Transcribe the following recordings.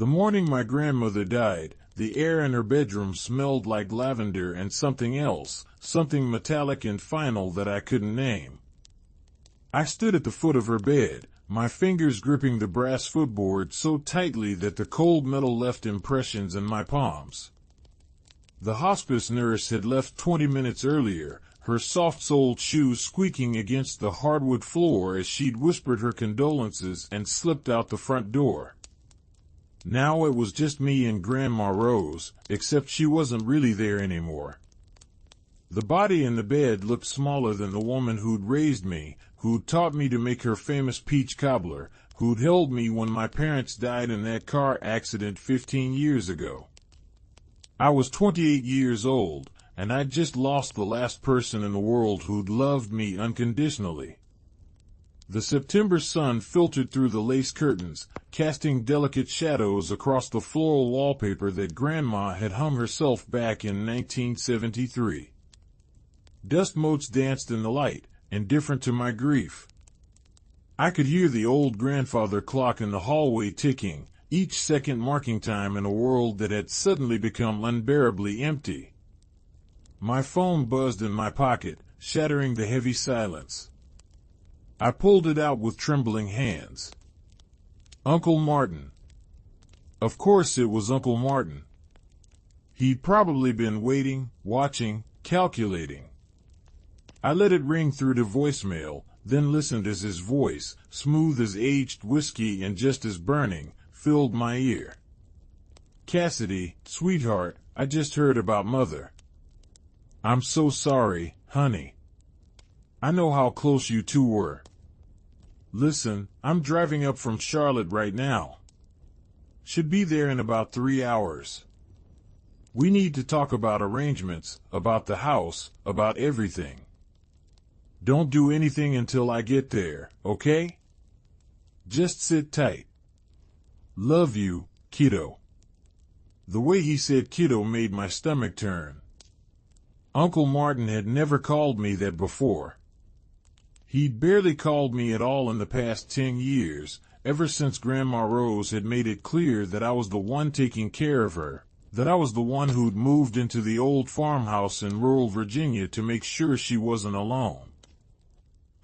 The morning my grandmother died, the air in her bedroom smelled like lavender and something else, something metallic and final that I couldn't name. I stood at the foot of her bed, my fingers gripping the brass footboard so tightly that the cold metal left impressions in my palms. The hospice nurse had left 20 minutes earlier, her soft-soled shoes squeaking against the hardwood floor as she'd whispered her condolences and slipped out the front door. Now it was just me and Grandma Rose, except she wasn't really there anymore. The body in the bed looked smaller than the woman who'd raised me, who'd taught me to make her famous peach cobbler, who'd held me when my parents died in that car accident 15 years ago. I was 28 years old, and I'd just lost the last person in the world who'd loved me unconditionally. The September sun filtered through the lace curtains, casting delicate shadows across the floral wallpaper that Grandma had hung herself back in 1973. Dust motes danced in the light, indifferent to my grief. I could hear the old grandfather clock in the hallway ticking, each second marking time in a world that had suddenly become unbearably empty. My phone buzzed in my pocket, shattering the heavy silence. I pulled it out with trembling hands. Uncle Martin. Of course it was Uncle Martin. He'd probably been waiting, watching, calculating. I let it ring through to voicemail, then listened as his voice, smooth as aged whiskey and just as burning, filled my ear. Cassidy, sweetheart, I just heard about Mother. I'm so sorry, honey. I know how close you two were. Listen, I'm driving up from Charlotte right now. Should be there in about 3 hours. We need to talk about arrangements, about the house, about everything. Don't do anything until I get there, okay? Just sit tight. Love you, kiddo. The way he said kiddo made my stomach turn. Uncle Martin had never called me that before. He'd barely called me at all in the past 10 years, ever since Grandma Rose had made it clear that I was the one taking care of her, that I was the one who'd moved into the old farmhouse in rural Virginia to make sure she wasn't alone.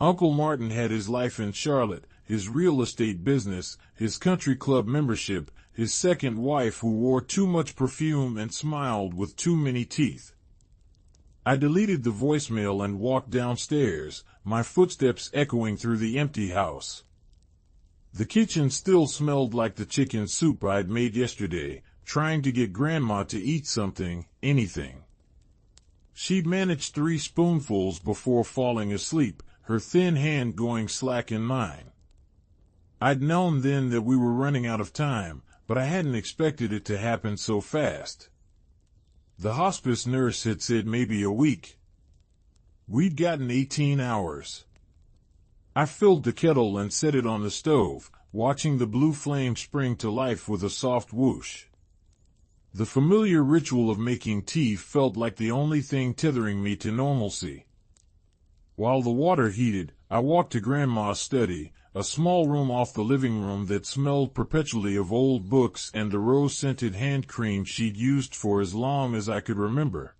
Uncle Martin had his life in Charlotte, his real estate business, his country club membership, his second wife who wore too much perfume and smiled with too many teeth. I deleted the voicemail and walked downstairs, my footsteps echoing through the empty house. The kitchen still smelled like the chicken soup I'd made yesterday, trying to get Grandma to eat something, anything. She'd managed 3 spoonfuls before falling asleep, her thin hand going slack in mine. I'd known then that we were running out of time, but I hadn't expected it to happen so fast. The hospice nurse had said maybe a week. We'd gotten 18 hours. I filled the kettle and set it on the stove, watching the blue flame spring to life with a soft whoosh. The familiar ritual of making tea felt like the only thing tethering me to normalcy. While the water heated, I walked to Grandma's study, a small room off the living room that smelled perpetually of old books and the rose-scented hand cream she'd used for as long as I could remember.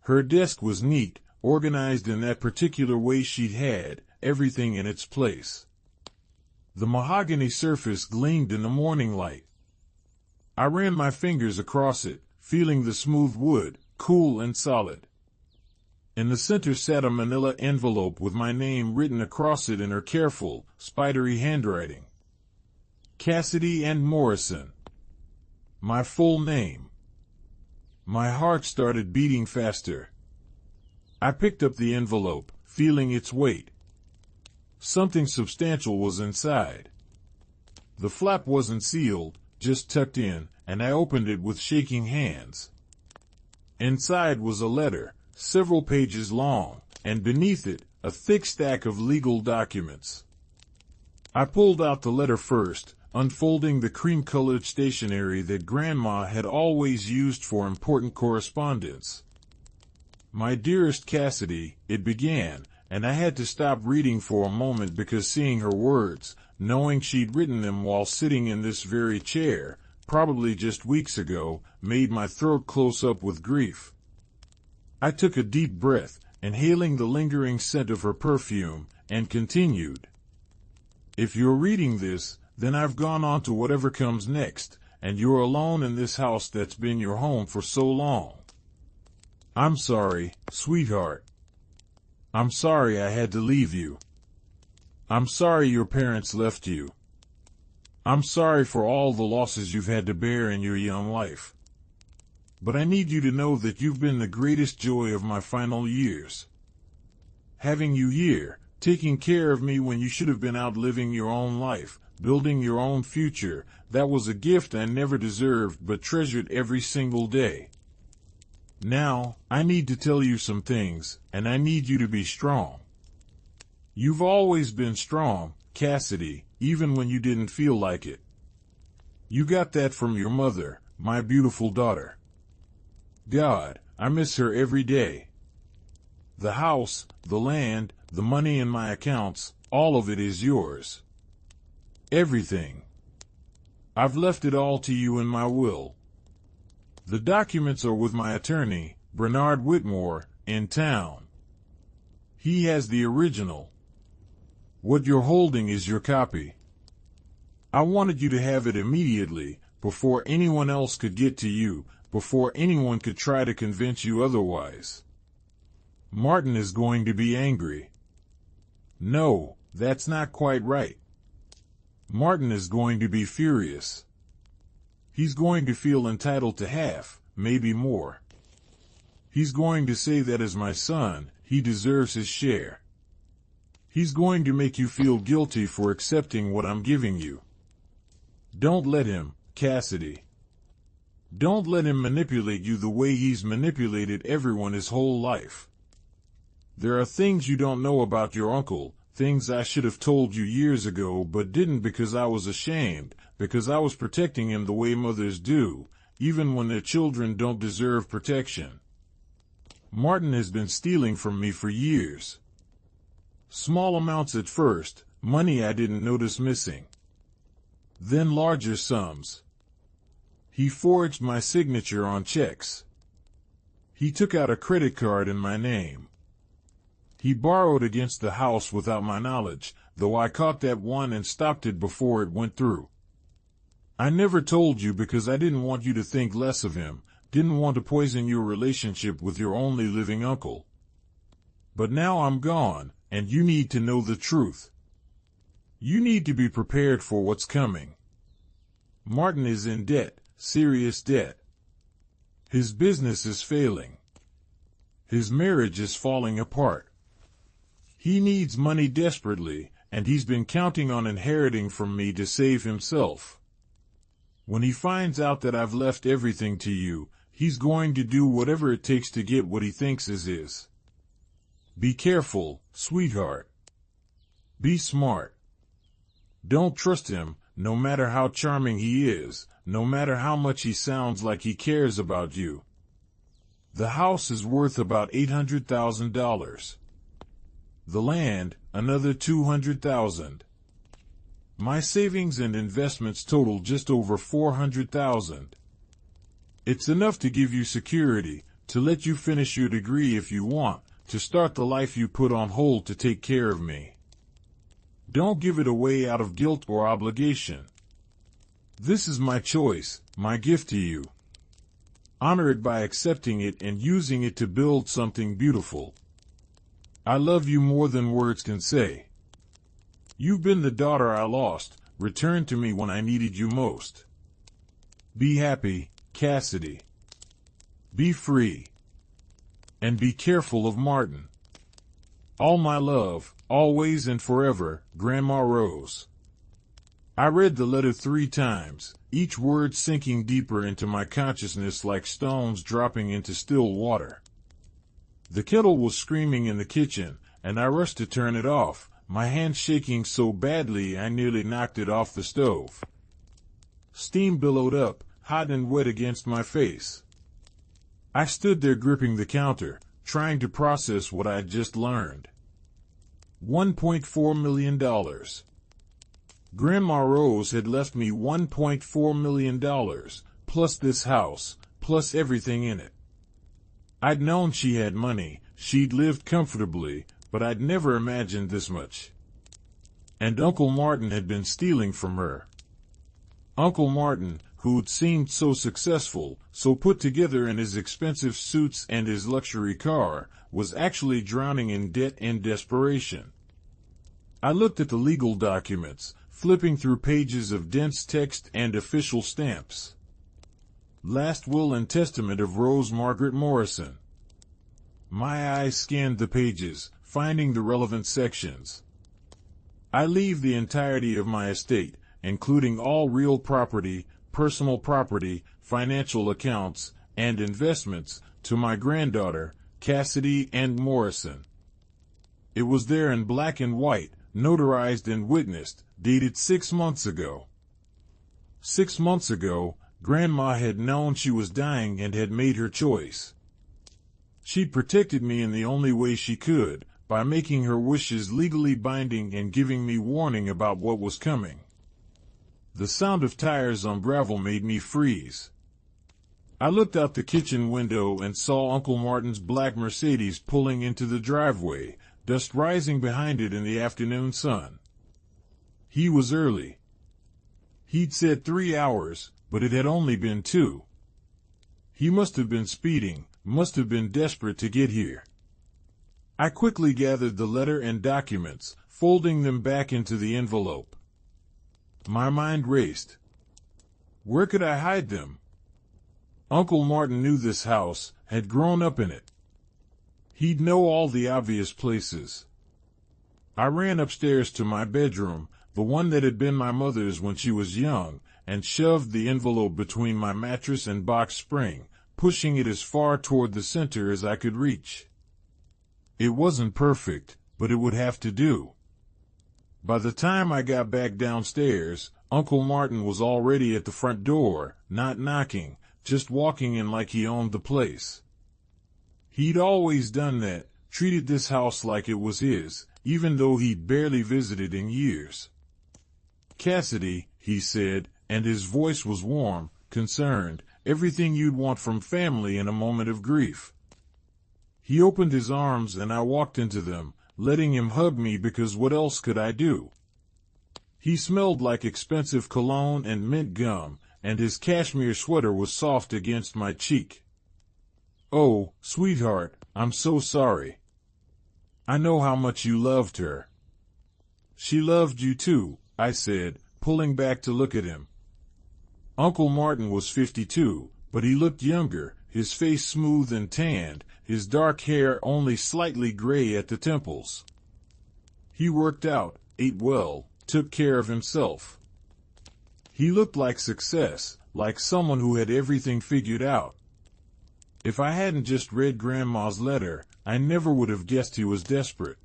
Her desk was neat, organized in that particular way she'd had, everything in its place. The mahogany surface gleamed in the morning light. I ran my fingers across it, feeling the smooth wood, cool and solid. In the center sat a manila envelope with my name written across it in her careful, spidery handwriting. Cassidy and Morrison. My full name. My heart started beating faster. I picked up the envelope, feeling its weight. Something substantial was inside. The flap wasn't sealed, just tucked in, and I opened it with shaking hands. Inside was a letter, several pages long, and beneath it, a thick stack of legal documents. I pulled out the letter first, unfolding the cream-colored stationery that Grandma had always used for important correspondence. My dearest Cassidy, it began, and I had to stop reading for a moment because seeing her words, knowing she'd written them while sitting in this very chair, probably just weeks ago, made my throat close up with grief. I took a deep breath, inhaling the lingering scent of her perfume, and continued. If you're reading this, then I've gone on to whatever comes next, and you're alone in this house that's been your home for so long. I'm sorry, sweetheart. I'm sorry I had to leave you. I'm sorry your parents left you. I'm sorry for all the losses you've had to bear in your young life. But I need you to know that you've been the greatest joy of my final years. Having you here, taking care of me when you should have been out living your own life, building your own future, that was a gift I never deserved but treasured every single day. Now, I need to tell you some things, and I need you to be strong. You've always been strong, Cassidy, even when you didn't feel like it. You got that from your mother, my beautiful daughter. God, I miss her every day. The house, the land, the money in my accounts, all of it is yours. Everything. I've left it all to you in my will. The documents are with my attorney, Bernard Whitmore, in town. He has the original. What you're holding is your copy. I wanted you to have it immediately, before anyone else could get to you, before anyone could try to convince you otherwise. Martin is going to be angry. No, that's not quite right. Martin is going to be furious. He's going to feel entitled to half, maybe more. He's going to say that as my son, he deserves his share. He's going to make you feel guilty for accepting what I'm giving you. Don't let him, Cassidy. Don't let him manipulate you the way he's manipulated everyone his whole life. There are things you don't know about your uncle, things I should have told you years ago but didn't because I was ashamed, because I was protecting him the way mothers do, even when their children don't deserve protection. Martin has been stealing from me for years. Small amounts at first, money I didn't notice missing. Then larger sums. He forged my signature on checks. He took out a credit card in my name. He borrowed against the house without my knowledge, though I caught that one and stopped it before it went through. I never told you because I didn't want you to think less of him, didn't want to poison your relationship with your only living uncle. But now I'm gone, and you need to know the truth. You need to be prepared for what's coming. Martin is in debt, serious debt. His business is failing. His marriage is falling apart. He needs money desperately, and he's been counting on inheriting from me to save himself. When he finds out that I've left everything to you, he's going to do whatever it takes to get what he thinks is his. Be careful, sweetheart. Be smart. Don't trust him, no matter how charming he is, no matter how much he sounds like he cares about you. The house is worth about $800,000. The land, another $200,000. My savings and investments total just over $400,000. It's enough to give you security, to let you finish your degree if you want, to start the life you put on hold to take care of me. Don't give it away out of guilt or obligation. This is my choice, my gift to you. Honor it by accepting it and using it to build something beautiful. I love you more than words can say. You've been the daughter I lost, returned to me when I needed you most. Be happy, Cassidy. Be free. And be careful of Martin. All my love, always and forever, Grandma Rose. I read the letter 3 times, each word sinking deeper into my consciousness like stones dropping into still water. The kettle was screaming in the kitchen, and I rushed to turn it off, my hand shaking so badly I nearly knocked it off the stove. Steam billowed up, hot and wet against my face. I stood there gripping the counter, trying to process what I'd just learned. $1.4 million. Grandma Rose had left me $1.4 million, plus this house, plus everything in it. I'd known she had money, she'd lived comfortably, but I'd never imagined this much. And Uncle Martin had been stealing from her. Uncle Martin, who'd seemed so successful, so put together in his expensive suits and his luxury car, was actually drowning in debt and desperation. I looked at the legal documents, flipping through pages of dense text and official stamps. Last will and testament of Rose Margaret Morrison. My eyes scanned the pages, finding the relevant sections. I leave the entirety of my estate, including all real property, personal property, financial accounts, and investments, to my granddaughter, Cassidy Ann Morrison. It was there in black and white, notarized and witnessed, dated 6 months ago. 6 months ago, Grandma had known she was dying and had made her choice. She'd protected me in the only way she could, by making her wishes legally binding and giving me warning about what was coming. The sound of tires on gravel made me freeze. I looked out the kitchen window and saw Uncle Martin's black Mercedes pulling into the driveway, dust rising behind it in the afternoon sun. He was early. He'd said 3 hours, but it had only been 2. He must have been speeding, must have been desperate to get here. I quickly gathered the letter and documents, folding them back into the envelope. My mind raced. Where could I hide them? Uncle Martin knew this house, had grown up in it. He'd know all the obvious places. I ran upstairs to my bedroom, the one that had been my mother's when she was young, and shoved the envelope between my mattress and box spring, pushing it as far toward the center as I could reach. It wasn't perfect, but it would have to do. By the time I got back downstairs, Uncle Martin was already at the front door, not knocking, just walking in like he owned the place. He'd always done that, treated this house like it was his, even though he'd barely visited in years. Cassidy, he said, and his voice was warm, concerned, everything you'd want from family in a moment of grief. He opened his arms and I walked into them, letting him hug me because what else could I do? He smelled like expensive cologne and mint gum, and his cashmere sweater was soft against my cheek. Oh, sweetheart, I'm so sorry. I know how much you loved her. She loved you too, I said, pulling back to look at him. Uncle Martin was 52, but he looked younger, his face smooth and tanned, his dark hair only slightly gray at the temples. He worked out, ate well, took care of himself. He looked like success, like someone who had everything figured out. If I hadn't just read Grandma's letter, I never would have guessed he was desperate.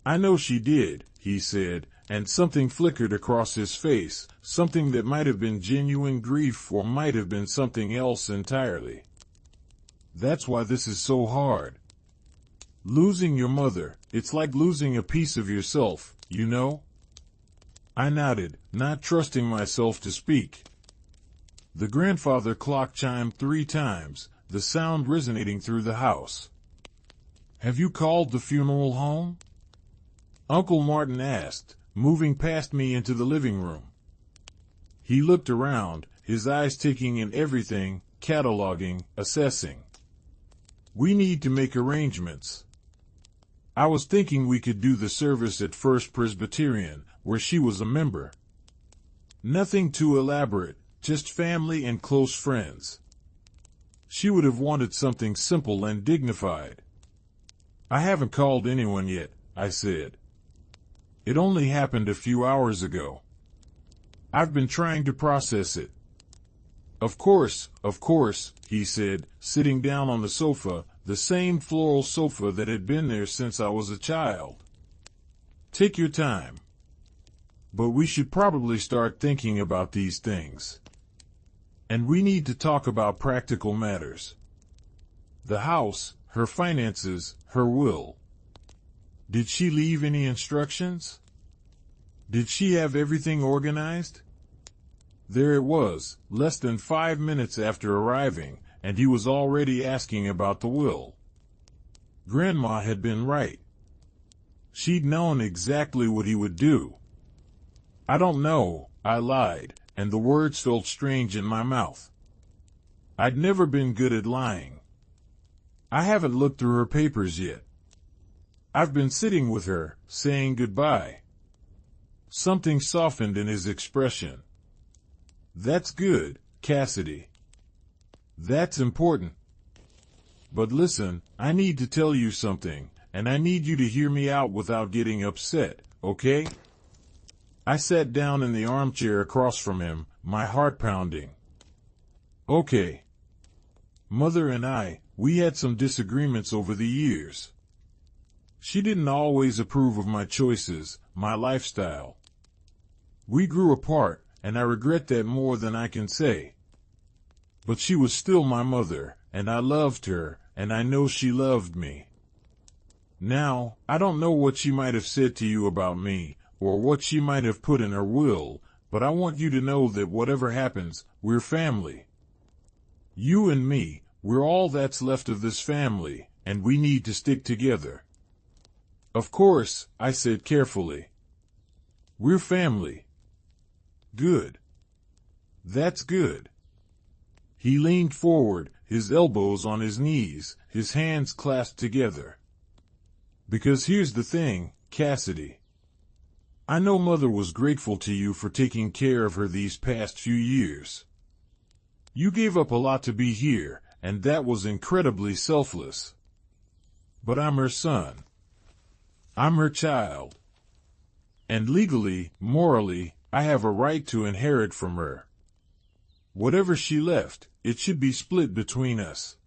I know she did, he said, and something flickered across his face, something that might have been genuine grief or might have been something else entirely. That's why this is so hard. Losing your mother, it's like losing a piece of yourself, you know? I nodded, not trusting myself to speak. The grandfather clock chimed 3 times, the sound resonating through the house. Have you called the funeral home? Uncle Martin asked, moving past me into the living room. He looked around, his eyes taking in everything, cataloging, assessing. We need to make arrangements. I was thinking we could do the service at First Presbyterian, where she was a member. Nothing too elaborate, just family and close friends. She would have wanted something simple and dignified. I haven't called anyone yet, I said. It only happened a few hours ago. I've been trying to process it. Of course, he said, sitting down on the sofa, the same floral sofa that had been there since I was a child. Take your time. But we should probably start thinking about these things. And we need to talk about practical matters. The house, her finances, her will. Did she leave any instructions? Did she have everything organized? There it was, less than 5 minutes after arriving, and he was already asking about the will. Grandma had been right. She'd known exactly what he would do. I don't know, I lied, and the words felt strange in my mouth. I'd never been good at lying. I haven't looked through her papers yet. I've been sitting with her, saying goodbye. Something softened in his expression. That's good, Cassidy. That's important. But listen, I need to tell you something, and I need you to hear me out without getting upset, okay? I sat down in the armchair across from him, my heart pounding. Okay. Mother and we had some disagreements over the years. She didn't always approve of my choices, my lifestyle. We grew apart, and I regret that more than I can say. But she was still my mother, and I loved her, and I know she loved me. Now, I don't know what she might have said to you about me, or what she might have put in her will, but I want you to know that whatever happens, we're family. You and me, we're all that's left of this family, and we need to stick together. Of course, I said carefully. We're family. Good. That's good. He leaned forward, his elbows on his knees, his hands clasped together. Because here's the thing, Cassidy. I know Mother was grateful to you for taking care of her these past few years. You gave up a lot to be here, and that was incredibly selfless. But I'm her son. I'm her child. And legally, morally, I have a right to inherit from her. Whatever she left, it should be split between us.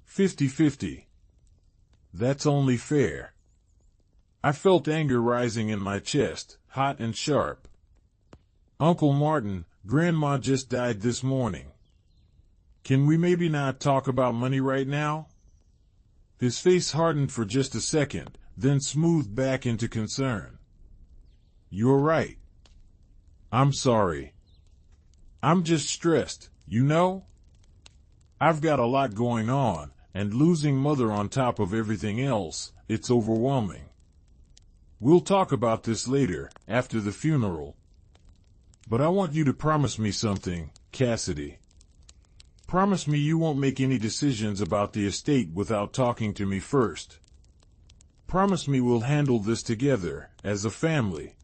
50-50. That's only fair. I felt anger rising in my chest, hot and sharp. Uncle Martin, Grandma just died this morning. Can we maybe not talk about money right now? His face hardened for just a second, then smoothed back into concern. You're right. I'm sorry. I'm just stressed, you know? I've got a lot going on, and losing Mother on top of everything else, it's overwhelming. We'll talk about this later, after the funeral. But I want you to promise me something, Cassidy. Promise me you won't make any decisions about the estate without talking to me first. Promise me we'll handle this together, as a family.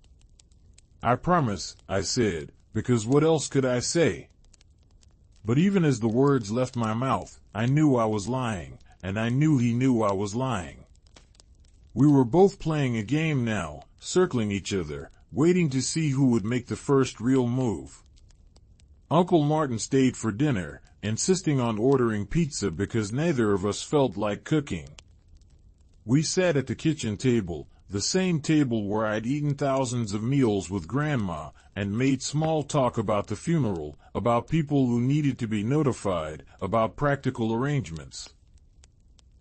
I promise, I said, because what else could I say? But even as the words left my mouth, I knew I was lying, and I knew he knew I was lying. We were both playing a game now, circling each other, waiting to see who would make the first real move. Uncle Martin stayed for dinner, insisting on ordering pizza because neither of us felt like cooking. We sat at the kitchen table, the same table where I'd eaten thousands of meals with Grandma, and made small talk about the funeral, about people who needed to be notified, about practical arrangements.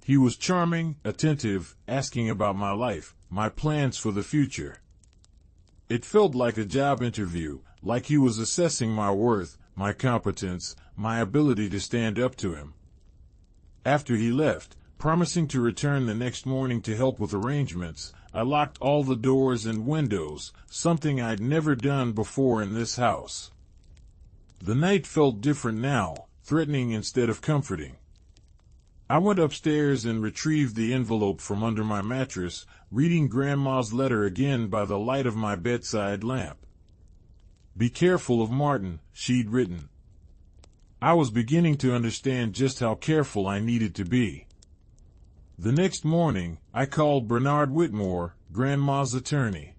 He was charming, attentive, asking about my life, my plans for the future. It felt like a job interview, like he was assessing my worth, my competence, my ability to stand up to him. After he left, promising to return the next morning to help with arrangements, I locked all the doors and windows, something I'd never done before in this house. The night felt different now, threatening instead of comforting. I went upstairs and retrieved the envelope from under my mattress, reading Grandma's letter again by the light of my bedside lamp. Be careful of Martin, she'd written. I was beginning to understand just how careful I needed to be. The next morning, I called Bernard Whitmore, Grandma's attorney.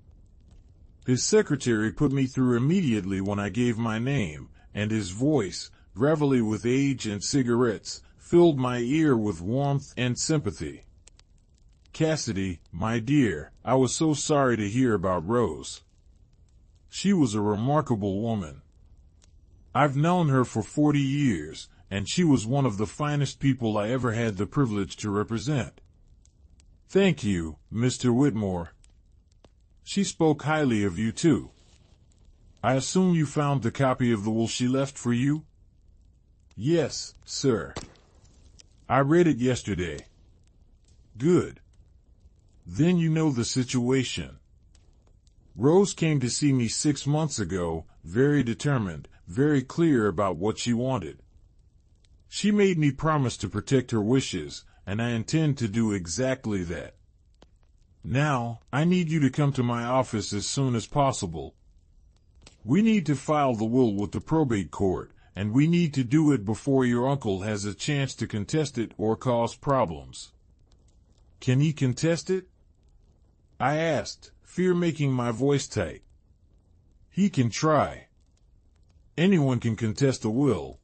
His secretary put me through immediately when I gave my name, and his voice, gravelly with age and cigarettes, filled my ear with warmth and sympathy. Cassidy, my dear, I was so sorry to hear about Rose. She was a remarkable woman. I've known her for 40 years, and she was one of the finest people I ever had the privilege to represent. Thank you, Mr. Whitmore. She spoke highly of you too. I assume you found the copy of the will she left for you? Yes, sir. I read it yesterday. Good. Then you know the situation. Rose came to see me 6 months ago, very determined, very clear about what she wanted. She made me promise to protect her wishes, and I intend to do exactly that. Now, I need you to come to my office as soon as possible. We need to file the will with the probate court, and we need to do it before your uncle has a chance to contest it or cause problems. Can he contest it? I asked, fear making my voice tight. He can try. Anyone can contest a will.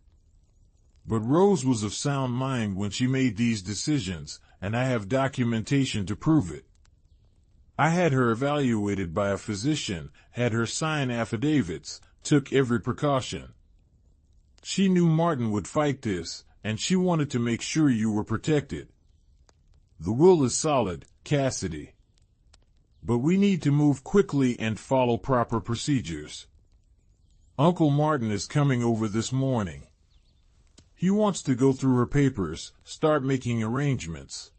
But Rose was of sound mind when she made these decisions, and I have documentation to prove it. I had her evaluated by a physician, had her sign affidavits, took every precaution. She knew Martin would fight this, and she wanted to make sure you were protected. The will is solid, Cassidy. But we need to move quickly and follow proper procedures. Uncle Martin is coming over this morning. He wants to go through her papers, start making arrangements.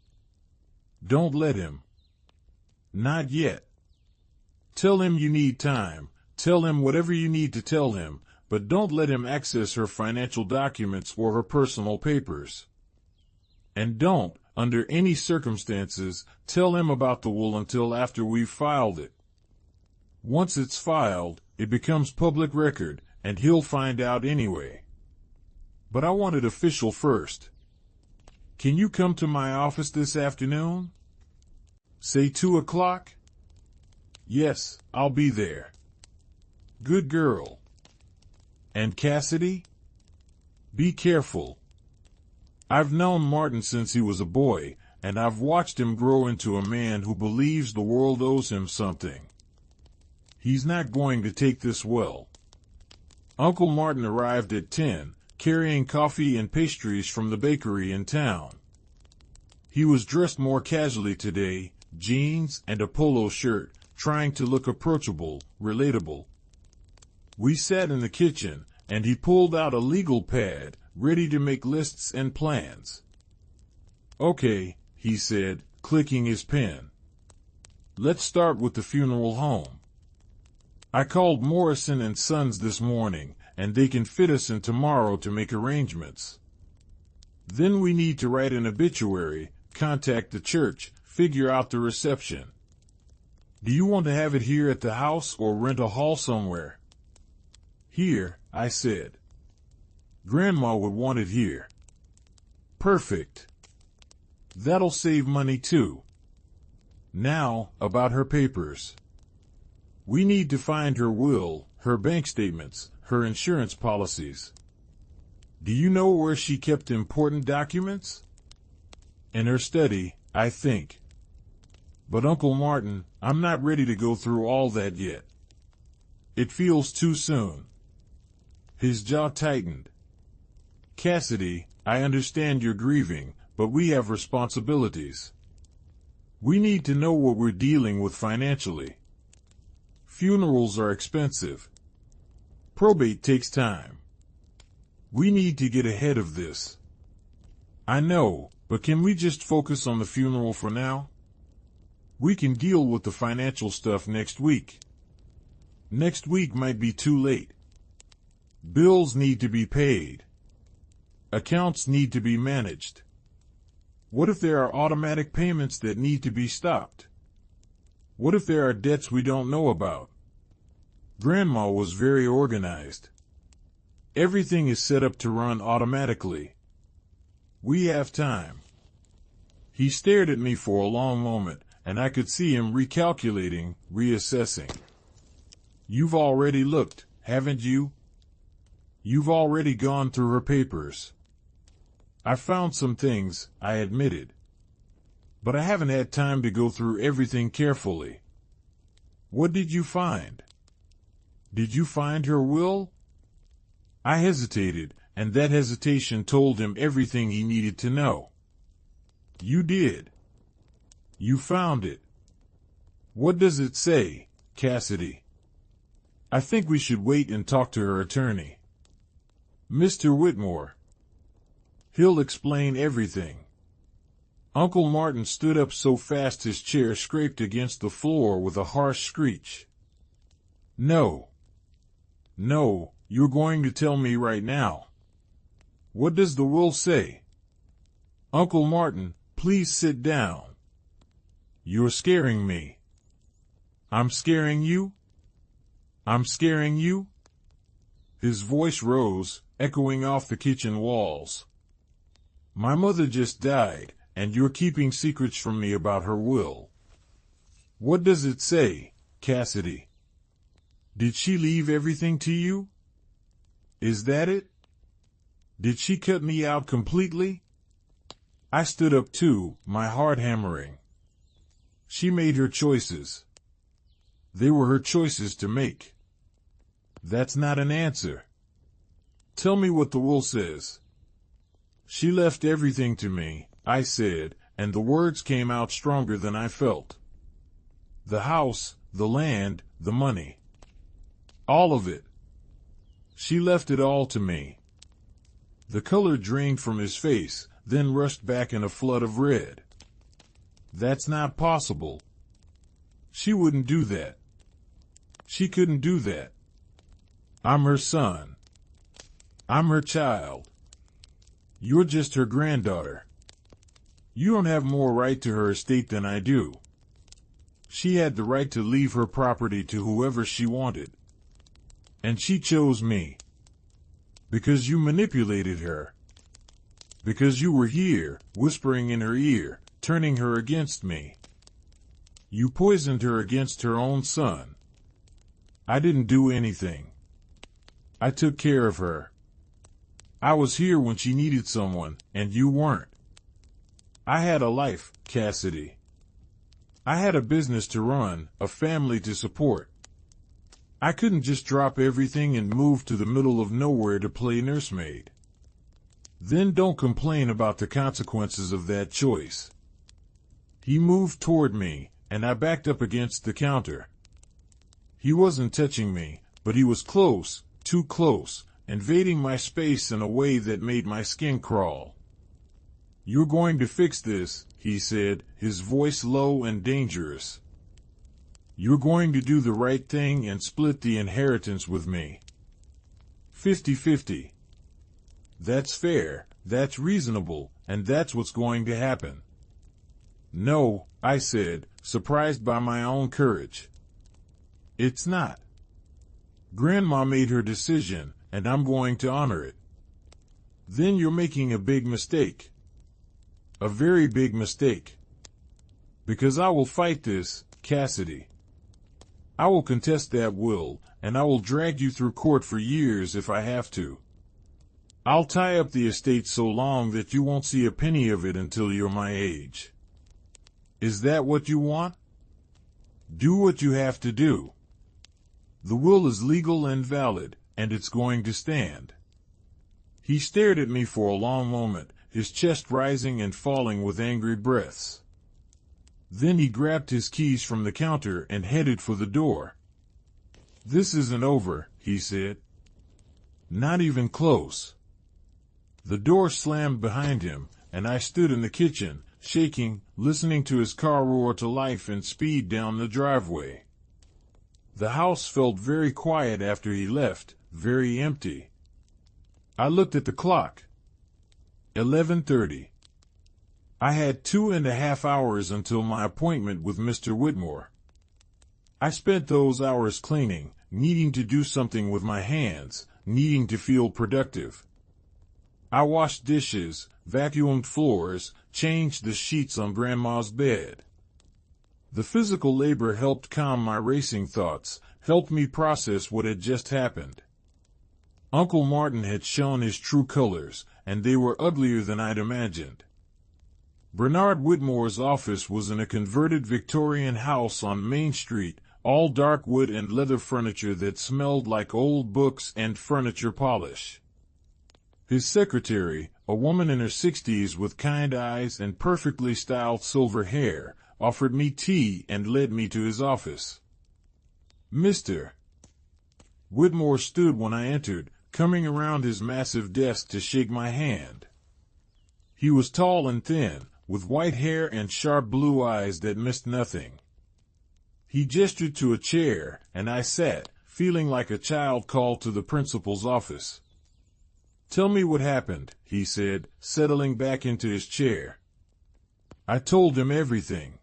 Don't let him. Not yet. Tell him you need time. Tell him whatever you need to tell him, but don't let him access her financial documents or her personal papers. And don't, under any circumstances, tell him about the will until after we've filed it. Once it's filed, it becomes public record, and he'll find out anyway. But I want it official first. Can you come to my office this afternoon? Say 2 o'clock? Yes, I'll be there. Good girl. And Cassidy? Be careful. I've known Martin since he was a boy, and I've watched him grow into a man who believes the world owes him something. He's not going to take this well. Uncle Martin arrived at 10, carrying coffee and pastries from the bakery in town. He was dressed more casually today, jeans and a polo shirt, trying to look approachable, relatable. We sat in the kitchen, and he pulled out a legal pad, ready to make lists and plans. Okay, he said, clicking his pen. Let's start with the funeral home. I called Morrison and Sons this morning, and they can fit us in tomorrow to make arrangements. Then we need to write an obituary, contact the church, figure out the reception. Do you want to have it here at the house or rent a hall somewhere? Here, I said. Grandma would want it here. Perfect. That'll save money too. Now, about her papers. We need to find her will, her bank statements, her insurance policies. Do you know where she kept important documents? In her study, I think. But Uncle Martin, I'm not ready to go through all that yet. It feels too soon. His jaw tightened. Cassidy, I understand you're grieving, but we have responsibilities. We need to know what we're dealing with financially. Funerals are expensive. Probate takes time. We need to get ahead of this. I know, but can we just focus on the funeral for now? We can deal with the financial stuff next week. Next week might be too late. Bills need to be paid. Accounts need to be managed. What if there are automatic payments that need to be stopped? What if there are debts we don't know about? Grandma was very organized. Everything is set up to run automatically. We have time. He stared at me for a long moment, and I could see him recalculating, reassessing. You've already looked, haven't you? You've already gone through her papers. I found some things, I admitted. But I haven't had time to go through everything carefully. What did you find? Did you find her will? I hesitated, and that hesitation told him everything he needed to know. You did. You found it. What does it say? Cassidy. I think we should wait and talk to her attorney. Mr. Whitmore. He'll explain everything. Uncle Martin stood up so fast his chair scraped against the floor with a harsh screech. No. No, you're going to tell me right now. What does the will say? Uncle Martin, please sit down. You're scaring me. I'm scaring you? I'm scaring you? His voice rose, echoing off the kitchen walls. My mother just died, and you're keeping secrets from me about her will. What does it say, Cassidy? Did she leave everything to you? Is that it? Did she cut me out completely? I stood up too, my heart hammering. She made her choices. They were her choices to make. That's not an answer. Tell me what the will says. She left everything to me, I said, and the words came out stronger than I felt. The house, the land, the money. All of it. She left it all to me. The color drained from his face, then rushed back in a flood of red. That's not possible. She wouldn't do that. She couldn't do that. I'm her son. I'm her child. You're just her granddaughter. You don't have more right to her estate than I do. She had the right to leave her property to whoever she wanted. And she chose me. Because you manipulated her. Because you were here, whispering in her ear, turning her against me. You poisoned her against her own son. I didn't do anything. I took care of her. I was here when she needed someone, and you weren't. I had a life, Cassidy. I had a business to run, a family to support. I couldn't just drop everything and move to the middle of nowhere to play nursemaid. Then don't complain about the consequences of that choice. He moved toward me, and I backed up against the counter. He wasn't touching me, but he was close, too close, invading my space in a way that made my skin crawl. You're going to fix this, he said, his voice low and dangerous. You're going to do the right thing and split the inheritance with me. 50-50. That's fair, that's reasonable, and that's what's going to happen. No, I said, surprised by my own courage. It's not. Grandma made her decision, and I'm going to honor it. Then you're making a big mistake. A very big mistake. Because I will fight this, Cassidy. I will contest that will, and I will drag you through court for years if I have to. I'll tie up the estate so long that you won't see a penny of it until you're my age. Is that what you want? Do what you have to do. The will is legal and valid, and it's going to stand. He stared at me for a long moment, his chest rising and falling with angry breaths. Then he grabbed his keys from the counter and headed for the door. This isn't over, he said. Not even close. The door slammed behind him, and I stood in the kitchen, shaking, listening to his car roar to life and speed down the driveway. The house felt very quiet after he left, very empty. I looked at the clock. 11:30. I had 2.5 hours until my appointment with Mr. Whitmore. I spent those hours cleaning, needing to do something with my hands, needing to feel productive. I washed dishes, vacuumed floors, changed the sheets on Grandma's bed. The physical labor helped calm my racing thoughts, helped me process what had just happened. Uncle Martin had shown his true colors, and they were uglier than I'd imagined. Bernard Whitmore's office was in a converted Victorian house on Main Street, all dark wood and leather furniture that smelled like old books and furniture polish. His secretary, a woman in her 60s with kind eyes and perfectly styled silver hair, offered me tea and led me to his office. Mr. Whitmore stood when I entered, coming around his massive desk to shake my hand. He was tall and thin, with white hair and sharp blue eyes that missed nothing. He gestured to a chair, and I sat, feeling like a child called to the principal's office. "Tell me what happened," he said, settling back into his chair. I told him everything.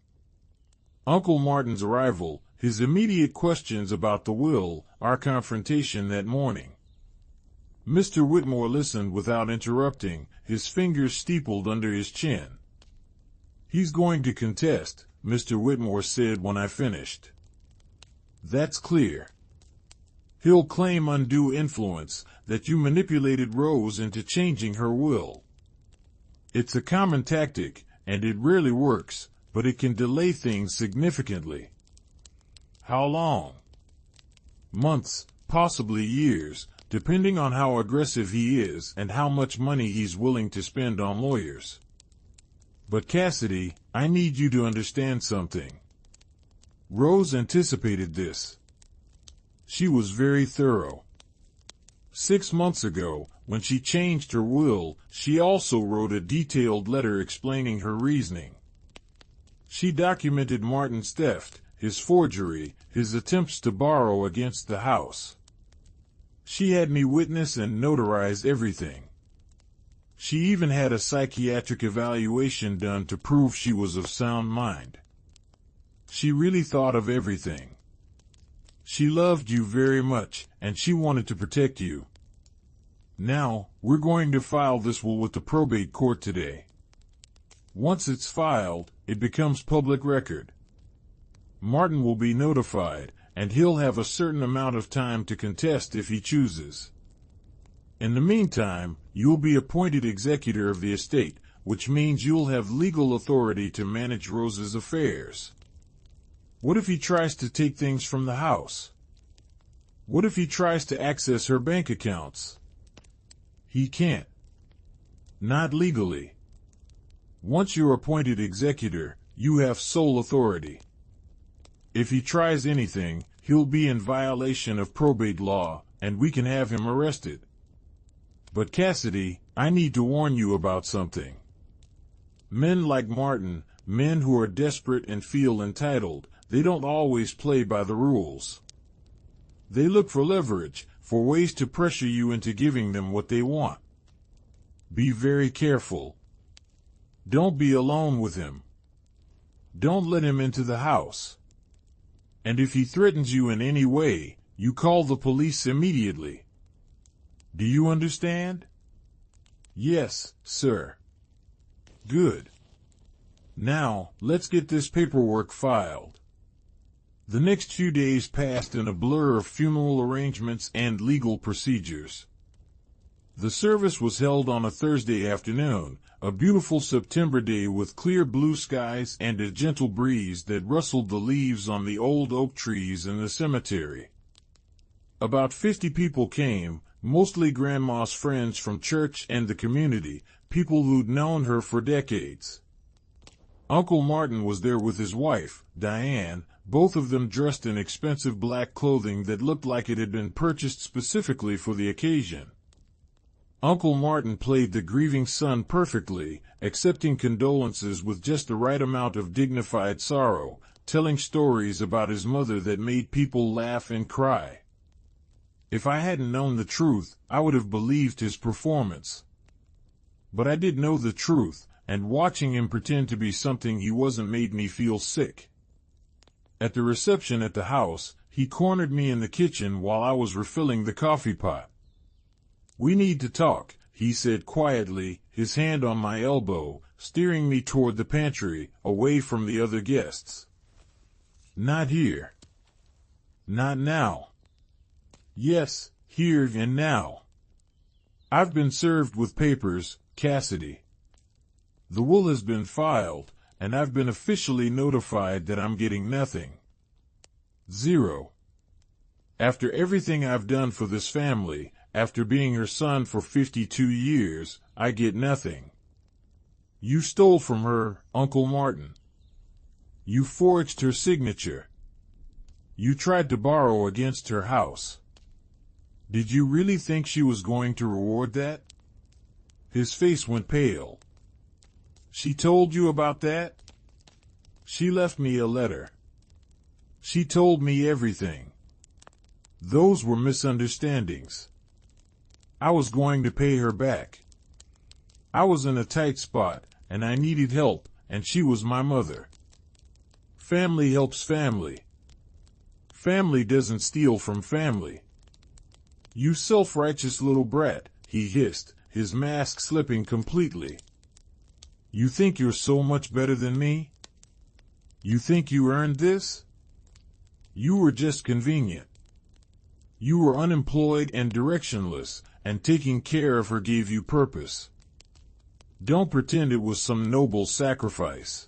Uncle Martin's arrival, his immediate questions about the will, our confrontation that morning. Mr. Whitmore listened without interrupting, his fingers steepled under his chin. "He's going to contest," Mr. Whitmore said when I finished. "That's clear. He'll claim undue influence, that you manipulated Rose into changing her will. It's a common tactic, and it rarely works, but it can delay things significantly." "How long?" "Months, possibly years, depending on how aggressive he is and how much money he's willing to spend on lawyers. But Cassidy, I need you to understand something. Rose anticipated this. She was very thorough. 6 months ago, when she changed her will, she also wrote a detailed letter explaining her reasoning. She documented Martin's theft, his forgery, his attempts to borrow against the house. She had me witness and notarize everything. She even had a psychiatric evaluation done to prove she was of sound mind. She really thought of everything. She loved you very much, and she wanted to protect you. Now, we're going to file this will with the probate court today. Once it's filed, it becomes public record. Martin will be notified, and he'll have a certain amount of time to contest if he chooses. In the meantime, you'll be appointed executor of the estate, which means you'll have legal authority to manage Rose's affairs. What if he tries to take things from the house? What if he tries to access her bank accounts? He can't. Not legally. Once you're appointed executor, you have sole authority. If he tries anything, he'll be in violation of probate law, and we can have him arrested. But Cassidy, I need to warn you about something. Men like Martin, men who are desperate and feel entitled, they don't always play by the rules. They look for leverage, for ways to pressure you into giving them what they want. Be very careful. Don't be alone with him. Don't let him into the house. And if he threatens you in any way, you call the police immediately. Do you understand?" "Yes, sir." "Good. Now, let's get this paperwork filed." The next few days passed in a blur of funeral arrangements and legal procedures. The service was held on a Thursday afternoon, a beautiful September day with clear blue skies and a gentle breeze that rustled the leaves on the old oak trees in the cemetery. About 50 people came, mostly Grandma's friends from church and the community, people who'd known her for decades. Uncle Martin was there with his wife, Diane, both of them dressed in expensive black clothing that looked like it had been purchased specifically for the occasion. Uncle Martin played the grieving son perfectly, accepting condolences with just the right amount of dignified sorrow, telling stories about his mother that made people laugh and cry. If I hadn't known the truth, I would have believed his performance. But I did know the truth, and watching him pretend to be something he wasn't made me feel sick. At the reception at the house, he cornered me in the kitchen while I was refilling the coffee pot. "We need to talk," he said quietly, his hand on my elbow, steering me toward the pantry, away from the other guests. "Not here." "Not now." "Yes, here and now. I've been served with papers, Cassidy. The will has been filed, and I've been officially notified that I'm getting nothing. Zero. After everything I've done for this family, after being her son for 52 years, I get nothing. You stole from her, Uncle Martin. You forged her signature. You tried to borrow against her house. Did you really think she was going to reward that? His face went pale. She told you about that? She left me a letter. She told me everything. Those were misunderstandings. I was going to pay her back. I was in a tight spot, and I needed help, and she was my mother. Family helps family. Family doesn't steal from family. You self-righteous little brat, he hissed, his mask slipping completely. You think you're so much better than me? You think you earned this? You were just convenient. You were unemployed and directionless, and taking care of her gave you purpose. Don't pretend it was some noble sacrifice.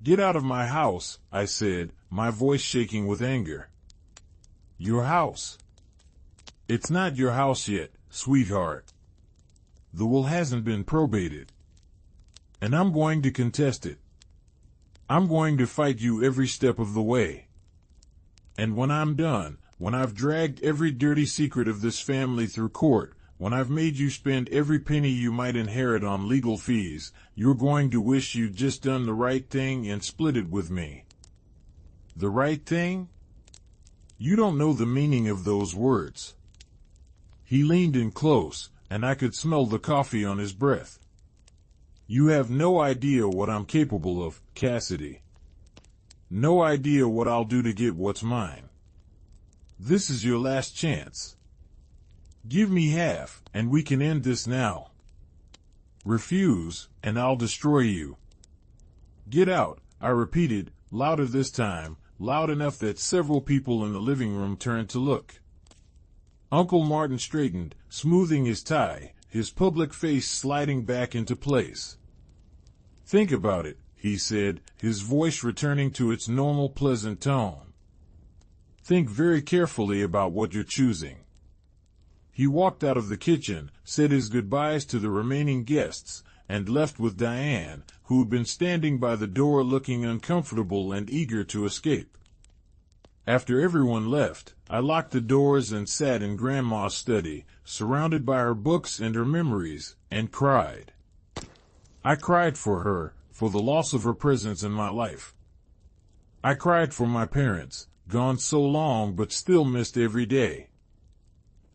Get out of my house, I said, my voice shaking with anger. Your house? It's not your house yet, sweetheart. The will hasn't been probated. And I'm going to contest it. I'm going to fight you every step of the way. And when I'm done, when I've dragged every dirty secret of this family through court, when I've made you spend every penny you might inherit on legal fees, you're going to wish you'd just done the right thing and split it with me. The right thing? You don't know the meaning of those words. He leaned in close, and I could smell the coffee on his breath. You have no idea what I'm capable of, Cassidy. No idea what I'll do to get what's mine. This is your last chance. Give me half, and we can end this now. Refuse, and I'll destroy you. Get out, I repeated, louder this time, loud enough that several people in the living room turned to look. Uncle Martin straightened, smoothing his tie, his public face sliding back into place. Think about it, he said, his voice returning to its normal pleasant tone. Think very carefully about what you're choosing. He walked out of the kitchen, said his goodbyes to the remaining guests, and left with Diane, who had been standing by the door looking uncomfortable and eager to escape. After everyone left, I locked the doors and sat in Grandma's study, surrounded by her books and her memories, and cried. I cried for her, for the loss of her presence in my life. I cried for my parents, gone so long but still missed every day.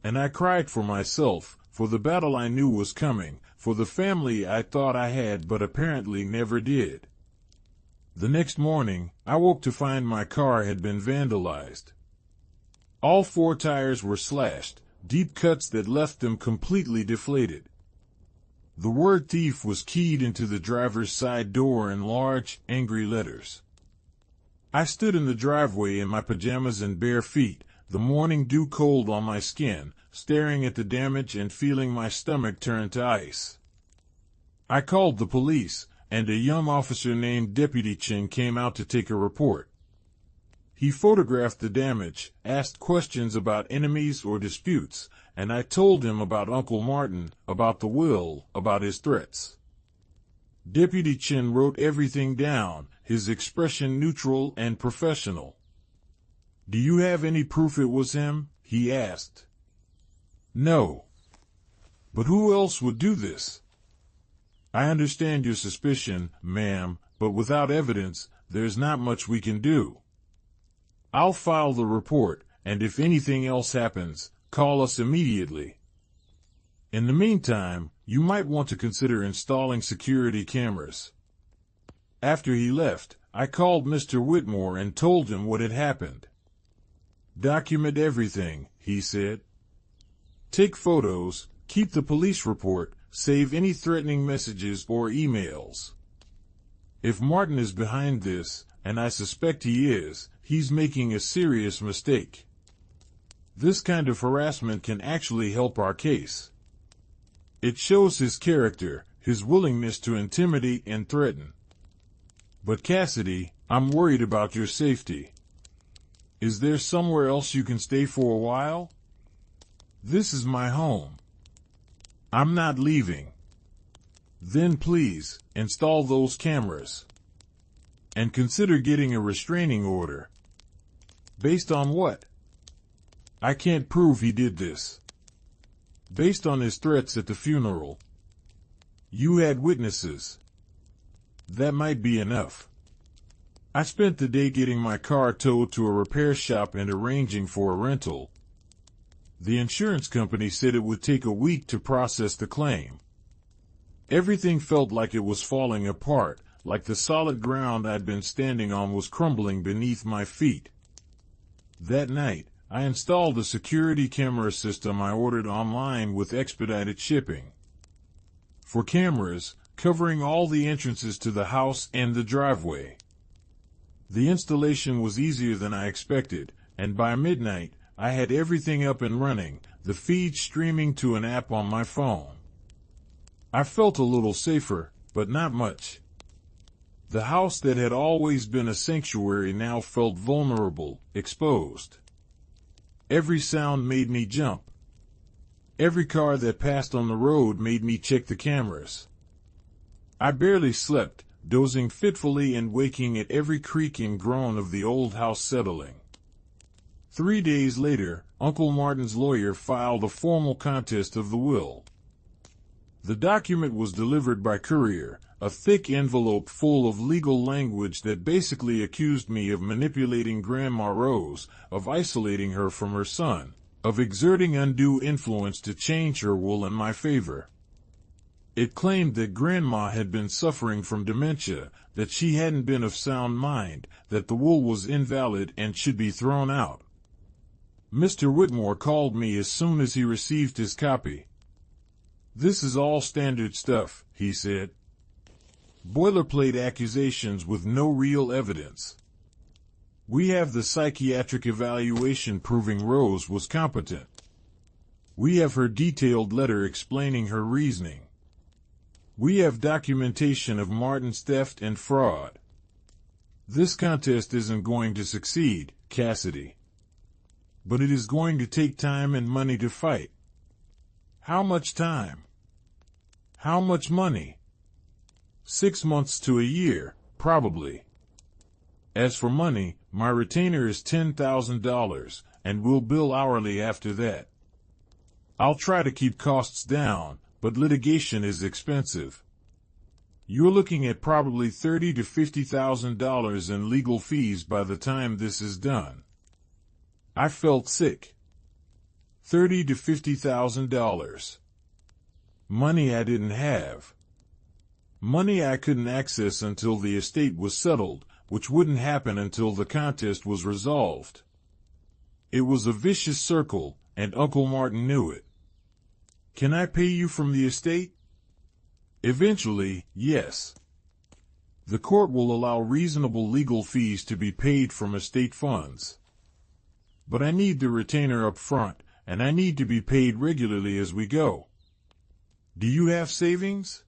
And I cried for myself, for the battle I knew was coming, for the family I thought I had but apparently never did. The next morning, I woke to find my car had been vandalized. All 4 tires were slashed, deep cuts that left them completely deflated. The word thief was keyed into the driver's side door in large, angry letters. I stood in the driveway in my pajamas and bare feet, the morning dew cold on my skin, staring at the damage and feeling my stomach turn to ice. I called the police, and a young officer named Deputy Chin came out to take a report. He photographed the damage, asked questions about enemies or disputes, and I told him about Uncle Martin, about the will, about his threats. Deputy Chin wrote everything down, his expression neutral and professional. Do you have any proof it was him? He asked. No. But who else would do this? I understand your suspicion, ma'am, but without evidence, there's not much we can do. I'll file the report, and if anything else happens, call us immediately. In the meantime, you might want to consider installing security cameras. After he left, I called Mr. Whitmore and told him what had happened. Document everything, he said. Take photos, keep the police report, save any threatening messages or emails. If Martin is behind this, and I suspect he is, he's making a serious mistake. This kind of harassment can actually help our case. It shows his character, his willingness to intimidate and threaten. But Cassidy, I'm worried about your safety. Is there somewhere else you can stay for a while? This is my home. I'm not leaving. Then please, install those cameras. And consider getting a restraining order. Based on what? I can't prove he did this. Based on his threats at the funeral. You had witnesses. That might be enough. I spent the day getting my car towed to a repair shop and arranging for a rental. The insurance company said it would take a week to process the claim. Everything felt like it was falling apart, like the solid ground I'd been standing on was crumbling beneath my feet. That night, I installed a security camera system I ordered online with expedited shipping. 4 cameras, covering all the entrances to the house and the driveway. The installation was easier than I expected, and by midnight, I had everything up and running, the feed streaming to an app on my phone. I felt a little safer, but not much. The house that had always been a sanctuary now felt vulnerable, exposed. Every sound made me jump. Every car that passed on the road made me check the cameras. I barely slept, dozing fitfully and waking at every creak and groan of the old house settling. 3 days later, Uncle Martin's lawyer filed a formal contest of the will. The document was delivered by courier, a thick envelope full of legal language that basically accused me of manipulating Grandma Rose, of isolating her from her son, of exerting undue influence to change her will in my favor. It claimed that Grandma had been suffering from dementia, that she hadn't been of sound mind, that the will was invalid and should be thrown out. Mr. Whitmore called me as soon as he received his copy. "This is all standard stuff," he said. "Boilerplate accusations with no real evidence. We have the psychiatric evaluation proving Rose was competent. We have her detailed letter explaining her reasoning. We have documentation of Martin's theft and fraud. This contest isn't going to succeed, Cassidy. But it is going to take time and money to fight." "How much time? How much money?" 6 months to a year, probably. As for money, my retainer is $10,000, and we'll bill hourly after that. I'll try to keep costs down, but litigation is expensive. You're looking at probably $30,000 to $50,000 in legal fees by the time this is done. I felt sick. $30,000 to $50,000. Money I didn't have. Money I couldn't access until the estate was settled, which wouldn't happen until the contest was resolved. It was a vicious circle, and Uncle Martin knew it. "Can I pay you from the estate?" "Eventually, yes. The court will allow reasonable legal fees to be paid from estate funds. But I need the retainer up front, and I need to be paid regularly as we go. Do you have savings?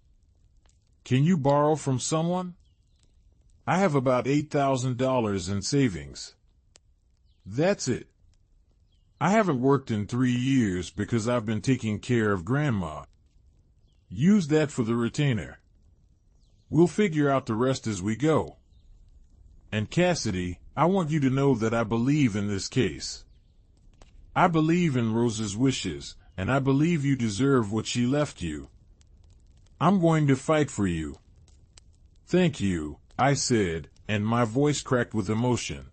Can you borrow from someone?" "I have about $8,000 in savings." "That's it. I haven't worked in 3 years because I've been taking care of Grandma. Use that for the retainer. We'll figure out the rest as we go. And Cassidy, I want you to know that I believe in this case. I believe in Rose's wishes, and I believe you deserve what she left you. I'm going to fight for you." "Thank you," I said, and my voice cracked with emotion.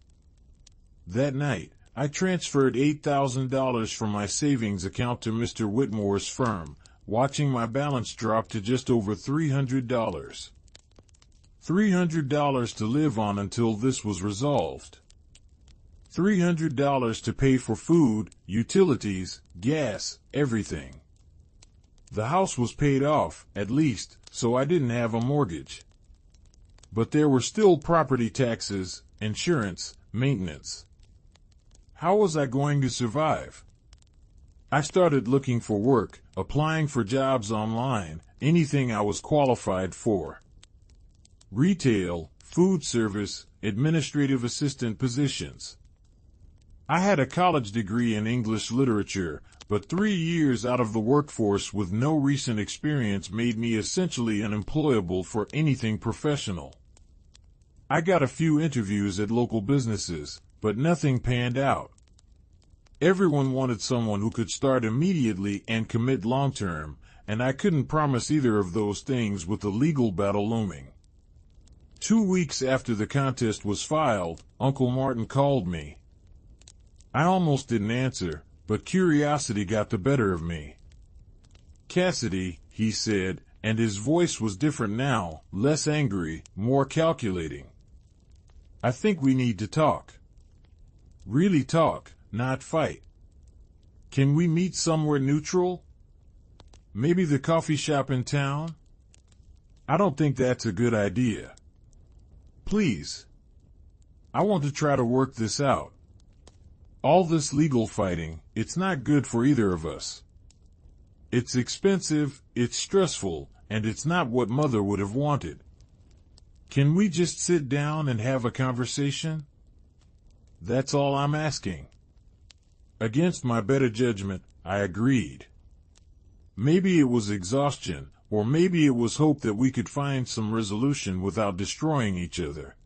That night, I transferred $8,000 from my savings account to Mr. Whitmore's firm, watching my balance drop to just over $300. $300 to live on until this was resolved. $300 to pay for food, utilities, gas, everything. The house was paid off, at least, so I didn't have a mortgage. But there were still property taxes, insurance, maintenance. How was I going to survive? I started looking for work, applying for jobs online, anything I was qualified for. Retail, food service, administrative assistant positions. I had a college degree in English literature, but 3 years out of the workforce with no recent experience made me essentially unemployable for anything professional. I got a few interviews at local businesses, but nothing panned out. Everyone wanted someone who could start immediately and commit long-term, and I couldn't promise either of those things with the legal battle looming. 2 weeks after the contest was filed, Uncle Martin called me. I almost didn't answer, but curiosity got the better of me. "Cassidy," he said, and his voice was different now, less angry, more calculating. "I think we need to talk. Really talk, not fight. Can we meet somewhere neutral? Maybe the coffee shop in town? I don't think that's a good idea. Please. I want to try to work this out. All this legal fighting, it's not good for either of us. It's expensive, it's stressful, and it's not what Mother would have wanted. Can we just sit down and have a conversation? That's all I'm asking." Against my better judgment, I agreed. Maybe it was exhaustion, or maybe it was hope that we could find some resolution without destroying each other.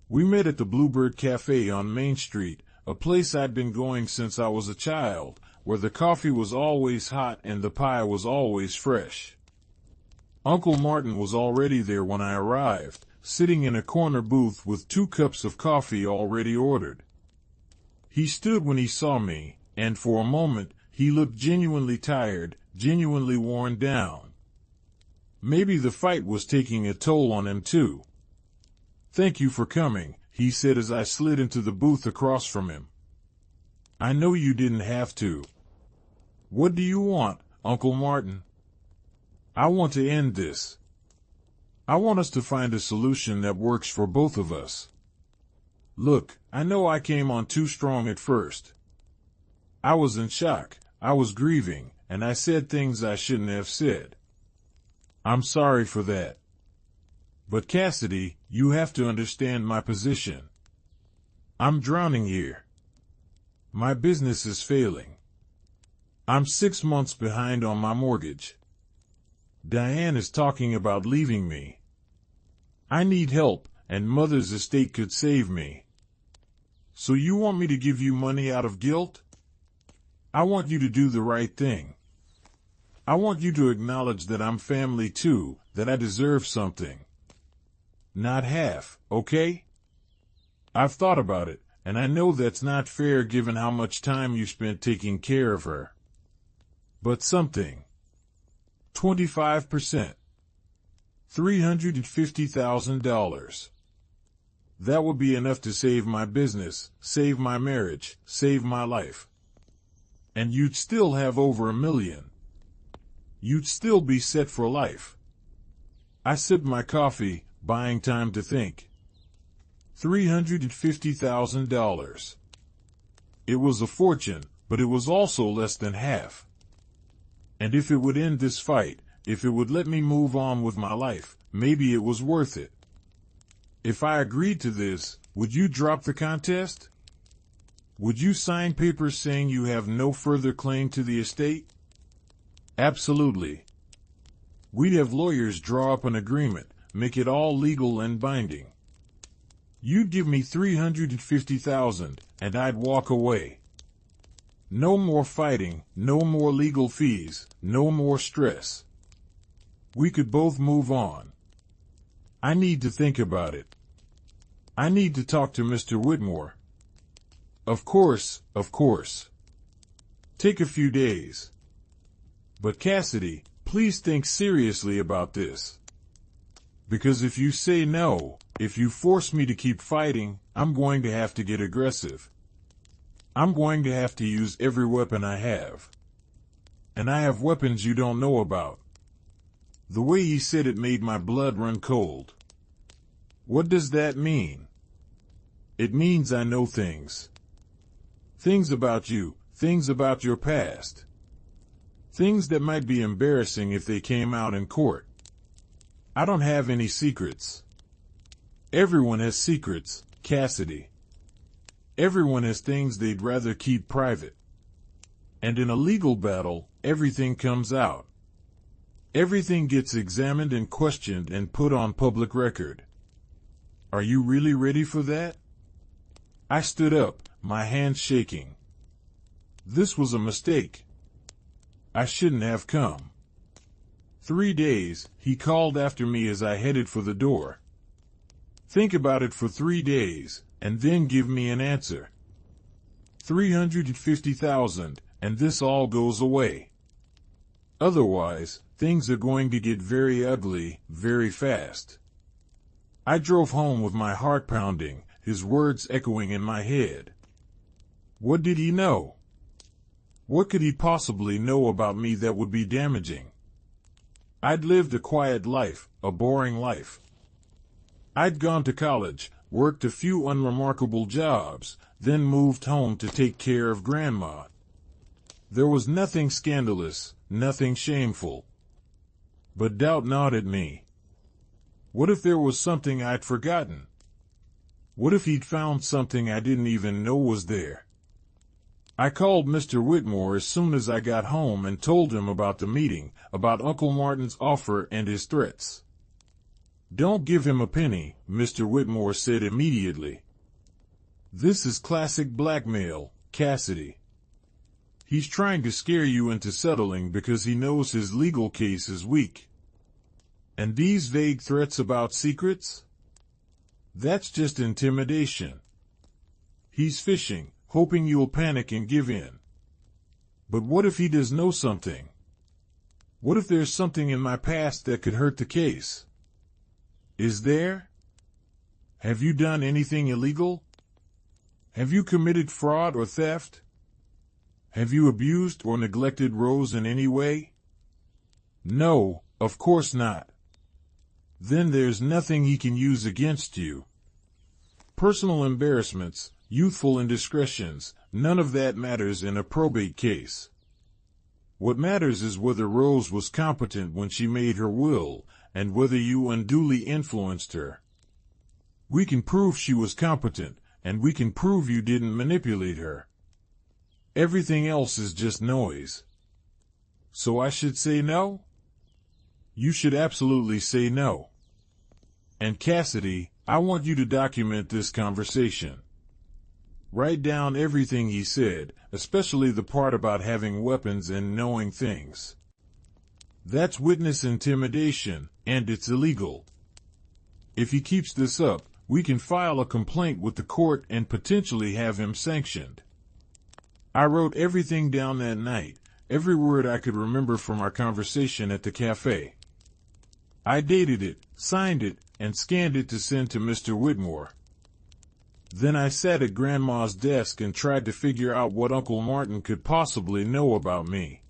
We met at the Bluebird Cafe on Main Street, a place I'd been going since I was a child, where the coffee was always hot and the pie was always fresh. Uncle Martin was already there when I arrived, sitting in a corner booth with 2 cups of coffee already ordered. He stood when he saw me, and for a moment, he looked genuinely tired, genuinely worn down. Maybe the fight was taking a toll on him too. "Thank you for coming," he said as I slid into the booth across from him. "I know you didn't have to. What do you want, Uncle Martin?" "I want to end this. I want us to find a solution that works for both of us. Look, I know I came on too strong at first. I was in shock, I was grieving, and I said things I shouldn't have said. I'm sorry for that. But Cassidy, you have to understand my position. I'm drowning here. My business is failing. I'm 6 months behind on my mortgage. Diane is talking about leaving me. I need help, and Mother's estate could save me. So you want me to give you money out of guilt? I want you to do the right thing. I want you to acknowledge that I'm family too, that I deserve something. Not half, okay? I've thought about it, and I know that's not fair given how much time you spent taking care of her. But something. 25%. $350,000. That would be enough to save my business, save my marriage, save my life. And you'd still have over $1 million. You'd still be set for life. I sipped my coffee, buying time to think. $350,000. It was a fortune, but it was also less than half. And if it would end this fight, if it would let me move on with my life, maybe it was worth it. If I agreed to this, would you drop the contest? Would you sign papers saying you have no further claim to the estate? Absolutely. We'd have lawyers draw up an agreement, make it all legal and binding. You'd give me $350,000, and I'd walk away. No more fighting, no more legal fees, no more stress. We could both move on. I need to think about it. I need to talk to Mr. Whitmore. Of course, of course. Take a few days. But Cassidy, please think seriously about this. Because if you say no, if you force me to keep fighting, I'm going to have to get aggressive. I'm going to have to use every weapon I have. And I have weapons you don't know about. The way he said it made my blood run cold. What does that mean? It means I know things. Things about you, things about your past. Things that might be embarrassing if they came out in court. I don't have any secrets. Everyone has secrets, Cassidy. Everyone has things they'd rather keep private. And in a legal battle, everything comes out. Everything gets examined and questioned and put on public record. Are you really ready for that? I stood up, my hands shaking. This was a mistake. I shouldn't have come. 3 days, he called after me as I headed for the door. Think about it for 3 days, and then give me an answer. 350,000, and this all goes away. Otherwise, things are going to get very ugly, very fast. I drove home with my heart pounding, his words echoing in my head. What did he know? What could he possibly know about me that would be damaging? I'd lived a quiet life, a boring life. I'd gone to college, worked a few unremarkable jobs, then moved home to take care of Grandma. There was nothing scandalous, nothing shameful. But doubt gnawed at me. What if there was something I'd forgotten? What if he'd found something I didn't even know was there? I called Mr. Whitmore as soon as I got home and told him about the meeting, about Uncle Martin's offer and his threats. Don't give him a penny, Mr. Whitmore said immediately. This is classic blackmail, Cassidy. He's trying to scare you into settling because he knows his legal case is weak. And these vague threats about secrets? That's just intimidation. He's fishing, hoping you'll panic and give in. But what if he does know something? What if there's something in my past that could hurt the case? Is there? Have you done anything illegal? Have you committed fraud or theft? Have you abused or neglected Rose in any way? No, of course not. Then there's nothing he can use against you. Personal embarrassments, youthful indiscretions, none of that matters in a probate case. What matters is whether Rose was competent when she made her will, and whether you unduly influenced her. We can prove she was competent, and we can prove you didn't manipulate her. Everything else is just noise. So I should say no? You should absolutely say no. And Cassidy, I want you to document this conversation. Write down everything he said, especially the part about having weapons and knowing things. That's witness intimidation, and it's illegal. If he keeps this up, we can file a complaint with the court and potentially have him sanctioned. I wrote everything down that night, every word I could remember from our conversation at the cafe. I dated it, signed it, and scanned it to send to Mr. Whitmore. Then I sat at Grandma's desk and tried to figure out what Uncle Martin could possibly know about me.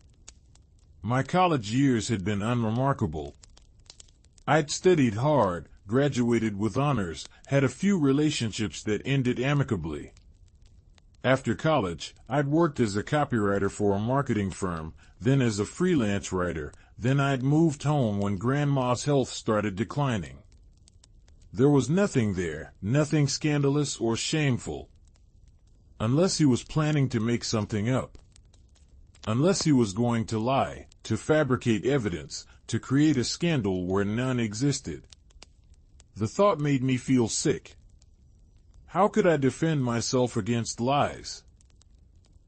My college years had been unremarkable. I'd studied hard, graduated with honors, had a few relationships that ended amicably. After college, I'd worked as a copywriter for a marketing firm, then as a freelance writer, then I'd moved home when Grandma's health started declining. There was nothing there, nothing scandalous or shameful. Unless he was planning to make something up. Unless he was going to lie, to fabricate evidence, to create a scandal where none existed. The thought made me feel sick. How could I defend myself against lies?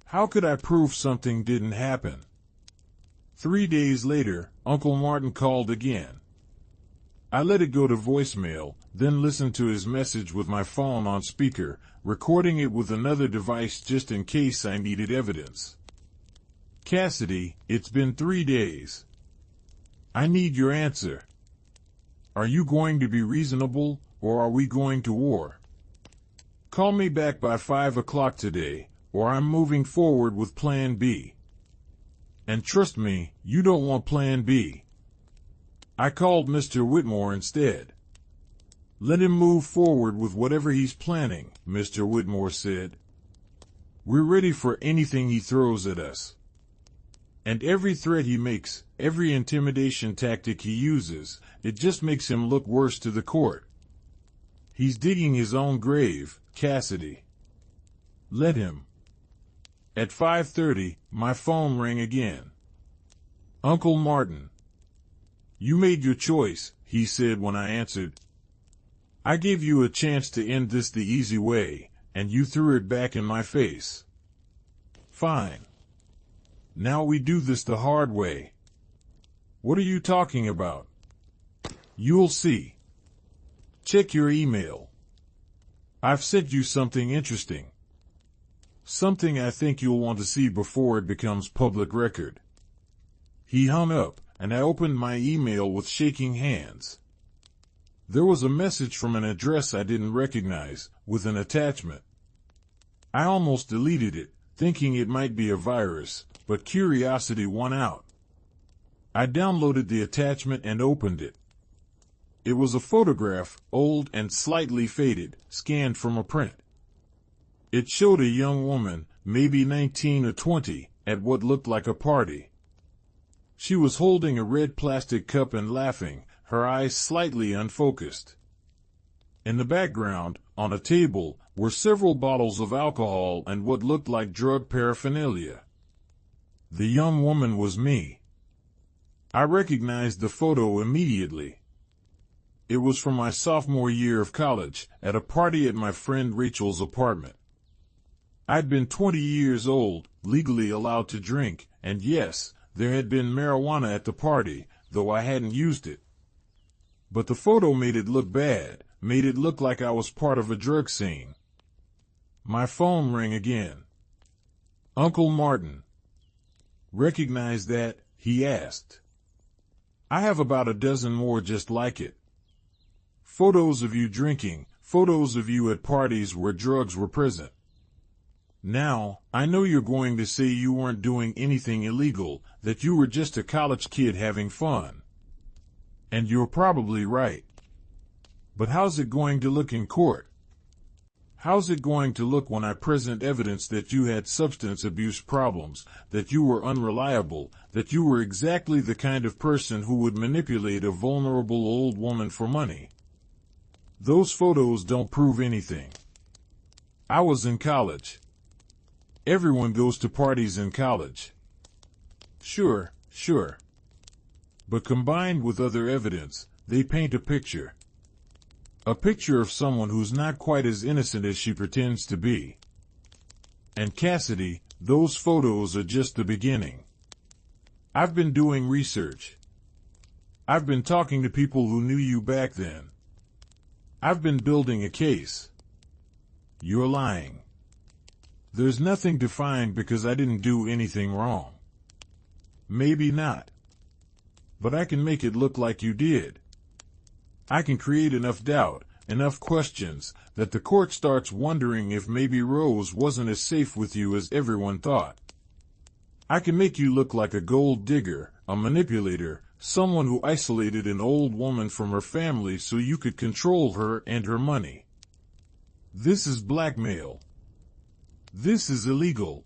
How could I prove something didn't happen? 3 days later, Uncle Martin called again. I let it go to voicemail, then listened to his message with my phone on speaker, recording it with another device just in case I needed evidence. Cassidy, it's been 3 days. I need your answer. Are you going to be reasonable, or are we going to war? Call me back by 5 o'clock today, or I'm moving forward with Plan B. And trust me, you don't want Plan B. I called Mr. Whitmore instead. Let him move forward with whatever he's planning, Mr. Whitmore said. We're ready for anything he throws at us. And every threat he makes, every intimidation tactic he uses, it just makes him look worse to the court. He's digging his own grave, Cassidy. Let him. At 5:30, my phone rang again. Uncle Martin. You made your choice, he said when I answered. I gave you a chance to end this the easy way, and you threw it back in my face. Fine. Now we do this the hard way. What are you talking about? You'll see. Check your email. I've sent you something interesting. Something I think you'll want to see before it becomes public record. He hung up, and I opened my email with shaking hands. There was a message from an address I didn't recognize, with an attachment. I almost deleted it, thinking it might be a virus, but curiosity won out. I downloaded the attachment and opened it. It was a photograph, old and slightly faded, scanned from a print. It showed a young woman, maybe 19 or 20, at what looked like a party. She was holding a red plastic cup and laughing, her eyes slightly unfocused. In the background, on a table, were several bottles of alcohol and what looked like drug paraphernalia. The young woman was me. I recognized the photo immediately. It was from my sophomore year of college, at a party at my friend Rachel's apartment. I'd been 20 years old, legally allowed to drink, and yes, there had been marijuana at the party, though I hadn't used it. But the photo made it look bad, made it look like I was part of a drug scene. My phone rang again. Uncle Martin. Recognize that? He asked. I have about a dozen more just like it. Photos of you drinking, photos of you at parties where drugs were present. Now, I know you're going to say you weren't doing anything illegal, that you were just a college kid having fun. And you're probably right. But how's it going to look in court? How's it going to look when I present evidence that you had substance abuse problems, that you were unreliable, that you were exactly the kind of person who would manipulate a vulnerable old woman for money? Those photos don't prove anything. I was in college. Everyone goes to parties in college. Sure. But combined with other evidence, they paint a picture. A picture of someone who's not quite as innocent as she pretends to be. And Cassidy, those photos are just the beginning. I've been doing research. I've been talking to people who knew you back then. I've been building a case. You're lying. There's nothing to find because I didn't do anything wrong. Maybe not. But I can make it look like you did. I can create enough doubt, enough questions, that the court starts wondering if maybe Rose wasn't as safe with you as everyone thought. I can make you look like a gold digger, a manipulator, someone who isolated an old woman from her family so you could control her and her money. This is blackmail. This is illegal.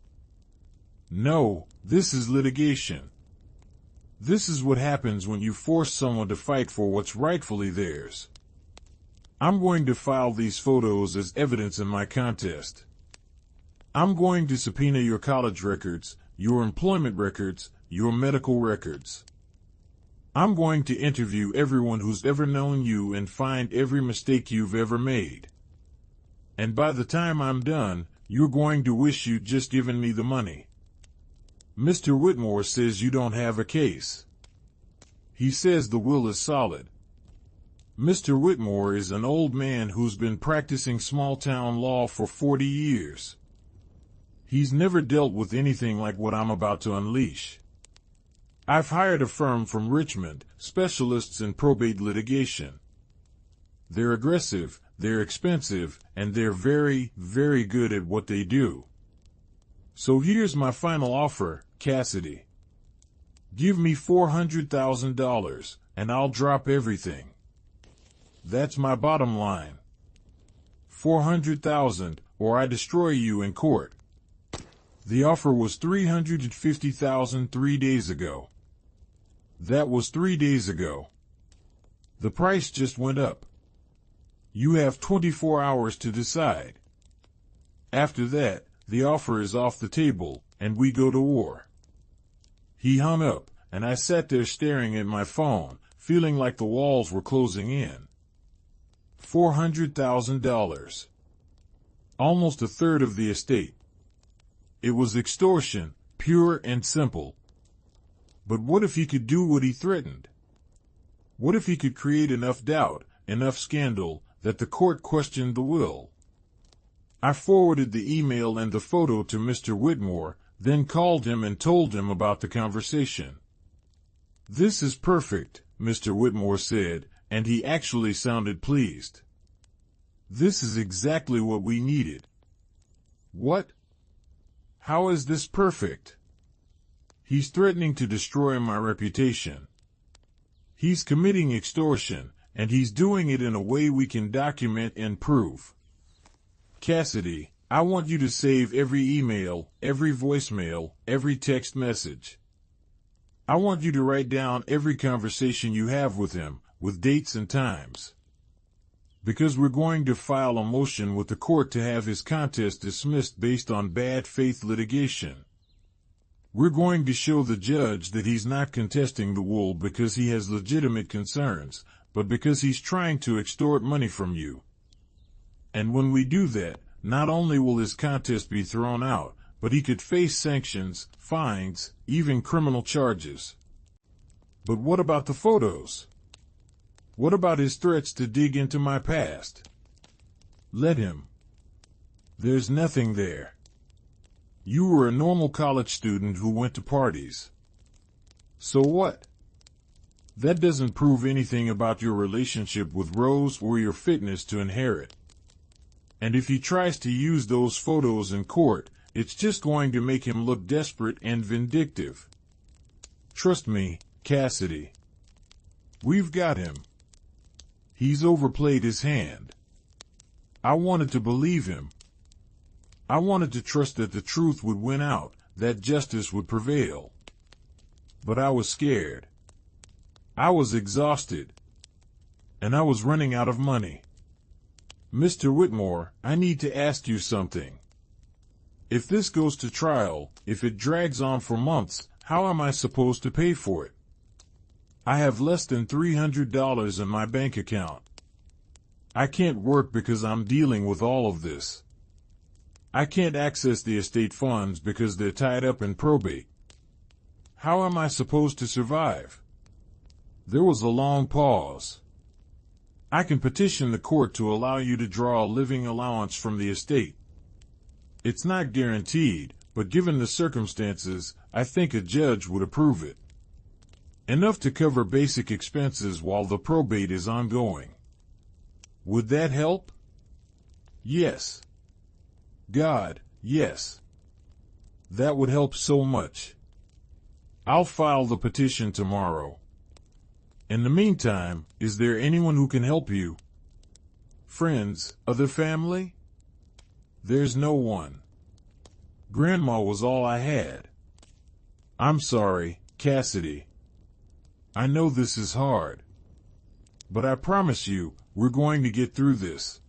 No, this is litigation. This is what happens when you force someone to fight for what's rightfully theirs. I'm going to file these photos as evidence in my contest. I'm going to subpoena your college records, your employment records, your medical records. I'm going to interview everyone who's ever known you and find every mistake you've ever made. And by the time I'm done, you're going to wish you'd just given me the money. Mr. Whitmore says you don't have a case. He says the will is solid. Mr. Whitmore is an old man who's been practicing small-town law for 40 years. He's never dealt with anything like what I'm about to unleash. I've hired a firm from Richmond, specialists in probate litigation. They're aggressive, they're expensive, and they're very, very good at what they do. So here's my final offer, Cassidy. Give me $400,000, and I'll drop everything. That's my bottom line. $400,000, or I destroy you in court. The offer was $350,000 3 days ago. That was 3 days ago. The price just went up. You have 24 hours to decide. After that, the offer is off the table, and we go to war. He hung up, and I sat there staring at my phone, feeling like the walls were closing in. $400,000. almost a third of the estate. It was extortion, pure and simple. But what if he could do what he threatened? What if he could create enough doubt, enough scandal, that the court questioned the will? I forwarded the email and the photo to Mr. Whitmore, then called him and told him about the conversation. "This is perfect," Mr. Whitmore said, and he actually sounded pleased. "This is exactly what we needed." "What? How is this perfect?" "He's threatening to destroy my reputation. He's committing extortion, and he's doing it in a way we can document and prove. Cassidy, I want you to save every email, every voicemail, every text message. I want you to write down every conversation you have with him, with dates and times. Because we're going to file a motion with the court to have his contest dismissed based on bad faith litigation. We're going to show the judge that he's not contesting the wool because he has legitimate concerns, but because he's trying to extort money from you. And when we do that, not only will his contest be thrown out, but he could face sanctions, fines, even criminal charges." "But what about the photos? What about his threats to dig into my past?" "Let him. There's nothing there. You were a normal college student who went to parties. So what? That doesn't prove anything about your relationship with Rose or your fitness to inherit. And if he tries to use those photos in court, it's just going to make him look desperate and vindictive. Trust me, Cassidy. We've got him. He's overplayed his hand. I wanted to believe him. I wanted to trust that the truth would win out, that justice would prevail. But I was scared. I was exhausted. And I was running out of money. Mr. Whitmore, I need to ask you something. If this goes to trial, if it drags on for months, how am I supposed to pay for it? I have less than $300 in my bank account. I can't work because I'm dealing with all of this. I can't access the estate funds because they're tied up in probate. How am I supposed to survive?" There was a long pause. "I can petition the court to allow you to draw a living allowance from the estate. It's not guaranteed, but given the circumstances, I think a judge would approve it. Enough to cover basic expenses while the probate is ongoing. Would that help?" "Yes. God, yes. That would help so much. I'll file the petition tomorrow. In the meantime, is there anyone who can help you? Friends, other family?" "There's no one. Grandma was all I had." "I'm sorry, Cassidy. I know this is hard. But I promise you, we're going to get through this.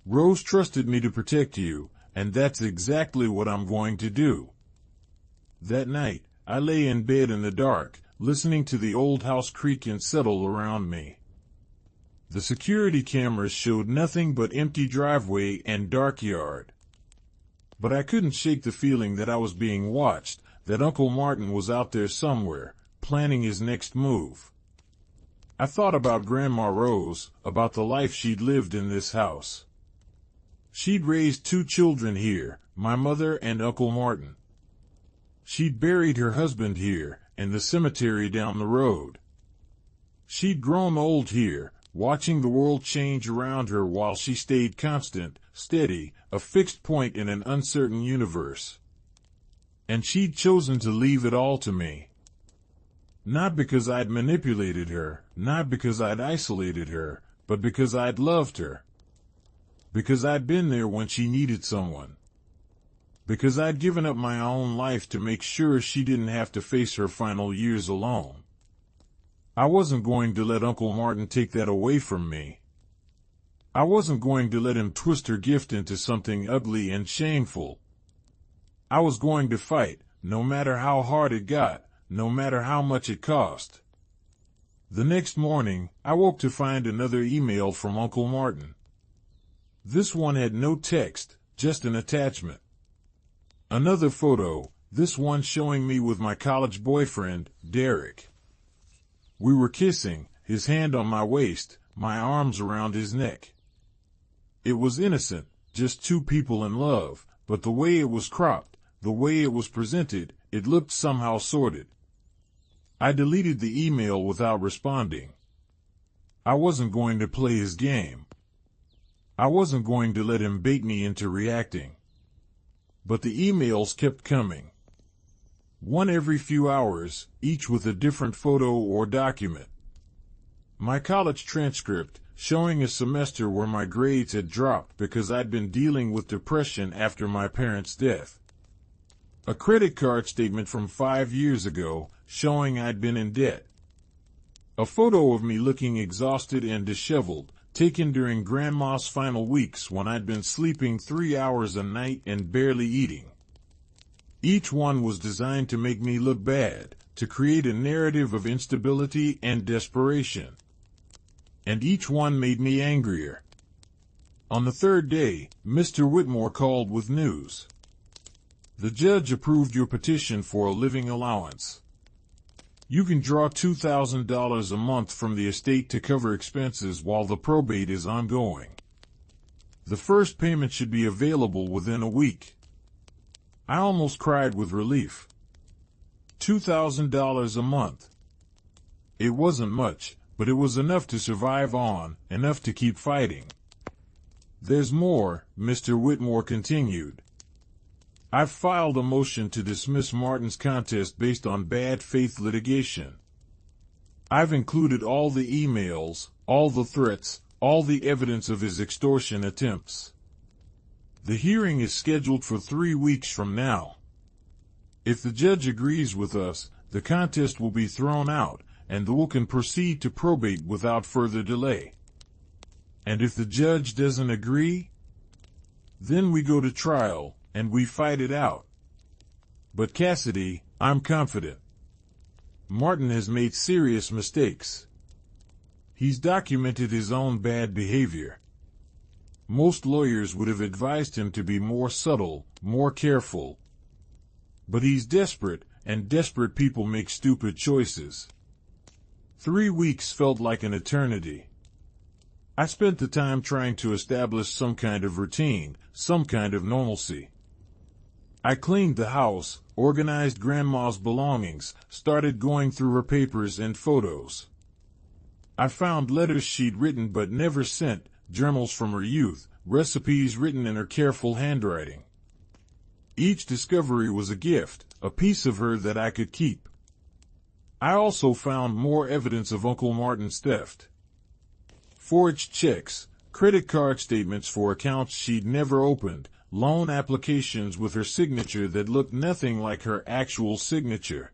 Rose trusted me to protect you, and that's exactly what I'm going to do." That night, I lay in bed in the dark, listening to the old house creak and settle around me. The security cameras showed nothing but empty driveway and dark yard. But I couldn't shake the feeling that I was being watched, that Uncle Martin was out there somewhere, planning his next move. I thought about Grandma Rose, about the life she'd lived in this house. She'd raised 2 children here, my mother and Uncle Martin. She'd buried her husband here, in the cemetery down the road. She'd grown old here, watching the world change around her while she stayed constant, steady, a fixed point in an uncertain universe. And she'd chosen to leave it all to me. Not because I'd manipulated her, not because I'd isolated her, but because I'd loved her. Because I'd been there when she needed someone. Because I'd given up my own life to make sure she didn't have to face her final years alone. I wasn't going to let Uncle Martin take that away from me. I wasn't going to let him twist her gift into something ugly and shameful. I was going to fight, no matter how hard it got, no matter how much it cost. The next morning, I woke to find another email from Uncle Martin. This one had no text, just an attachment. Another photo, this one showing me with my college boyfriend, Derek. We were kissing, his hand on my waist, my arms around his neck. It was innocent, just two people in love, but the way it was cropped, the way it was presented, it looked somehow sordid. I deleted the email without responding. I wasn't going to play his game. I wasn't going to let him bait me into reacting. But the emails kept coming. One every few hours, each with a different photo or document. My college transcript, showing a semester where my grades had dropped because I'd been dealing with depression after my parents' death. A credit card statement from 5 years ago, showing I'd been in debt. A photo of me looking exhausted and disheveled, taken during Grandma's final weeks when I'd been sleeping 3 hours a night and barely eating. Each one was designed to make me look bad, to create a narrative of instability and desperation. And each one made me angrier. On the third day, Mr. Whitmore called with news. The judge approved your petition for a living allowance. You can draw $2,000 a month from the estate to cover expenses while the probate is ongoing. The first payment should be available within a week. I almost cried with relief. $2,000 a month. It wasn't much, but it was enough to survive on, enough to keep fighting. There's more, Mr. Whitmore continued. I've filed a motion to dismiss Martin's contest based on bad faith litigation. I've included all the emails, all the threats, all the evidence of his extortion attempts. The hearing is scheduled for 3 weeks from now. If the judge agrees with us, the contest will be thrown out, and the will can proceed to probate without further delay. And if the judge doesn't agree, then we go to trial, and we fight it out. But Cassidy, I'm confident. Martin has made serious mistakes. He's documented his own bad behavior. Most lawyers would have advised him to be more subtle, more careful. But he's desperate, and desperate people make stupid choices. 3 weeks felt like an eternity. I spent the time trying to establish some kind of routine, some kind of normalcy. I cleaned the house, organized Grandma's belongings, started going through her papers and photos. I found letters she'd written but never sent, journals from her youth, recipes written in her careful handwriting. Each discovery was a gift, a piece of her that I could keep. I also found more evidence of Uncle Martin's theft. Forged checks, credit card statements for accounts she'd never opened, loan applications with her signature that looked nothing like her actual signature.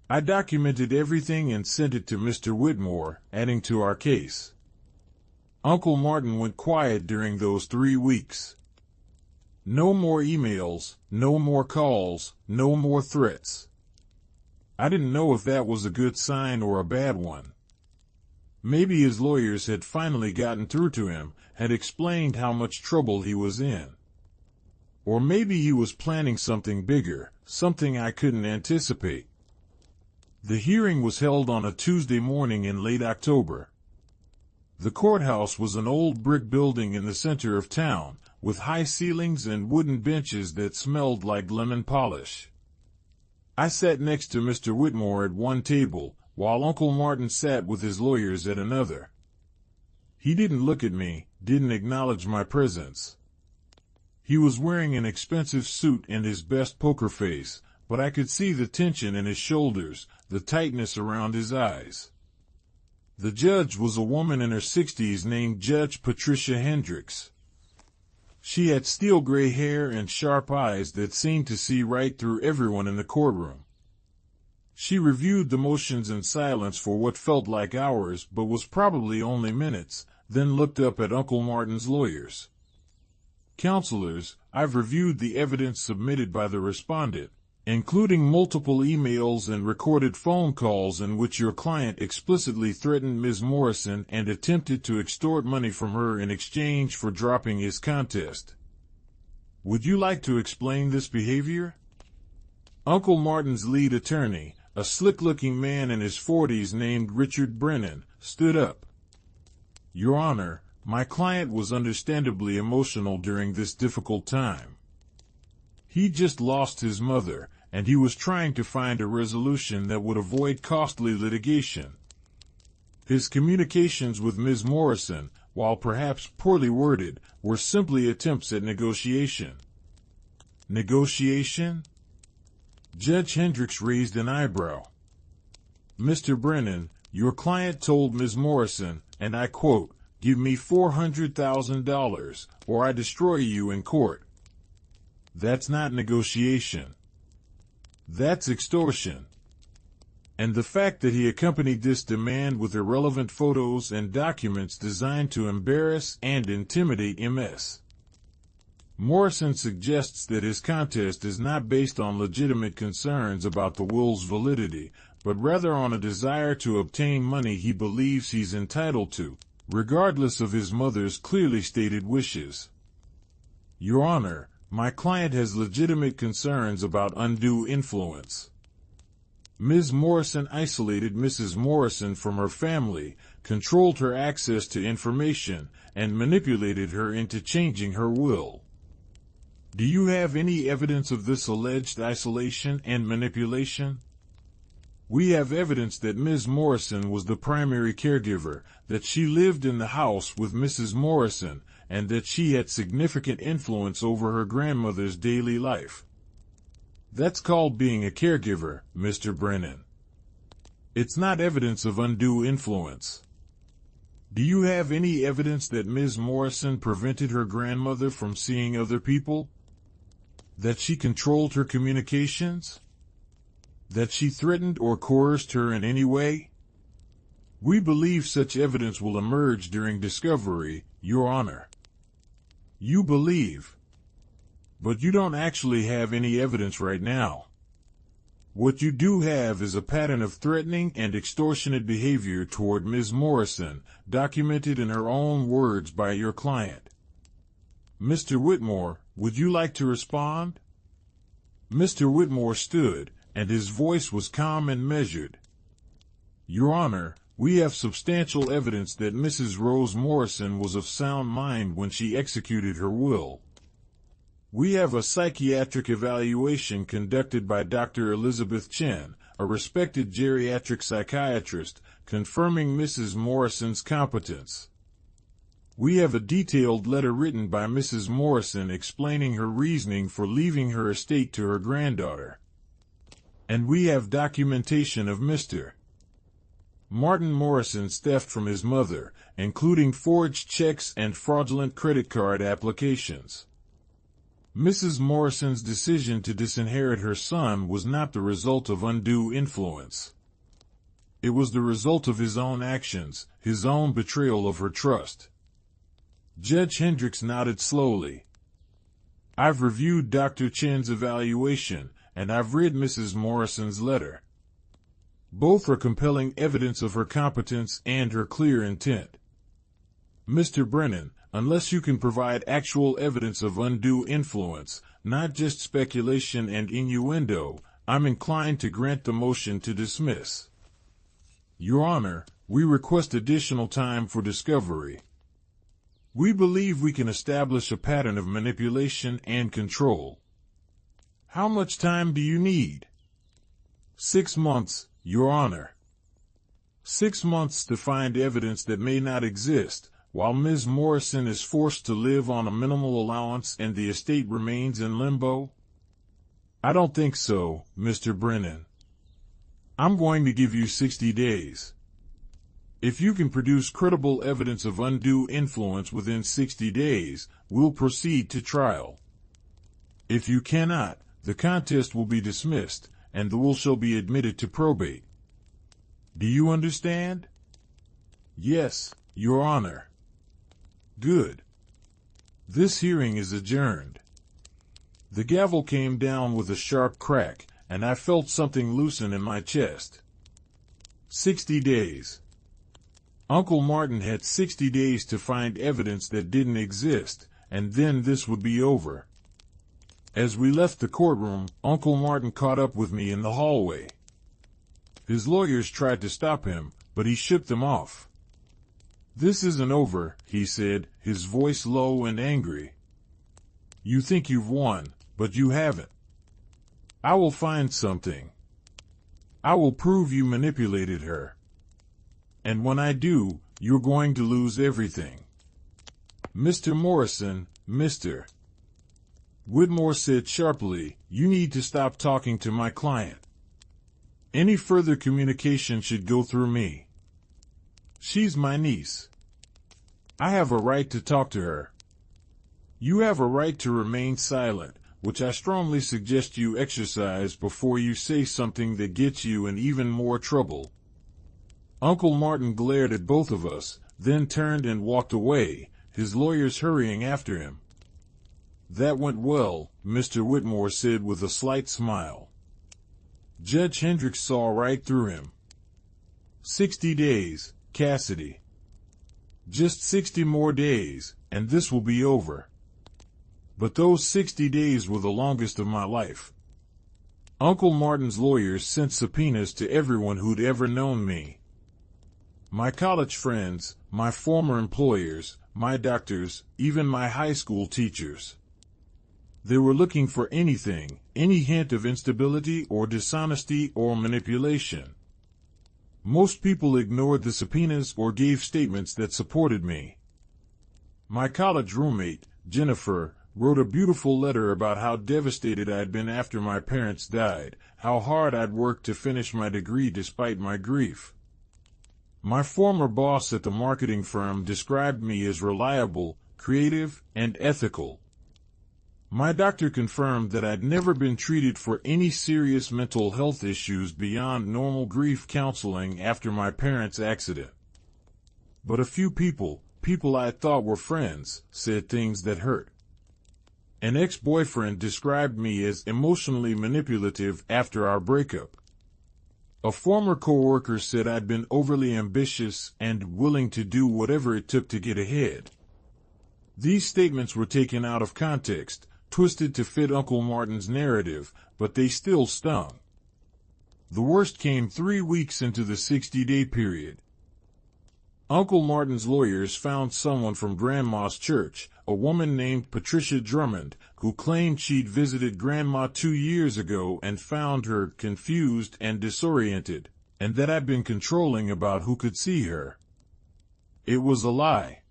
I documented everything and sent it to Mr. Whitmore, adding to our case. Uncle Martin went quiet during those 3 weeks. No more emails, no more calls, no more threats. I didn't know if that was a good sign or a bad one. Maybe his lawyers had finally gotten through to him, had explained how much trouble he was in. Or maybe he was planning something bigger, something I couldn't anticipate. The hearing was held on a Tuesday morning in late October. The courthouse was an old brick building in the center of town, with high ceilings and wooden benches that smelled like lemon polish. I sat next to Mr. Whitmore at one table, while Uncle Martin sat with his lawyers at another. He didn't look at me, didn't acknowledge my presence. He was wearing an expensive suit and his best poker face, but I could see the tension in his shoulders, the tightness around his eyes. The judge was a woman in her 60s named Judge Patricia Hendricks. She had steel gray hair and sharp eyes that seemed to see right through everyone in the courtroom. She reviewed the motions in silence for what felt like hours but was probably only minutes, then looked up at Uncle Martin's lawyers. Counselors, I've reviewed the evidence submitted by the respondent, including multiple emails and recorded phone calls in which your client explicitly threatened Ms. Morrison and attempted to extort money from her in exchange for dropping his contest. Would you like to explain this behavior? Uncle Martin's lead attorney, a slick-looking man in his 40s named Richard Brennan, stood up. Your Honor, my client was understandably emotional during this difficult time. He just lost his mother, and he was trying to find a resolution that would avoid costly litigation. His communications with Ms. Morrison, while perhaps poorly worded, were simply attempts at negotiation. Negotiation? Judge Hendricks raised an eyebrow. Mr. Brennan, your client told Ms. Morrison, and I quote, "Give me $400,000, or I destroy you in court." That's not negotiation. That's extortion. And the fact that he accompanied this demand with irrelevant photos and documents designed to embarrass and intimidate Ms. Morrison suggests that his contest is not based on legitimate concerns about the will's validity, but rather on a desire to obtain money he believes he's entitled to, regardless of his mother's clearly stated wishes. Your Honor, my client has legitimate concerns about undue influence. Ms. Morrison isolated Mrs. Morrison from her family, controlled her access to information, and manipulated her into changing her will. Do you have any evidence of this alleged isolation and manipulation? We have evidence that Ms. Morrison was the primary caregiver, that she lived in the house with Mrs. Morrison, and that she had significant influence over her grandmother's daily life. That's called being a caregiver, Mr. Brennan. It's not evidence of undue influence. Do you have any evidence that Ms. Morrison prevented her grandmother from seeing other people? That she controlled her communications? That she threatened or coerced her in any way? We believe such evidence will emerge during discovery, Your Honor. You believe. But you don't actually have any evidence right now. What you do have is a pattern of threatening and extortionate behavior toward Ms. Morrison, documented in her own words by your client. Mr. Whitmore, would you like to respond? Mr. Whitmore stood, and his voice was calm and measured. Your Honor, we have substantial evidence that Mrs. Rose Morrison was of sound mind when she executed her will. We have a psychiatric evaluation conducted by Dr. Elizabeth Chen, a respected geriatric psychiatrist, confirming Mrs. Morrison's competence. We have a detailed letter written by Mrs. Morrison explaining her reasoning for leaving her estate to her granddaughter. And we have documentation of Mr. Martin Morrison's theft from his mother, including forged checks and fraudulent credit card applications. Mrs. Morrison's decision to disinherit her son was not the result of undue influence. It was the result of his own actions, his own betrayal of her trust. Judge Hendricks nodded slowly. I've reviewed Dr. Chen's evaluation, and I've read Mrs. Morrison's letter. Both are compelling evidence of her competence and her clear intent. Mr. Brennan, unless you can provide actual evidence of undue influence, not just speculation and innuendo, I'm inclined to grant the motion to dismiss. Your Honor, we request additional time for discovery. We believe we can establish a pattern of manipulation and control. How much time do you need? 6 months, Your Honor. 6 months to find evidence that may not exist, while Ms. Morrison is forced to live on a minimal allowance and the estate remains in limbo? I don't think so, Mr. Brennan. I'm going to give you 60 days. If you can produce credible evidence of undue influence within 60 days, we'll proceed to trial. If you cannot, the contest will be dismissed, and the will shall be admitted to probate. Do you understand? Yes, Your Honor. Good. This hearing is adjourned. The gavel came down with a sharp crack, and I felt something loosen in my chest. 60 days. Uncle Martin had 60 days to find evidence that didn't exist, and then this would be over. As we left the courtroom, Uncle Martin caught up with me in the hallway. His lawyers tried to stop him, but he shook them off. "This isn't over," he said, his voice low and angry. "You think you've won, but you haven't. I will find something. I will prove you manipulated her. And when I do, you're going to lose everything." "Mr. Morrison, Mr. Whitmore said sharply, "You need to stop talking to my client. Any further communication should go through me. She's my niece. I have a right to talk to her. You have a right to remain silent, which I strongly suggest you exercise before you say something that gets you in even more trouble." Uncle Martin glared at both of us, then turned and walked away, his lawyers hurrying after him. "That went well," Mr. Whitmore said with a slight smile. Judge Hendricks saw right through him. 60 days, Cassidy. Just 60 more days, and this will be over. But those 60 days were the longest of my life. Uncle Martin's lawyers sent subpoenas to everyone who'd ever known me. My college friends, my former employers, my doctors, even my high school teachers. They were looking for anything, any hint of instability or dishonesty or manipulation. Most people ignored the subpoenas or gave statements that supported me. My college roommate, Jennifer, wrote a beautiful letter about how devastated I'd been after my parents died, how hard I'd worked to finish my degree despite my grief. My former boss at the marketing firm described me as reliable, creative, and ethical. My doctor confirmed that I'd never been treated for any serious mental health issues beyond normal grief counseling after my parents' accident. But a few people I thought were friends, said things that hurt. An ex-boyfriend described me as emotionally manipulative after our breakup. A former coworker said I'd been overly ambitious and willing to do whatever it took to get ahead. These statements were taken out of context, twisted to fit Uncle Martin's narrative, but they still stung. The worst came 3 weeks into the 60-day period. Uncle Martin's lawyers found someone from Grandma's church, a woman named Patricia Drummond, who claimed she'd visited Grandma 2 years ago and found her confused and disoriented, and that I'd been controlling about who could see her. It was a lie.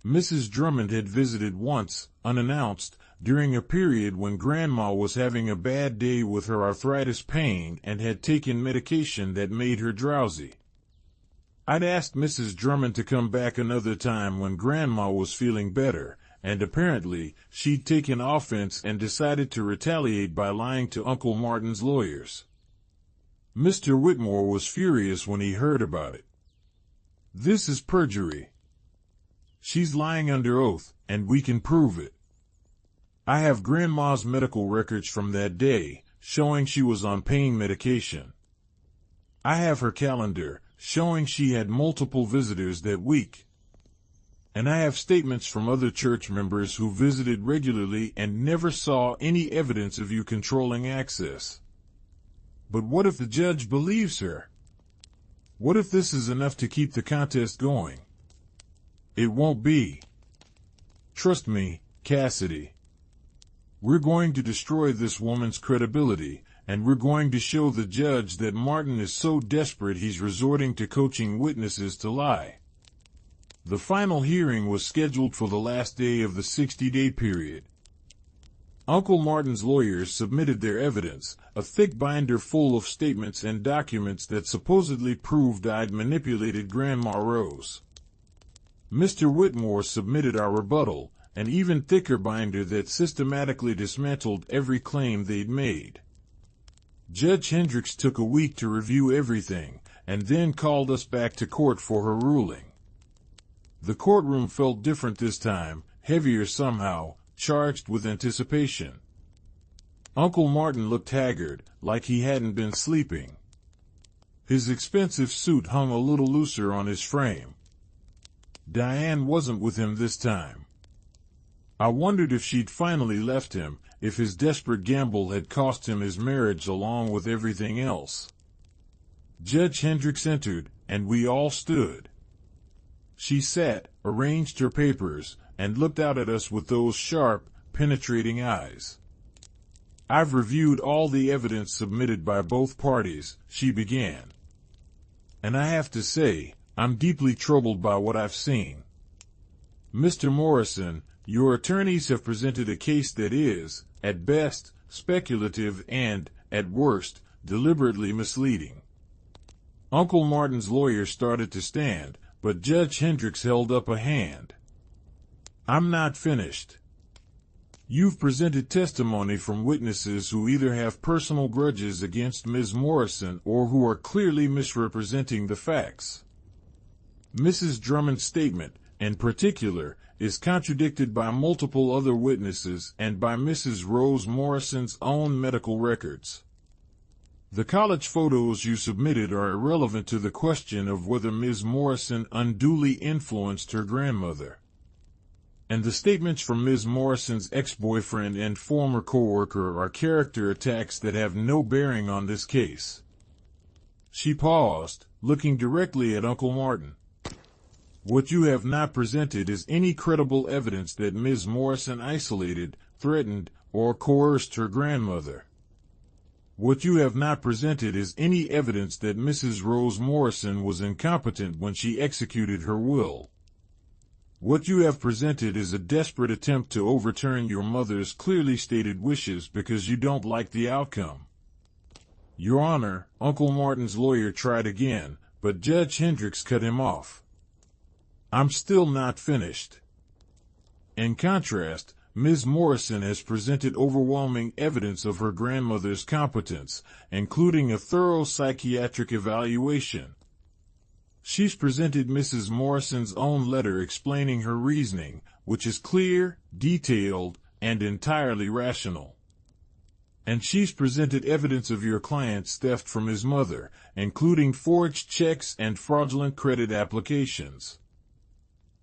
Mrs. Drummond had visited once, unannounced, during a period when Grandma was having a bad day with her arthritis pain and had taken medication that made her drowsy. I'd asked Mrs. Drummond to come back another time when Grandma was feeling better, and apparently she'd taken offense and decided to retaliate by lying to Uncle Martin's lawyers. Mr. Whitmore was furious when he heard about it. "This is perjury. She's lying under oath, and we can prove it. I have Grandma's medical records from that day, showing she was on pain medication. I have her calendar, showing she had multiple visitors that week. And I have statements from other church members who visited regularly and never saw any evidence of you controlling access. But what if the judge believes her? What if this is enough to keep the contest going? It won't be. Trust me, Cassidy. We're going to destroy this woman's credibility, and we're going to show the judge that Martin is so desperate he's resorting to coaching witnesses to lie." The final hearing was scheduled for the last day of the 60-day period. Uncle Martin's lawyers submitted their evidence, a thick binder full of statements and documents that supposedly proved I'd manipulated Grandma Rose. Mr. Whitmore submitted our rebuttal, an even thicker binder that systematically dismantled every claim they'd made. Judge Hendricks took a week to review everything, and then called us back to court for her ruling. The courtroom felt different this time, heavier somehow, charged with anticipation. Uncle Martin looked haggard, like he hadn't been sleeping. His expensive suit hung a little looser on his frame. Diane wasn't with him this time. I wondered if she'd finally left him, if his desperate gamble had cost him his marriage along with everything else. Judge Hendricks entered, and we all stood. She sat, arranged her papers, and looked out at us with those sharp, penetrating eyes. "I've reviewed all the evidence submitted by both parties," she began. "And I have to say, I'm deeply troubled by what I've seen. Mr. Morrison, your attorneys have presented a case that is, at best, speculative and, at worst, deliberately misleading." Uncle Martin's lawyer started to stand, but Judge Hendricks held up a hand. "I'm not finished. You've presented testimony from witnesses who either have personal grudges against Ms. Morrison or who are clearly misrepresenting the facts. Mrs. Drummond's statement, in particular, is contradicted by multiple other witnesses and by Mrs. Rose Morrison's own medical records. The college photos you submitted are irrelevant to the question of whether Ms. Morrison unduly influenced her grandmother. And the statements from Ms. Morrison's ex-boyfriend and former co-worker are character attacks that have no bearing on this case." She paused, looking directly at Uncle Martin. "What you have not presented is any credible evidence that Ms. Morrison isolated, threatened, or coerced her grandmother. What you have not presented is any evidence that Mrs. Rose Morrison was incompetent when she executed her will. What you have presented is a desperate attempt to overturn your mother's clearly stated wishes because you don't like the outcome." "Your Honor," Uncle Martin's lawyer tried again, but Judge Hendricks cut him off. "I'm still not finished. In contrast, Ms. Morrison has presented overwhelming evidence of her grandmother's competence, including a thorough psychiatric evaluation. She's presented Mrs. Morrison's own letter explaining her reasoning, which is clear, detailed, and entirely rational. And she's presented evidence of your client's theft from his mother, including forged checks and fraudulent credit applications.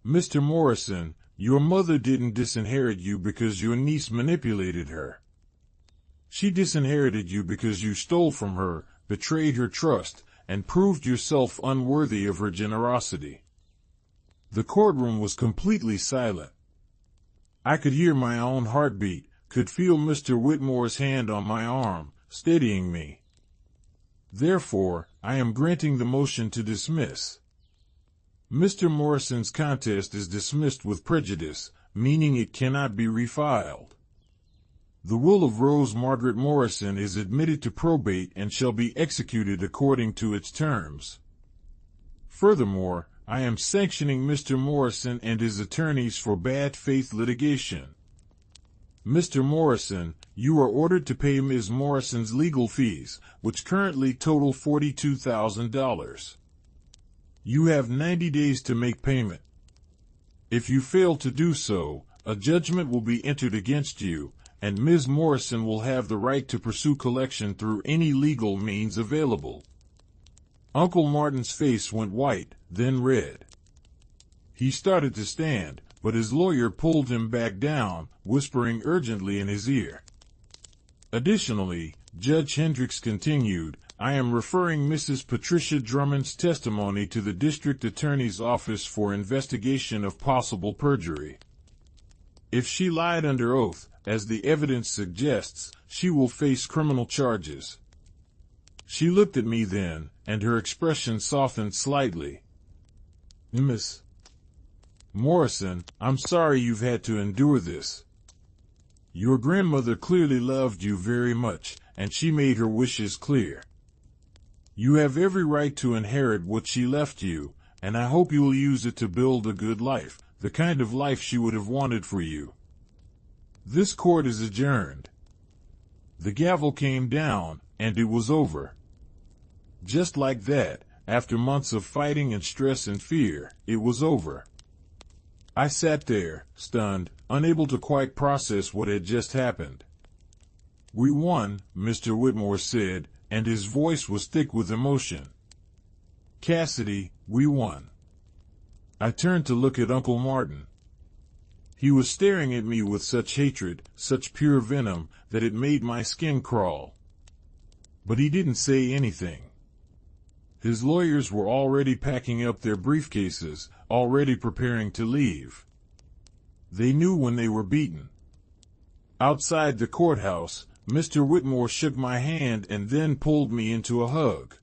Mr. Morrison, your mother didn't disinherit you because your niece manipulated her. She disinherited you because you stole from her, betrayed her trust, and proved yourself unworthy of her generosity." The courtroom was completely silent. I could hear my own heartbeat, could feel Mr. Whitmore's hand on my arm, steadying me. "Therefore, I am granting the motion to dismiss. Mr. Morrison's contest is dismissed with prejudice, meaning it cannot be refiled. The will of Rose Margaret Morrison is admitted to probate and shall be executed according to its terms. Furthermore, I am sanctioning Mr. Morrison and his attorneys for bad faith litigation. Mr. Morrison, you are ordered to pay Ms. Morrison's legal fees, which currently total $42,000. You have 90 days to make payment. If you fail to do so, a judgment will be entered against you, and Ms. Morrison will have the right to pursue collection through any legal means available." Uncle Martin's face went white, then red. He started to stand, but his lawyer pulled him back down, whispering urgently in his ear. "Additionally," Judge Hendricks continued, "I am referring Mrs. Patricia Drummond's testimony to the district attorney's office for investigation of possible perjury. If she lied under oath, as the evidence suggests, she will face criminal charges." She looked at me then, and her expression softened slightly. "Miss Morrison, I'm sorry you've had to endure this. Your grandmother clearly loved you very much, and she made her wishes clear. You have every right to inherit what she left you, and I hope you will use it to build a good life, the kind of life she would have wanted for you. This court is adjourned." The gavel came down, and it was over. Just like that, after months of fighting and stress and fear, it was over. I sat there, stunned, unable to quite process what had just happened. "We won," Mr. Whitmore said, and his voice was thick with emotion. "Cassidy, we won." I turned to look at Uncle Martin. He was staring at me with such hatred, such pure venom, that it made my skin crawl. But he didn't say anything. His lawyers were already packing up their briefcases, already preparing to leave. They knew when they were beaten. Outside the courthouse, Mr. Whitmore shook my hand and then pulled me into a hug.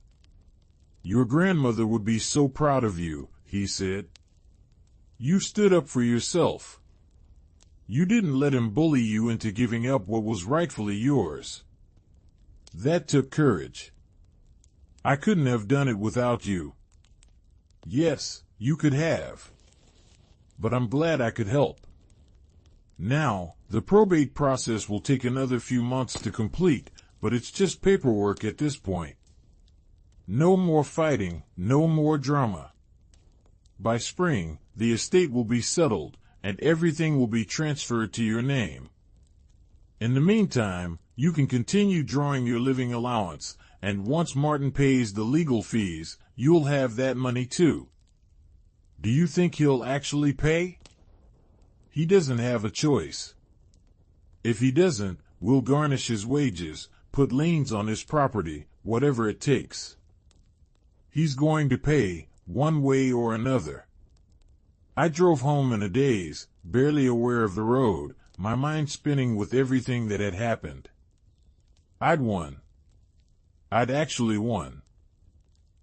"Your grandmother would be so proud of you," he said. "You stood up for yourself. You didn't let him bully you into giving up what was rightfully yours. That took courage. I couldn't have done it without you." "Yes, you could have. But I'm glad I could help. Now, the probate process will take another few months to complete, but it's just paperwork at this point. No more fighting, no more drama. By spring, the estate will be settled, and everything will be transferred to your name. In the meantime, you can continue drawing your living allowance, and once Martin pays the legal fees, you'll have that money too." "Do you think he'll actually pay?" "He doesn't have a choice. If he doesn't, we'll garnish his wages, put liens on his property, whatever it takes. He's going to pay, one way or another." I drove home in a daze, barely aware of the road, my mind spinning with everything that had happened. I'd won. I'd actually won.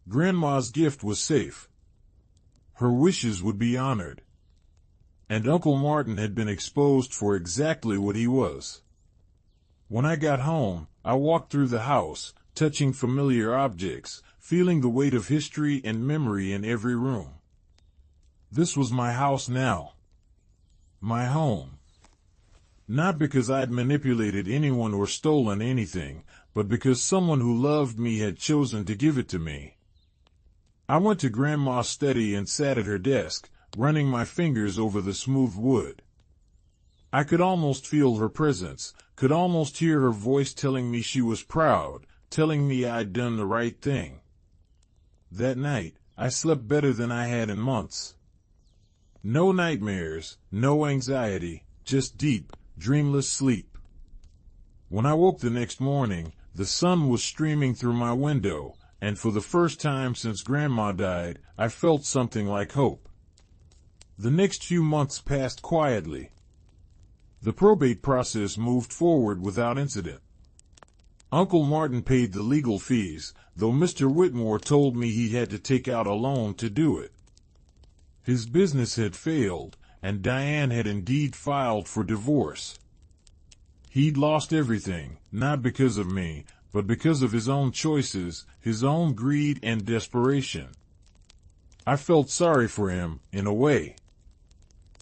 Grandma's gift was safe. Her wishes would be honored. And Uncle Martin had been exposed for exactly what he was. When I got home, I walked through the house, touching familiar objects, feeling the weight of history and memory in every room. This was my house now. My home. Not because I'd manipulated anyone or stolen anything, but because someone who loved me had chosen to give it to me. I went to Grandma's study and sat at her desk, running my fingers over the smooth wood. I could almost feel her presence, could almost hear her voice telling me she was proud, telling me I'd done the right thing. That night, I slept better than I had in months. No nightmares, no anxiety, just deep, dreamless sleep. When I woke the next morning, the sun was streaming through my window, and for the first time since Grandma died, I felt something like hope. The next few months passed quietly. The probate process moved forward without incident. Uncle Martin paid the legal fees, though Mr. Whitmore told me he had to take out a loan to do it. His business had failed, and Diane had indeed filed for divorce. He'd lost everything, not because of me, but because of his own choices, his own greed and desperation. I felt sorry for him, in a way.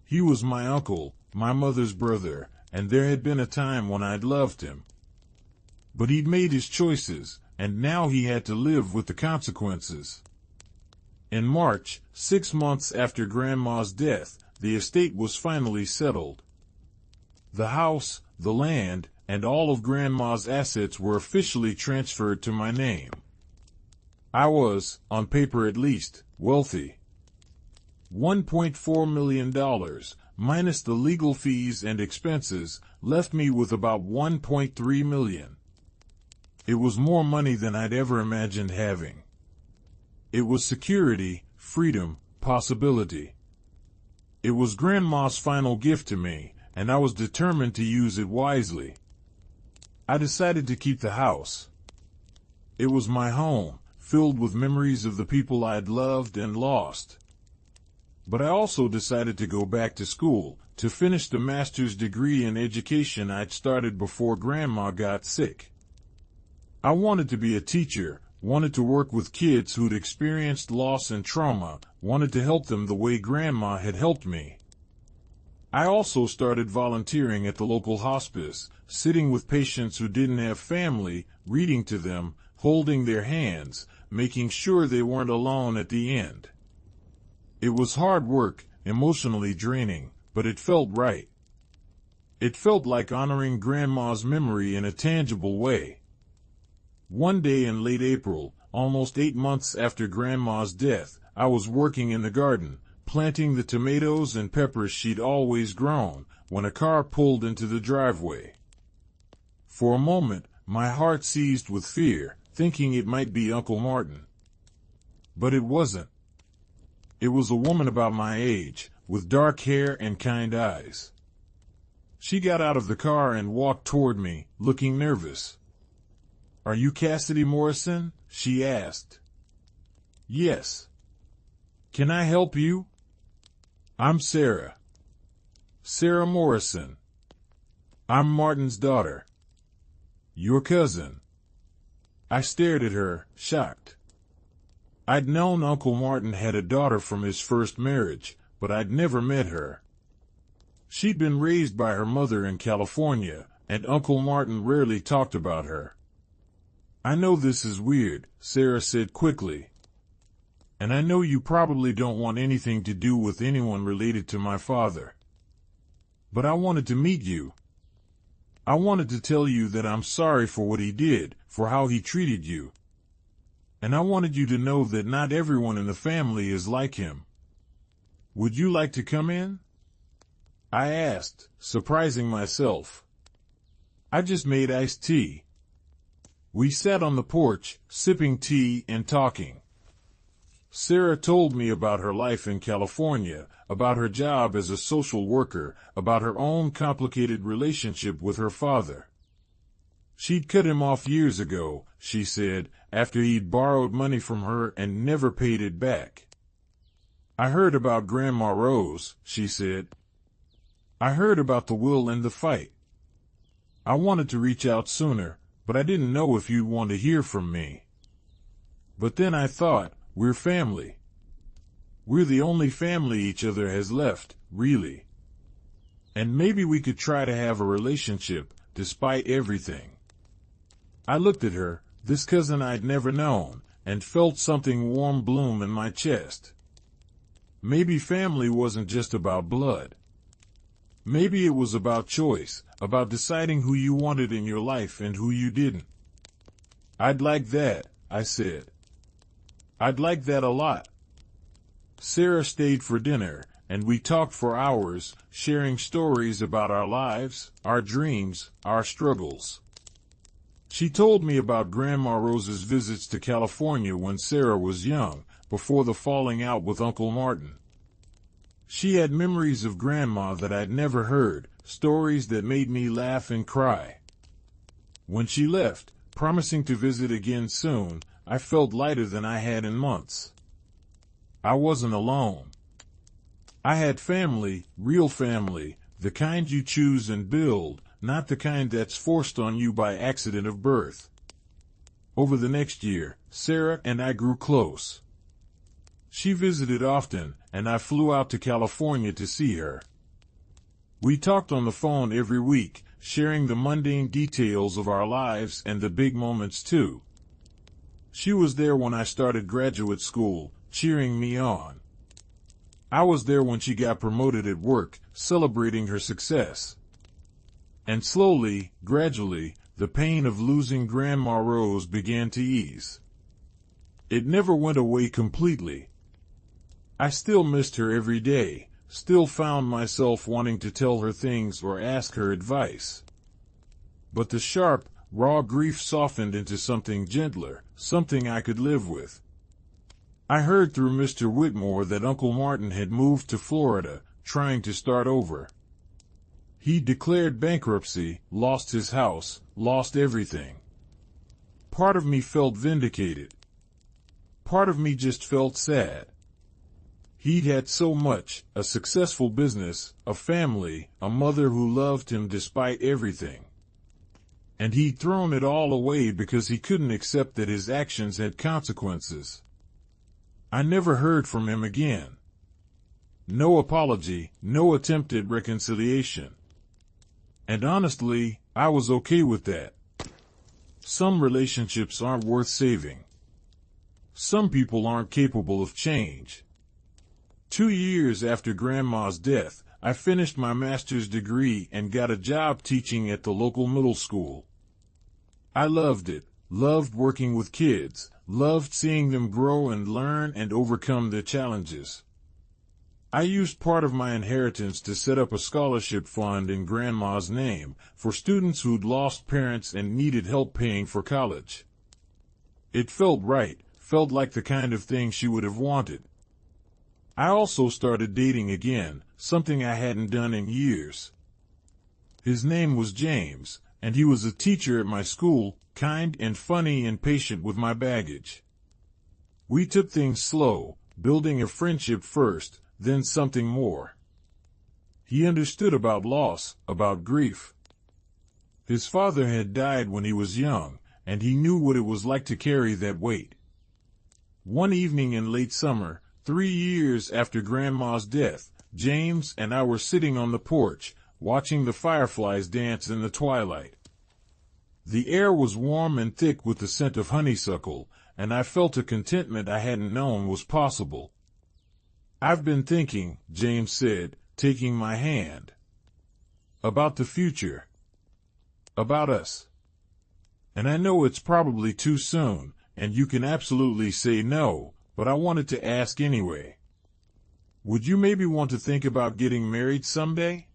He was my uncle, my mother's brother, and there had been a time when I'd loved him. But he'd made his choices, and now he had to live with the consequences. In March, 6 months after Grandma's death, the estate was finally settled. The house, the land, and all of Grandma's assets were officially transferred to my name. I was, on paper at least, wealthy. $1.4 million, minus the legal fees and expenses, left me with about $1.3 million. It was more money than I'd ever imagined having. It was security, freedom, possibility. It was Grandma's final gift to me, and I was determined to use it wisely. I decided to keep the house. It was my home, filled with memories of the people I'd loved and lost. But I also decided to go back to school, to finish the master's degree in education I'd started before Grandma got sick. I wanted to be a teacher, wanted to work with kids who'd experienced loss and trauma, wanted to help them the way Grandma had helped me. I also started volunteering at the local hospice, sitting with patients who didn't have family, reading to them, holding their hands, making sure they weren't alone at the end. It was hard work, emotionally draining, but it felt right. It felt like honoring Grandma's memory in a tangible way. One day in late April, almost 8 months after Grandma's death, I was working in the garden, planting the tomatoes and peppers she'd always grown, when a car pulled into the driveway. For a moment, my heart seized with fear, thinking it might be Uncle Martin. But it wasn't. It was a woman about my age, with dark hair and kind eyes. She got out of the car and walked toward me, looking nervous. "Are you Cassidy Morrison?" she asked. "Yes." "Can I help you?" "I'm Sarah. Sarah Morrison. I'm Martin's daughter. Your cousin." I stared at her, shocked. I'd known Uncle Martin had a daughter from his first marriage, but I'd never met her. She'd been raised by her mother in California, and Uncle Martin rarely talked about her. "I know this is weird," Sarah said quickly. "And I know you probably don't want anything to do with anyone related to my father. But I wanted to meet you. I wanted to tell you that I'm sorry for what he did, for how he treated you. And I wanted you to know that not everyone in the family is like him. Would you like to come in?" I asked, surprising myself. "I just made iced tea." We sat on the porch, sipping tea and talking. Sarah told me about her life in California, about her job as a social worker, about her own complicated relationship with her father. She'd cut him off years ago, she said, after he'd borrowed money from her and never paid it back. "I heard about Grandma Rose," she said. "I heard about the will and the fight. I wanted to reach out sooner, but I didn't know if you'd want to hear from me. But then I thought, we're family. We're the only family each other has left, really. And maybe we could try to have a relationship, despite everything." I looked at her, this cousin I'd never known, and felt something warm bloom in my chest. Maybe family wasn't just about blood. Maybe it was about choice, about deciding who you wanted in your life and who you didn't. "I'd like that," I said. "I'd like that a lot." Sarah stayed for dinner, and we talked for hours, sharing stories about our lives, our dreams, our struggles. She told me about Grandma Rose's visits to California when Sarah was young, before the falling out with Uncle Martin. She had memories of Grandma that I'd never heard, stories that made me laugh and cry. When she left, promising to visit again soon, I felt lighter than I had in months. I wasn't alone. I had family, real family, the kind you choose and build, not the kind that's forced on you by accident of birth. Over the next year, Sarah and I grew close. She visited often, and I flew out to California to see her. We talked on the phone every week, sharing the mundane details of our lives and the big moments too. She was there when I started graduate school, cheering me on. I was there when she got promoted at work, celebrating her success. And slowly, gradually, the pain of losing Grandma Rose began to ease. It never went away completely. I still missed her every day, still found myself wanting to tell her things or ask her advice. But the sharp, raw grief softened into something gentler, something I could live with. I heard through Mr. Whitmore that Uncle Martin had moved to Florida, trying to start over. He declared bankruptcy, lost his house, lost everything. Part of me felt vindicated. Part of me just felt sad. He'd had so much, a successful business, a family, a mother who loved him despite everything. And he'd thrown it all away because he couldn't accept that his actions had consequences. I never heard from him again. No apology, no attempt at reconciliation. And honestly, I was okay with that. Some relationships aren't worth saving. Some people aren't capable of change. 2 years after Grandma's death, I finished my master's degree and got a job teaching at the local middle school. I loved it, loved working with kids, loved seeing them grow and learn and overcome their challenges. I used part of my inheritance to set up a scholarship fund in Grandma's name for students who'd lost parents and needed help paying for college. It felt right, felt like the kind of thing she would have wanted. I also started dating again, something I hadn't done in years. His name was James, and he was a teacher at my school, kind and funny and patient with my baggage. We took things slow, building a friendship first, then something more. He understood about loss, about grief. His father had died when he was young, and he knew what it was like to carry that weight. One evening in late summer, 3 years after Grandma's death, James and I were sitting on the porch, watching the fireflies dance in the twilight. The air was warm and thick with the scent of honeysuckle, and I felt a contentment I hadn't known was possible. "I've been thinking," James said, taking my hand, "about the future. About us. And I know it's probably too soon, and you can absolutely say no, but I wanted to ask anyway. Would you maybe want to think about getting married someday?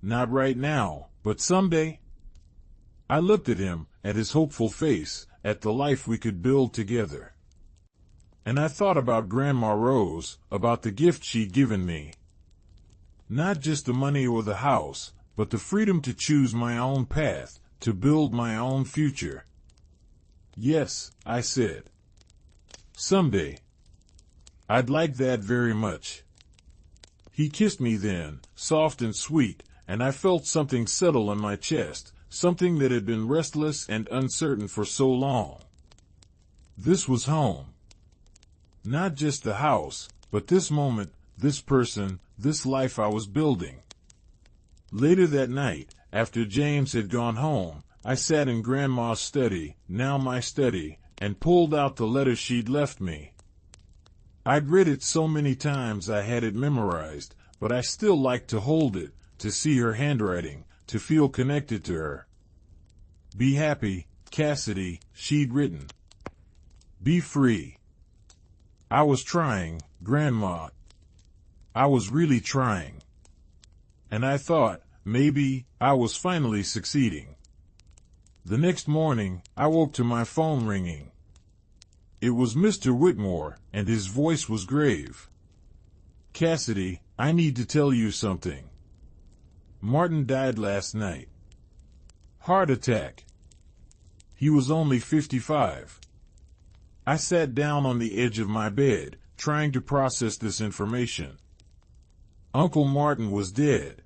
Not right now, but someday?" I looked at him, at his hopeful face, at the life we could build together. And I thought about Grandma Rose, about the gift she'd given me. Not just the money or the house, but the freedom to choose my own path, to build my own future. "Yes," I said. "Someday. I'd like that very much." He kissed me then, soft and sweet, and I felt something settle in my chest, something that had been restless and uncertain for so long. This was home. Not just the house, but this moment, this person, this life I was building. Later that night, after James had gone home, I sat in Grandma's study, now my study, and pulled out the letter she'd left me. I'd read it so many times I had it memorized, but I still liked to hold it, to see her handwriting, to feel connected to her. "Be happy, Cassidy," she'd written. "Be free." I was trying, Grandma. I was really trying. And I thought, maybe, I was finally succeeding. The next morning, I woke to my phone ringing. It was Mr. Whitmore, and his voice was grave. "Cassidy, I need to tell you something. Martin died last night. Heart attack. He was only 55. I sat down on the edge of my bed, trying to process this information. Uncle Martin was dead.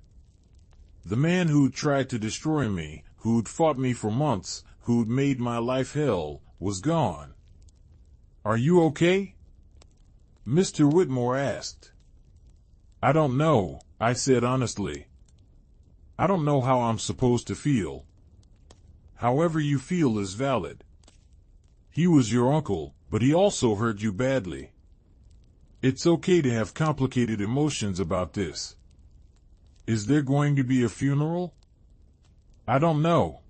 The man who'd tried to destroy me, who'd fought me for months, who'd made my life hell, was gone. "Are you okay?" Mr. Whitmore asked. "I don't know," I said honestly. "I don't know how I'm supposed to feel." "However you feel is valid. He was your uncle, but he also hurt you badly. It's okay to have complicated emotions about this. Is there going to be a funeral?" "I don't know.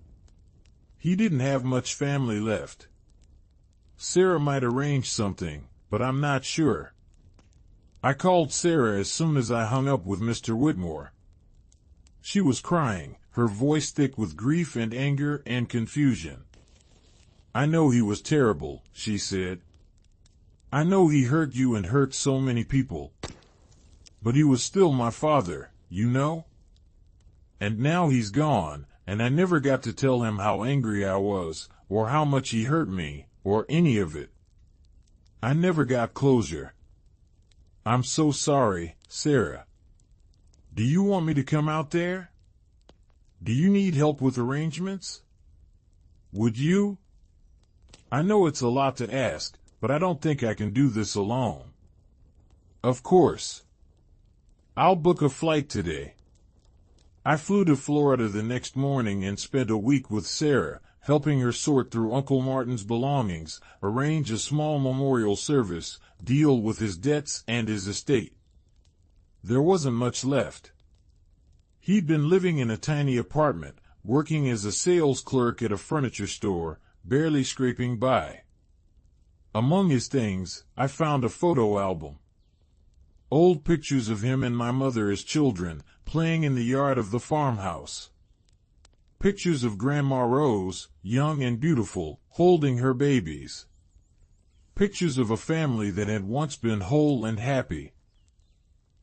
He didn't have much family left. Sarah might arrange something, but I'm not sure." I called Sarah as soon as I hung up with Mr. Whitmore. She was crying, her voice thick with grief and anger and confusion. "I know he was terrible," she said. "I know he hurt you and hurt so many people. But he was still my father, you know? And now he's gone, and I never got to tell him how angry I was, or how much he hurt me, or any of it. I never got closure. I'm so sorry, Sarah. Do you want me to come out there? Do you need help with arrangements? Would you? I know it's a lot to ask, but I don't think I can do this alone." "Of course. I'll book a flight today." I flew to Florida the next morning and spent a week with Sarah, helping her sort through Uncle Martin's belongings, arrange a small memorial service, deal with his debts and his estate. There wasn't much left. He'd been living in a tiny apartment, working as a sales clerk at a furniture store, barely scraping by. Among his things, I found a photo album. Old pictures of him and my mother as children, playing in the yard of the farmhouse. Pictures of Grandma Rose, young and beautiful, holding her babies. Pictures of a family that had once been whole and happy.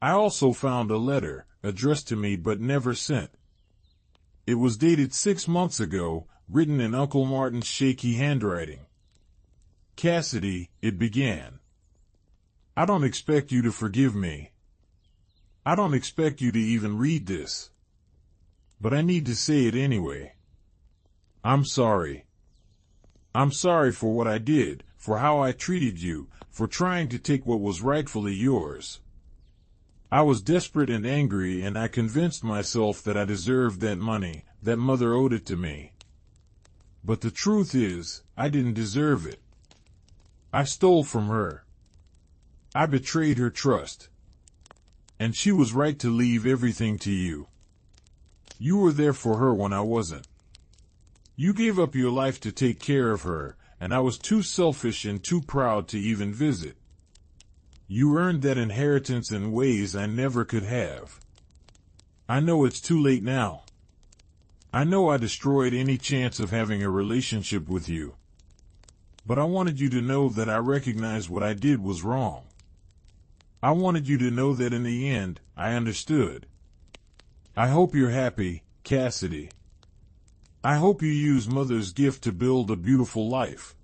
I also found a letter, addressed to me but never sent. It was dated 6 months ago, written in Uncle Martin's shaky handwriting. Cassidy, it began. I don't expect you to forgive me. I don't expect you to even read this. But I need to say it anyway. I'm sorry. I'm sorry for what I did, for how I treated you, for trying to take what was rightfully yours. I was desperate and angry, and I convinced myself that I deserved that money, that Mother owed it to me. But the truth is, I didn't deserve it. I stole from her. I betrayed her trust. And she was right to leave everything to you. You were there for her when I wasn't. You gave up your life to take care of her, and I was too selfish and too proud to even visit. You earned that inheritance in ways I never could have. I know it's too late now. I know I destroyed any chance of having a relationship with you. But I wanted you to know that I recognized what I did was wrong. I wanted you to know that in the end, I understood. I hope you're happy, Cassidy. I hope you use Mother's gift to build a beautiful life.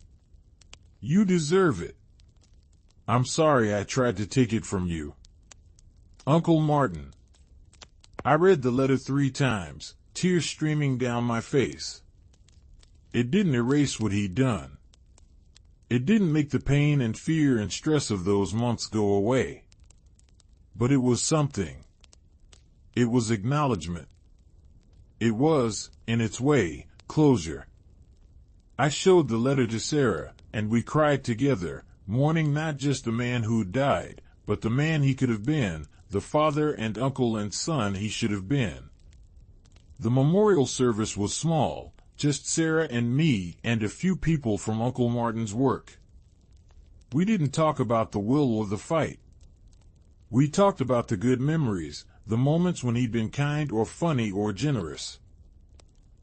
You deserve it. I'm sorry I tried to take it from you. Uncle Martin. I read the letter 3 times, tears streaming down my face. It didn't erase what he'd done. It didn't make the pain and fear and stress of those months go away. But it was something. It was acknowledgement. It was, in its way, closure. I showed the letter to Sarah, and we cried together, mourning not just the man who died, but the man he could have been, the father and uncle and son he should have been. The memorial service was small, just Sarah and me and a few people from Uncle Martin's work. We didn't talk about the will or the fight. We talked about the good memories, the moments when he'd been kind or funny or generous.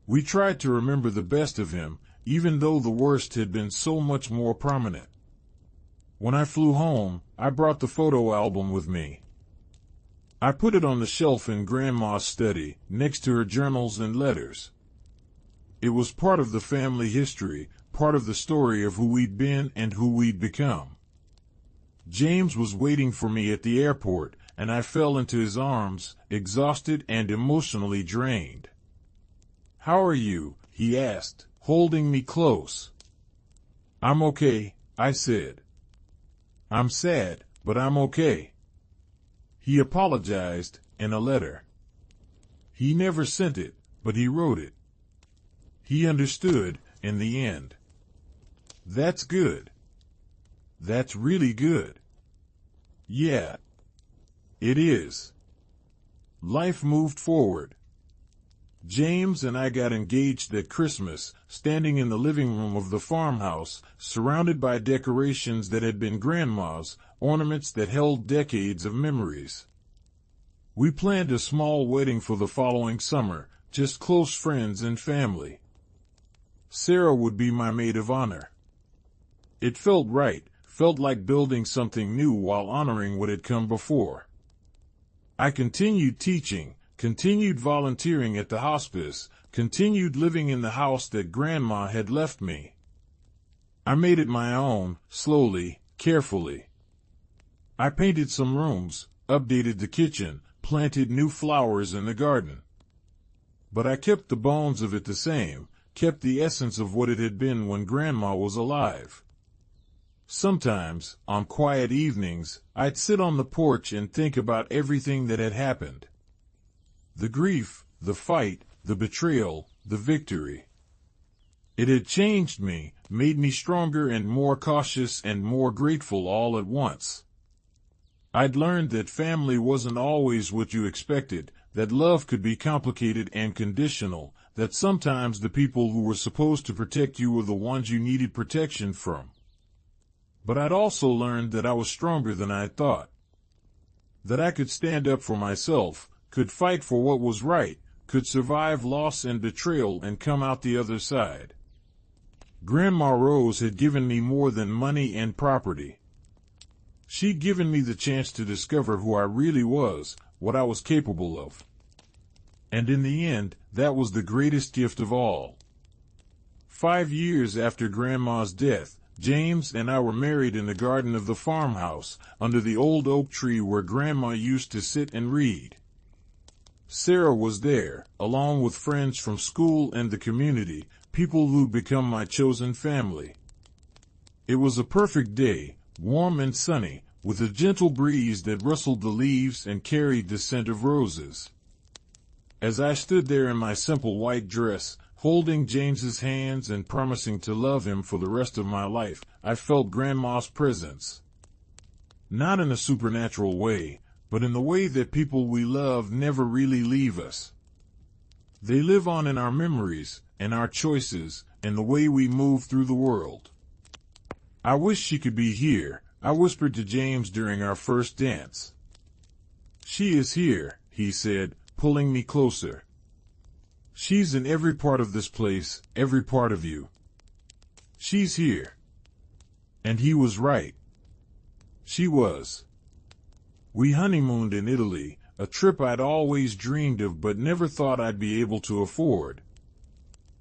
We tried to remember the best of him, even though the worst had been so much more prominent. When I flew home, I brought the photo album with me. I put it on the shelf in Grandma's study, next to her journals and letters. It was part of the family history, part of the story of who we'd been and who we'd become. James was waiting for me at the airport, and I fell into his arms, exhausted and emotionally drained. "How are you?" he asked, holding me close. "I'm okay," I said. "I'm sad, but I'm okay." He apologized, in a letter. He never sent it, but he wrote it. He understood, in the end. That's good. That's really good. Yeah. It is. Life moved forward. James and I got engaged at Christmas, standing in the living room of the farmhouse, surrounded by decorations that had been Grandma's, ornaments that held decades of memories. We planned a small wedding for the following summer, just close friends and family. Sarah would be my maid of honor. It felt right, felt like building something new while honoring what had come before. I continued teaching, continued volunteering at the hospice, continued living in the house that Grandma had left me. I made it my own, slowly, carefully. I painted some rooms, updated the kitchen, planted new flowers in the garden. But I kept the bones of it the same, kept the essence of what it had been when Grandma was alive. Sometimes, on quiet evenings, I'd sit on the porch and think about everything that had happened. The grief, the fight, the betrayal, the victory. It had changed me, made me stronger and more cautious and more grateful all at once. I'd learned that family wasn't always what you expected, that love could be complicated and conditional, that sometimes the people who were supposed to protect you were the ones you needed protection from. But I'd also learned that I was stronger than I thought. That I could stand up for myself, could fight for what was right, could survive loss and betrayal and come out the other side. Grandma Rose had given me more than money and property. She'd given me the chance to discover who I really was, what I was capable of. And in the end, that was the greatest gift of all. 5 years after Grandma's death, James and I were married in the garden of the farmhouse, under the old oak tree where Grandma used to sit and read. Sarah was there, along with friends from school and the community, people who'd become my chosen family. It was a perfect day, warm and sunny, with a gentle breeze that rustled the leaves and carried the scent of roses. As I stood there in my simple white dress, holding James's hands and promising to love him for the rest of my life, I felt Grandma's presence. Not in a supernatural way, but in the way that people we love never really leave us. They live on in our memories, in our choices, in the way we move through the world. I wish she could be here, I whispered to James during our first dance. She is here, he said, pulling me closer. She's in every part of this place, every part of you. She's here. And he was right. She was. We honeymooned in Italy, a trip I'd always dreamed of but never thought I'd be able to afford.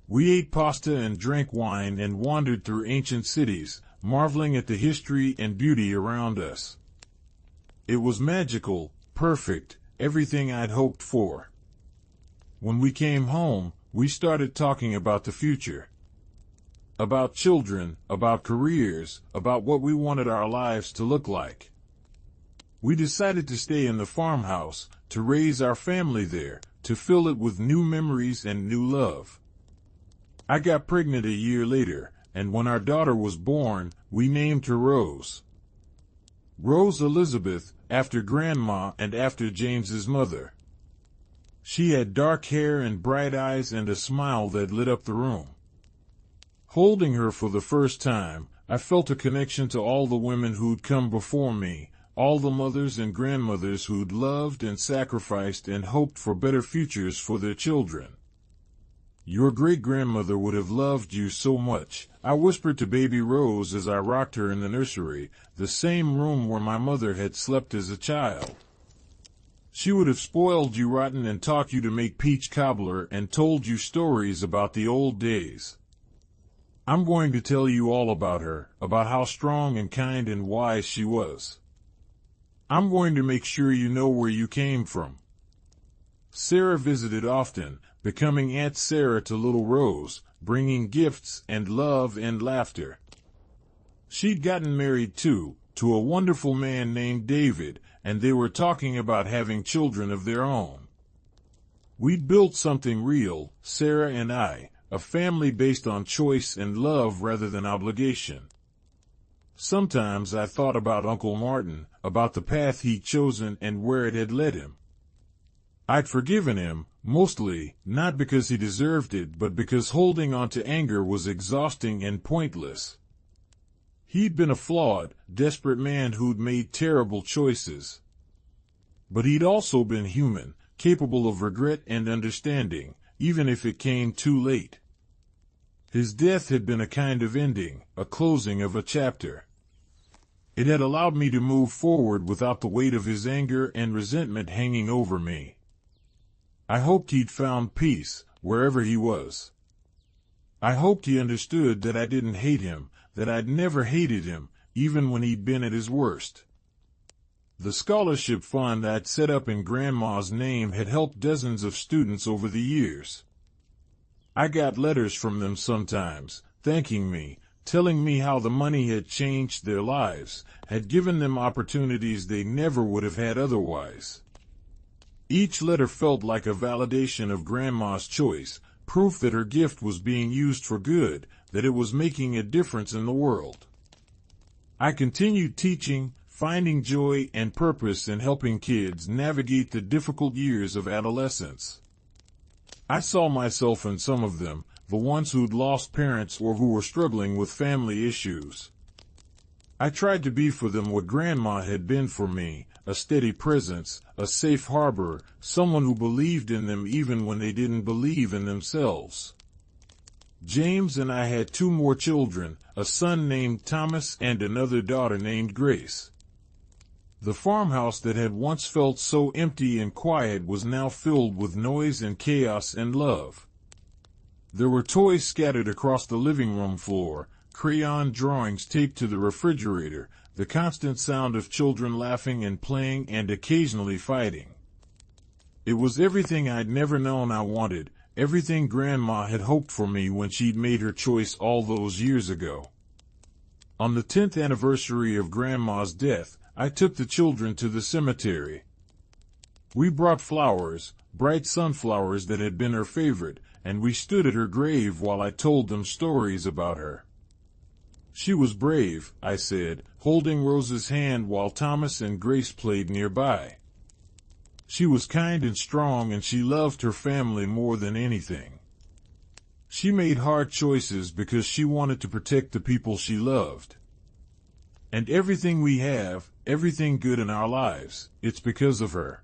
We ate pasta and drank wine and wandered through ancient cities, marveling at the history and beauty around us. It was magical, perfect, everything I'd hoped for. When we came home, we started talking about the future. About children, about careers, about what we wanted our lives to look like. We decided to stay in the farmhouse, to raise our family there, to fill it with new memories and new love. I got pregnant a year later, and when our daughter was born, we named her Rose. Rose Elizabeth, after Grandma and after James's mother. She had dark hair and bright eyes and a smile that lit up the room. Holding her for the first time, I felt a connection to all the women who'd come before me, all the mothers and grandmothers who'd loved and sacrificed and hoped for better futures for their children. Your great-grandmother would have loved you so much, I whispered to baby Rose as I rocked her in the nursery, the same room where my mother had slept as a child. She would have spoiled you rotten and taught you to make peach cobbler and told you stories about the old days. I'm going to tell you all about her, about how strong and kind and wise she was. I'm going to make sure you know where you came from. Sarah visited often, becoming Aunt Sarah to little Rose, bringing gifts and love and laughter. She'd gotten married too, to a wonderful man named David, and they were talking about having children of their own. We'd built something real, Sarah and I, a family based on choice and love rather than obligation. Sometimes I thought about Uncle Martin, about the path he'd chosen and where it had led him. I'd forgiven him, mostly, not because he deserved it, but because holding on to anger was exhausting and pointless. He'd been a flawed, desperate man who'd made terrible choices. But he'd also been human, capable of regret and understanding, even if it came too late. His death had been a kind of ending, a closing of a chapter. It had allowed me to move forward without the weight of his anger and resentment hanging over me. I hoped he'd found peace, wherever he was. I hoped he understood that I didn't hate him, that I'd never hated him, even when he'd been at his worst. The scholarship fund I'd set up in Grandma's name had helped dozens of students over the years. I got letters from them sometimes, thanking me, telling me how the money had changed their lives, had given them opportunities they never would have had otherwise. Each letter felt like a validation of Grandma's choice, proof that her gift was being used for good, that it was making a difference in the world. I continued teaching, finding joy and purpose in helping kids navigate the difficult years of adolescence. I saw myself in some of them, the ones who'd lost parents or who were struggling with family issues. I tried to be for them what Grandma had been for me, a steady presence, a safe harbor, someone who believed in them even when they didn't believe in themselves. James and I had 2 more children, a son named Thomas and another daughter named Grace. The farmhouse that had once felt so empty and quiet was now filled with noise and chaos and love. There were toys scattered across the living room floor, crayon drawings taped to the refrigerator, the constant sound of children laughing and playing and occasionally fighting. It was everything I'd never known I wanted, everything Grandma had hoped for me when she'd made her choice all those years ago. On the 10th anniversary of Grandma's death, I took the children to the cemetery. We brought flowers, bright sunflowers that had been her favorite, and we stood at her grave while I told them stories about her. She was brave, I said, holding Rose's hand while Thomas and Grace played nearby. She was kind and strong, and she loved her family more than anything. She made hard choices because she wanted to protect the people she loved. And everything we have, everything good in our lives, it's because of her.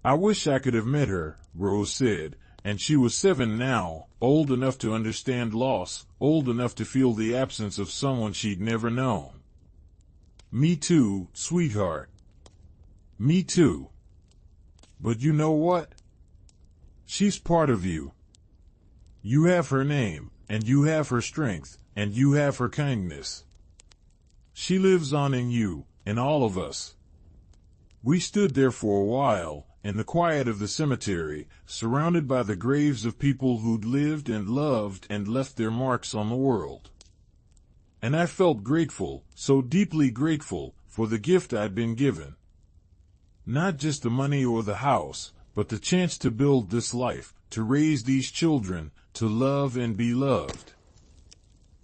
I wish I could have met her, Rose said, and she was 7 now, old enough to understand loss, old enough to feel the absence of someone she'd never known. Me too, sweetheart. Me too. But you know what? She's part of you. You have her name, and you have her strength, and you have her kindness. She lives on in you, in all of us. We stood there for a while, in the quiet of the cemetery, surrounded by the graves of people who'd lived and loved and left their marks on the world. And I felt grateful, so deeply grateful, for the gift I'd been given. Not just the money or the house, but the chance to build this life, to raise these children, to love and be loved.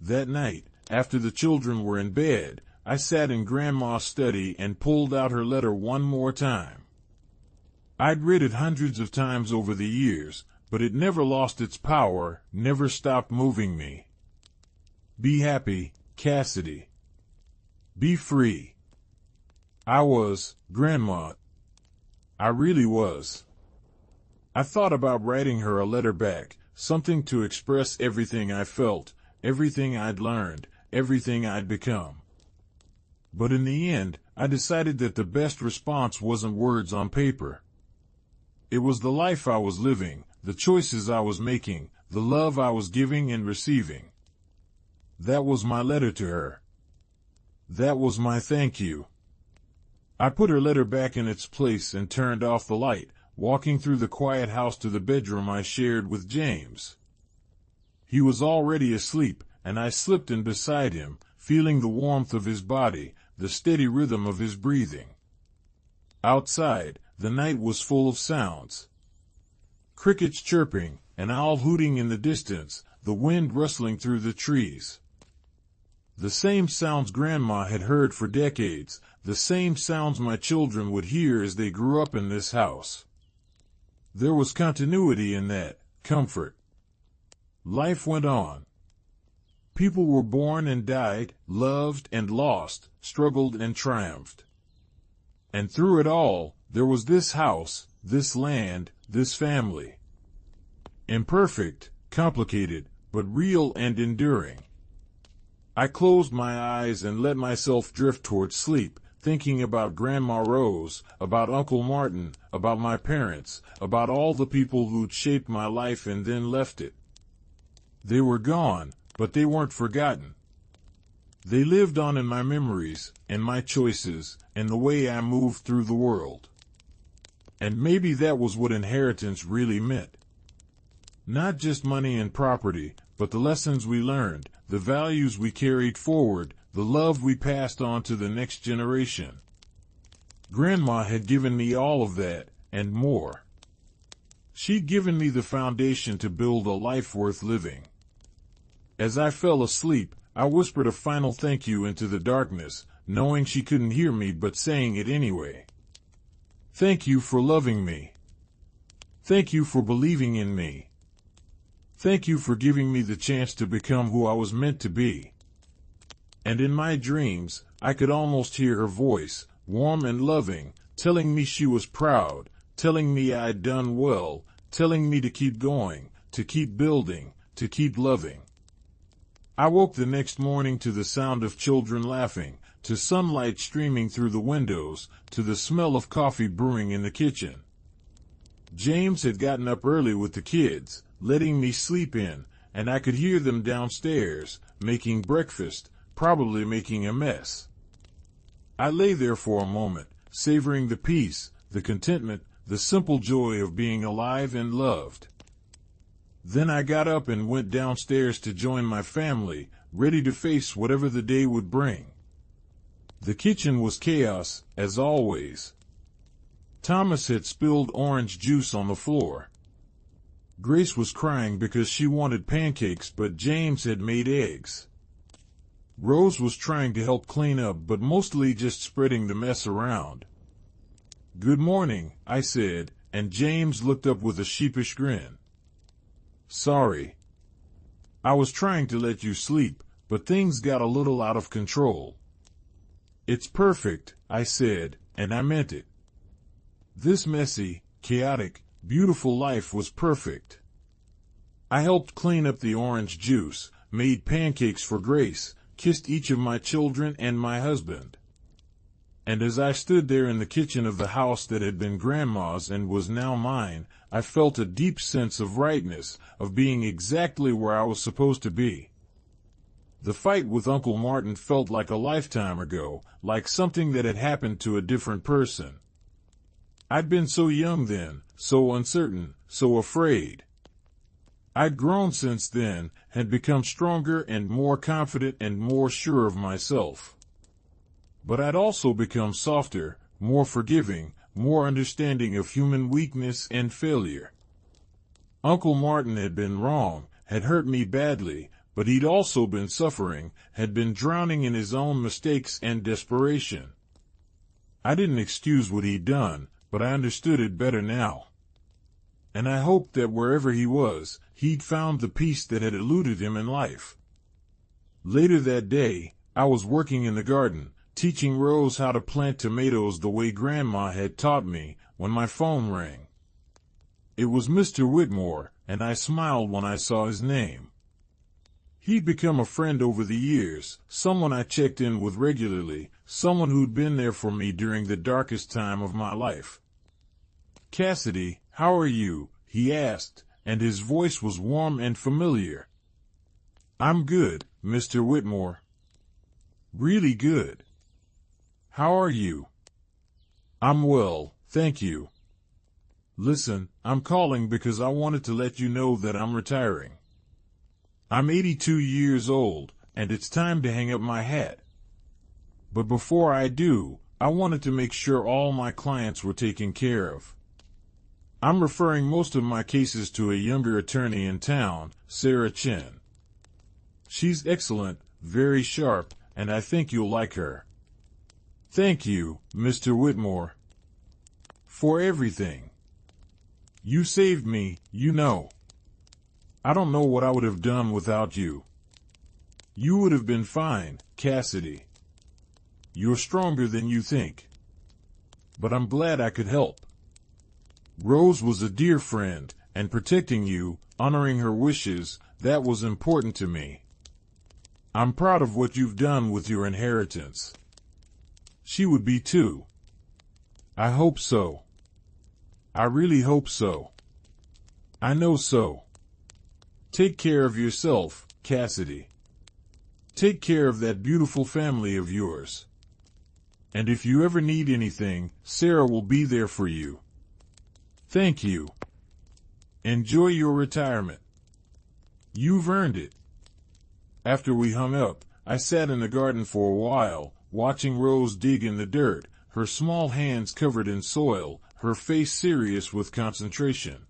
That night, after the children were in bed, I sat in Grandma's study and pulled out her letter one more time. I'd read it hundreds of times over the years, but it never lost its power, never stopped moving me. Be happy, Cassidy. Be free. I was, Grandma. I really was. I thought about writing her a letter back, something to express everything I felt, everything I'd learned, everything I'd become. But in the end, I decided that the best response wasn't words on paper. It was the life I was living, the choices I was making, the love I was giving and receiving. That was my letter to her. That was my thank you. I put her letter back in its place and turned off the light, walking through the quiet house to the bedroom I shared with James. He was already asleep, and I slipped in beside him, feeling the warmth of his body, the steady rhythm of his breathing. Outside, the night was full of sounds. Crickets chirping, an owl hooting in the distance, the wind rustling through the trees. The same sounds Grandma had heard for decades, the same sounds my children would hear as they grew up in this house. There was continuity in that, comfort. Life went on. People were born and died, loved and lost, struggled and triumphed. And through it all, there was this house, this land, this family. Imperfect, complicated, but real and enduring. I closed my eyes and let myself drift toward sleep, thinking about Grandma Rose, about Uncle Martin, about my parents, about all the people who'd shaped my life and then left it. They were gone, but they weren't forgotten. They lived on in my memories, in my choices, in the way I moved through the world. And maybe that was what inheritance really meant. Not just money and property, but the lessons we learned, the values we carried forward, the love we passed on to the next generation. Grandma had given me all of that, and more. She'd given me the foundation to build a life worth living. As I fell asleep, I whispered a final thank you into the darkness, knowing she couldn't hear me but saying it anyway. Thank you for loving me. Thank you for believing in me. Thank you for giving me the chance to become who I was meant to be. And in my dreams, I could almost hear her voice, warm and loving, telling me she was proud, telling me I'd done well, telling me to keep going, to keep building, to keep loving. I woke the next morning to the sound of children laughing, to sunlight streaming through the windows, to the smell of coffee brewing in the kitchen. James had gotten up early with the kids, letting me sleep in, and I could hear them downstairs, making breakfast, probably making a mess. I lay there for a moment, savoring the peace, the contentment, the simple joy of being alive and loved. Then I got up and went downstairs to join my family, ready to face whatever the day would bring. The kitchen was chaos, as always. Thomas had spilled orange juice on the floor. Grace was crying because she wanted pancakes, but James had made eggs. Rose was trying to help clean up, but mostly just spreading the mess around. "Good morning," I said, and James looked up with a sheepish grin. "Sorry. I was trying to let you sleep, but things got a little out of control." "It's perfect," I said, and I meant it. This messy, chaotic, beautiful life was perfect. I helped clean up the orange juice, made pancakes for Grace, kissed each of my children and my husband. And as I stood there in the kitchen of the house that had been Grandma's and was now mine, I felt a deep sense of rightness, of being exactly where I was supposed to be. The fight with Uncle Martin felt like a lifetime ago, like something that had happened to a different person. I'd been so young then, so uncertain, so afraid. I'd grown since then, had become stronger and more confident and more sure of myself. But I'd also become softer, more forgiving, more understanding of human weakness and failure. Uncle Martin had been wrong, had hurt me badly, but he'd also been suffering, had been drowning in his own mistakes and desperation. I didn't excuse what he'd done, but I understood it better now. And I hoped that wherever he was, he'd found the peace that had eluded him in life. Later that day, I was working in the garden, teaching Rose how to plant tomatoes the way Grandma had taught me, when my phone rang. It was Mr. Whitmore, and I smiled when I saw his name. He'd become a friend over the years, someone I checked in with regularly, someone who'd been there for me during the darkest time of my life. "Cassidy, how are you?" he asked, and his voice was warm and familiar. "I'm good, Mr. Whitmore. Really good. How are you?" "I'm well, thank you. Listen, I'm calling because I wanted to let you know that I'm retiring. I'm 82 years old, and it's time to hang up my hat. But before I do, I wanted to make sure all my clients were taken care of. I'm referring most of my cases to a younger attorney in town, Sarah Chen. She's excellent, very sharp, and I think you'll like her. Thank you, Mr. Whitmore, for everything. You saved me, you know. I don't know what I would have done without you. You would have been fine, Cassidy. You're stronger than you think. But I'm glad I could help. Rose was a dear friend, and protecting you, honoring her wishes, that was important to me. I'm proud of what you've done with your inheritance. She would be too. I hope so. I really hope so. I know so. Take care of yourself, Cassidy. Take care of that beautiful family of yours. And if you ever need anything, Sarah will be there for you. Thank you. Enjoy your retirement. You've earned it." After we hung up, I sat in the garden for a while, watching Rose dig in the dirt, her small hands covered in soil, her face serious with concentration.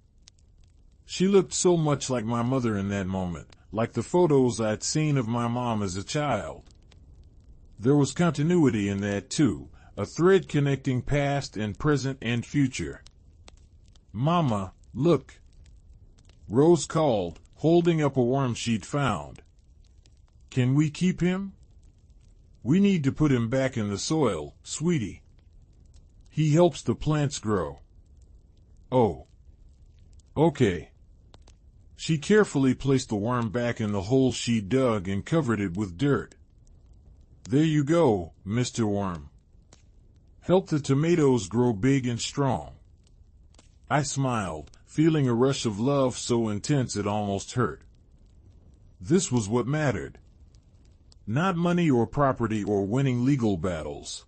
She looked so much like my mother in that moment, like the photos I'd seen of my mom as a child. There was continuity in that too, a thread connecting past and present and future. "Mama, look," Rose called, holding up a worm she'd found. "Can we keep him? We need to put him back in the soil, sweetie. He helps the plants grow." "Oh. Okay." She carefully placed the worm back in the hole she dug and covered it with dirt. "There you go, Mr. Worm. Help the tomatoes grow big and strong." I smiled, feeling a rush of love so intense it almost hurt. This was what mattered. Not money or property or winning legal battles.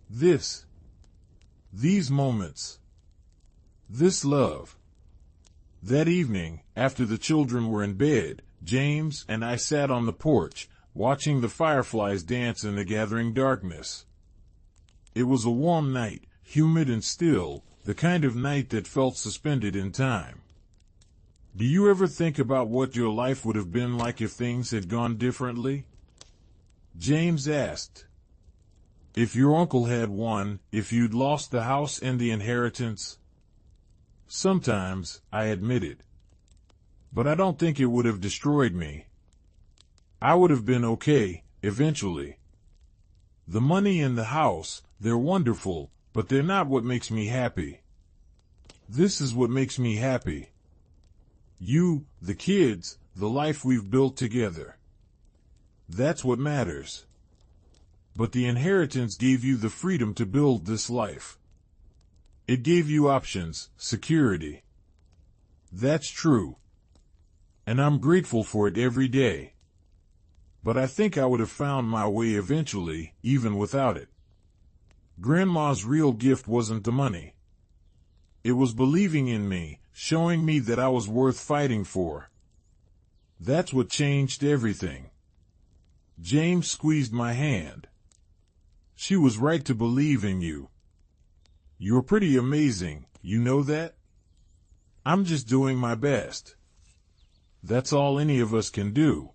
These moments. This love. That evening, after the children were in bed, James and I sat on the porch, watching the fireflies dance in the gathering darkness. It was a warm night, humid and still, the kind of night that felt suspended in time. Do you ever think about what your life would have been like if things had gone differently? James asked. If your uncle had won, if you'd lost the house and the inheritance? Sometimes, I admitted. But I don't think it would have destroyed me. I would have been okay, eventually. The money and the house, they're wonderful, but they're not what makes me happy. This is what makes me happy. You, the kids, the life we've built together. That's what matters. But the inheritance gave you the freedom to build this life. It gave you options, security. That's true. And I'm grateful for it every day. But I think I would have found my way eventually, even without it. Grandma's real gift wasn't the money. It was believing in me, showing me that I was worth fighting for. That's what changed everything. James squeezed my hand. She was right to believe in you. You're pretty amazing, you know that? I'm just doing my best. That's all any of us can do.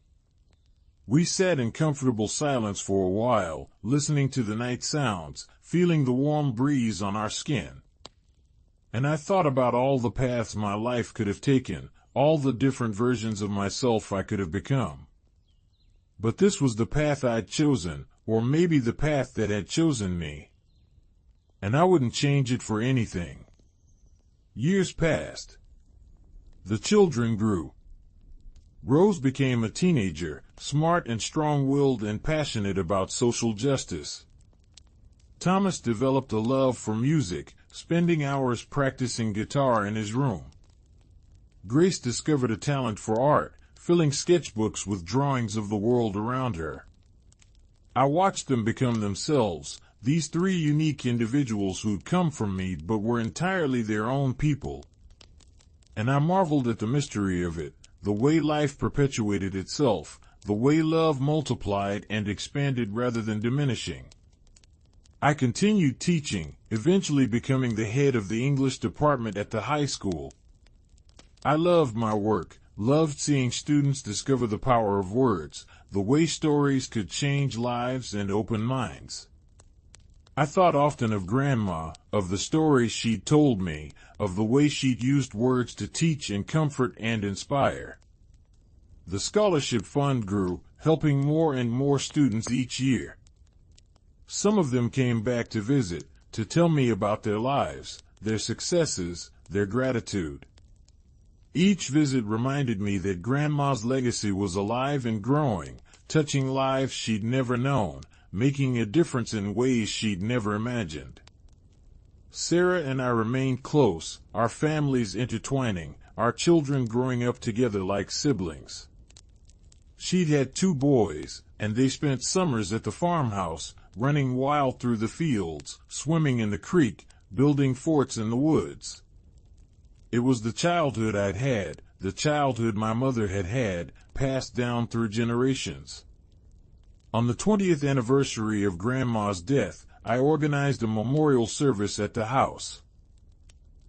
We sat in comfortable silence for a while, listening to the night sounds, feeling the warm breeze on our skin. And I thought about all the paths my life could have taken, all the different versions of myself I could have become. But this was the path I'd chosen, or maybe the path that had chosen me. And I wouldn't change it for anything. Years passed. The children grew. Rose became a teenager, smart and strong-willed and passionate about social justice. Thomas developed a love for music, spending hours practicing guitar in his room. Grace discovered a talent for art, filling sketchbooks with drawings of the world around her. I watched them become themselves, these three unique individuals who'd come from me but were entirely their own people. And I marveled at the mystery of it, the way life perpetuated itself, the way love multiplied and expanded rather than diminishing. I continued teaching, eventually becoming the head of the English department at the high school. I loved my work, loved seeing students discover the power of words, the way stories could change lives and open minds. I thought often of Grandma, of the stories she'd told me, of the way she'd used words to teach and comfort and inspire. The scholarship fund grew, helping more and more students each year. Some of them came back to visit, to tell me about their lives, their successes, their gratitude. Each visit reminded me that Grandma's legacy was alive and growing, touching lives she'd never known, making a difference in ways she'd never imagined. Sarah and I remained close, our families intertwining, our children growing up together like siblings. She'd had 2 boys, and they spent summers at the farmhouse, running wild through the fields, swimming in the creek, building forts in the woods. It was the childhood I'd had, the childhood my mother had had, passed down through generations. On the 20th anniversary of Grandma's death, I organized a memorial service at the house.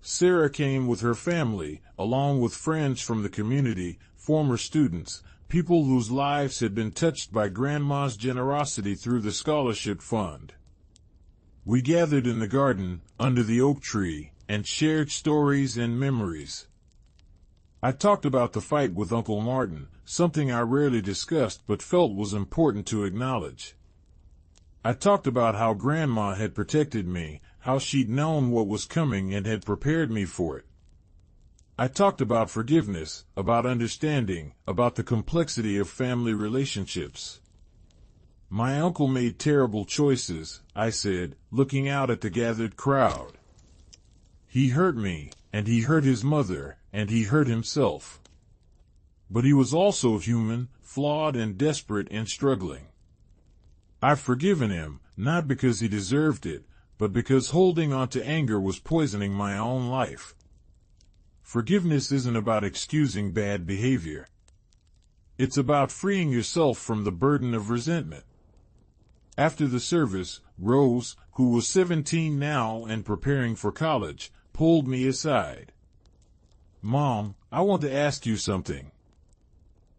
Sarah came with her family, along with friends from the community, former students, people whose lives had been touched by Grandma's generosity through the scholarship fund. We gathered in the garden, under the oak tree, and shared stories and memories. I talked about the fight with Uncle Martin, something I rarely discussed but felt was important to acknowledge. I talked about how Grandma had protected me, how she'd known what was coming and had prepared me for it. I talked about forgiveness, about understanding, about the complexity of family relationships. My uncle made terrible choices, I said, looking out at the gathered crowd. He hurt me, and he hurt his mother, and he hurt himself. But he was also human, flawed and desperate and struggling. I've forgiven him, not because he deserved it, but because holding on to anger was poisoning my own life. Forgiveness isn't about excusing bad behavior. It's about freeing yourself from the burden of resentment. After the service, Rose, who was 17 now and preparing for college, pulled me aside. "Mom, I want to ask you something.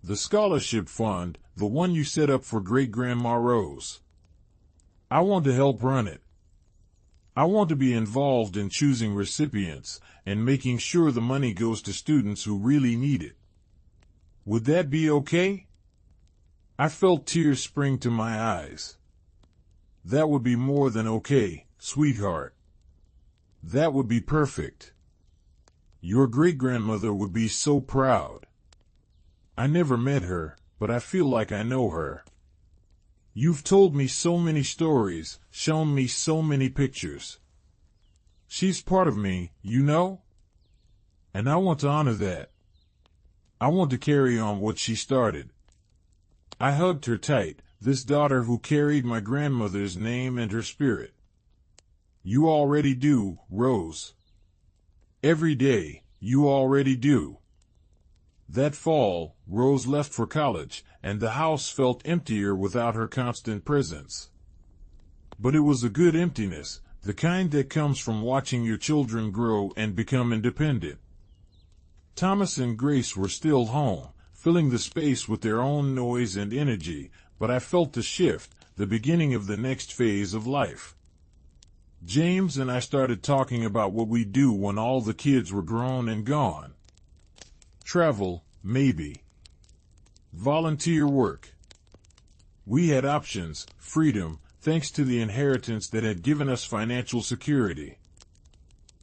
The scholarship fund, the one you set up for Great-Grandma Rose. I want to help run it. I want to be involved in choosing recipients and making sure the money goes to students who really need it. Would that be okay?" I felt tears spring to my eyes. "That would be more than okay, sweetheart. That would be perfect. Your great-grandmother would be so proud. I never met her, but I feel like I know her. You've told me so many stories, shown me so many pictures. She's part of me, you know? And I want to honor that. I want to carry on what she started." I hugged her tight, this daughter who carried my grandmother's name and her spirit. "You already do, Rose. Every day, you already do." That fall, Rose left for college, and the house felt emptier without her constant presence. But it was a good emptiness, the kind that comes from watching your children grow and become independent. Thomas and Grace were still home, filling the space with their own noise and energy, but I felt the shift, the beginning of the next phase of life. James and I started talking about what we'd do when all the kids were grown and gone. Travel, maybe. Volunteer work. We had options, freedom, thanks to the inheritance that had given us financial security.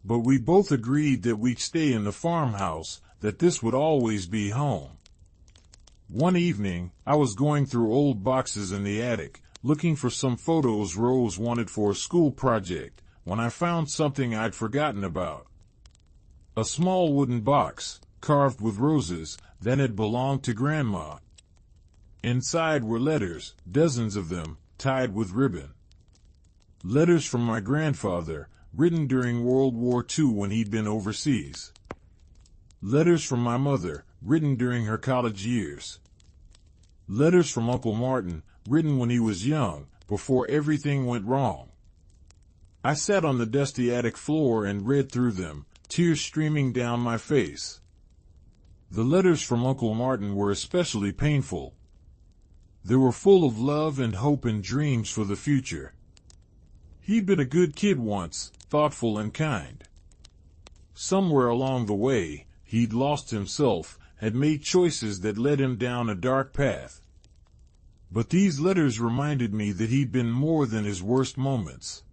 But we both agreed that we'd stay in the farmhouse, that this would always be home. One evening, I was going through old boxes in the attic, looking for some photos Rose wanted for a school project, when I found something I'd forgotten about. A small wooden box, carved with roses, that had belonged to Grandma. Inside were letters, dozens of them, tied with ribbon. Letters from my grandfather, written during World War II when he'd been overseas. Letters from my mother, written during her college years. Letters from Uncle Martin, written when he was young, before everything went wrong. I sat on the dusty attic floor and read through them, tears streaming down my face. The letters from Uncle Martin were especially painful. They were full of love and hope and dreams for the future. He'd been a good kid once, thoughtful and kind. Somewhere along the way, he'd lost himself, had made choices that led him down a dark path. But these letters reminded me that he'd been more than his worst moments.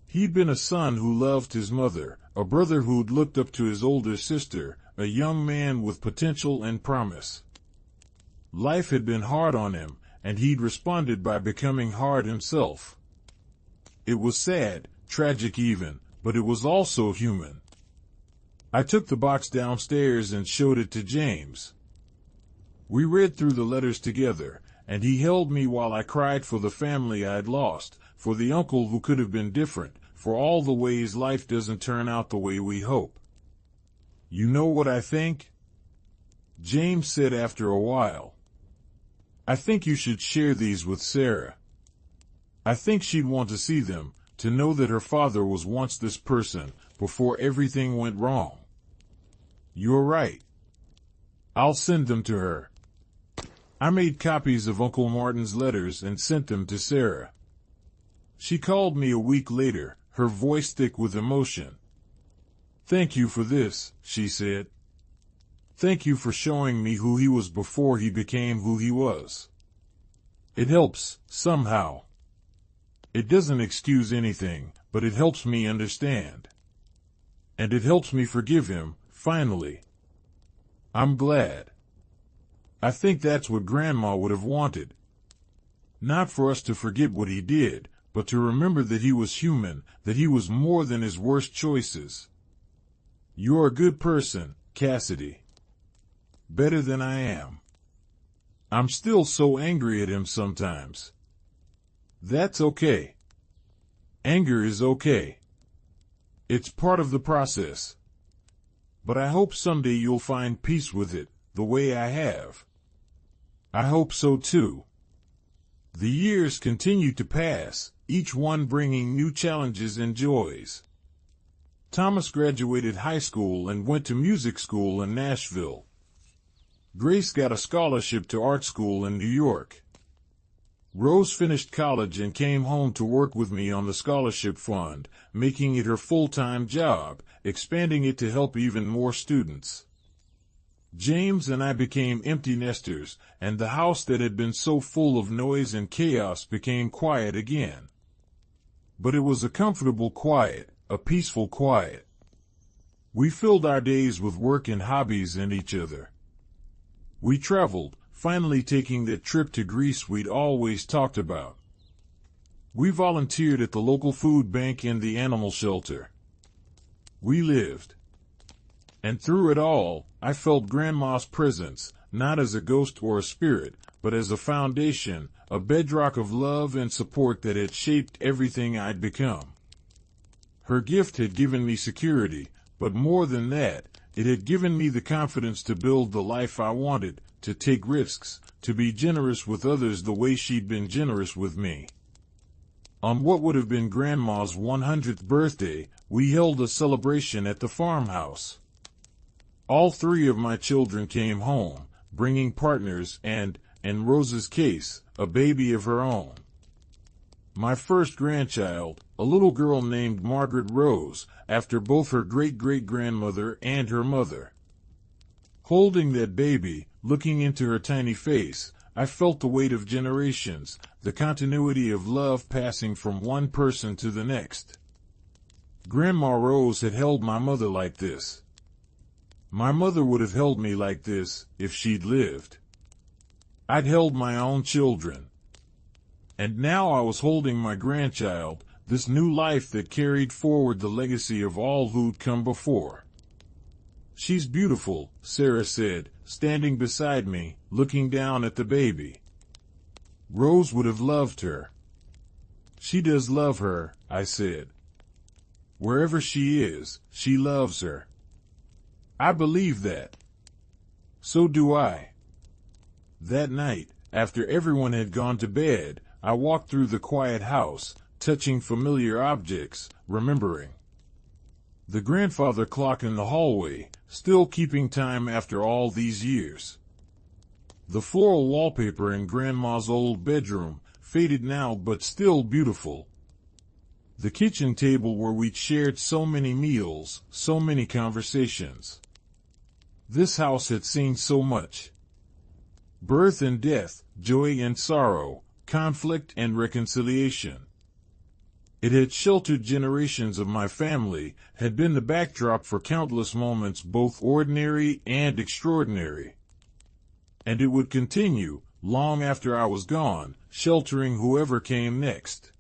He'd been a son who loved his mother, a brother who'd looked up to his older sister, a young man with potential and promise. Life had been hard on him, and he'd responded by becoming hard himself. It was sad, tragic even, but it was also human. I took the box downstairs and showed it to James. We read through the letters together, and he held me while I cried for the family I'd lost, for the uncle who could have been different, for all the ways life doesn't turn out the way we hope. "You know what I think?" James said after a while. "I think you should share these with Sarah. I think she'd want to see them, to know that her father was once this person, before everything went wrong." "You're right. I'll send them to her." I made copies of Uncle Martin's letters and sent them to Sarah. She called me a week later, her voice thick with emotion. "Thank you for this," she said. "Thank you for showing me who he was before he became who he was. It helps, somehow. It doesn't excuse anything, but it helps me understand. And it helps me forgive him, finally. I'm glad. I think that's what Grandma would have wanted. Not for us to forget what he did, but to remember that he was human, that he was more than his worst choices. You're a good person, Cassidy. Better than I am. I'm still so angry at him sometimes. That's okay. Anger is okay. It's part of the process. But I hope someday you'll find peace with it, the way I have. I hope so too." The years continued to pass, each one bringing new challenges and joys. Thomas graduated high school and went to music school in Nashville. Grace got a scholarship to art school in New York. Rose finished college and came home to work with me on the scholarship fund, making it her full-time job, expanding it to help even more students. James and I became empty nesters, and the house that had been so full of noise and chaos became quiet again. But it was a comfortable quiet, a peaceful quiet. We filled our days with work and hobbies and each other. We traveled, finally taking that trip to Greece we'd always talked about. We volunteered at the local food bank and the animal shelter. We lived. And through it all, I felt Grandma's presence, not as a ghost or a spirit, but as a foundation, a bedrock of love and support that had shaped everything I'd become. Her gift had given me security, but more than that, it had given me the confidence to build the life I wanted, to take risks, to be generous with others the way she'd been generous with me. On what would have been Grandma's 100th birthday, we held a celebration at the farmhouse. All three of my children came home, bringing partners and, in Rose's case, a baby of her own. My first grandchild, a little girl named Margaret Rose, after both her great-great-grandmother and her mother. Holding that baby, looking into her tiny face, I felt the weight of generations, the continuity of love passing from one person to the next. Grandma Rose had held my mother like this. My mother would have held me like this, if she'd lived. I'd held my own children. And now I was holding my grandchild, this new life that carried forward the legacy of all who'd come before. "She's beautiful," Sarah said, standing beside me, looking down at the baby. "Rose would have loved her." "She does love her," I said. "Wherever she is, she loves her." I believe that. So do I. That night, after everyone had gone to bed, I walked through the quiet house, touching familiar objects, remembering. The grandfather clock in the hallway, still keeping time after all these years. The floral wallpaper in Grandma's old bedroom, faded now but still beautiful. The kitchen table where we'd shared so many meals, so many conversations. This house had seen so much. Birth and death, joy and sorrow, conflict and reconciliation. It had sheltered generations of my family, had been the backdrop for countless moments both ordinary and extraordinary. And it would continue, long after I was gone, sheltering whoever came next.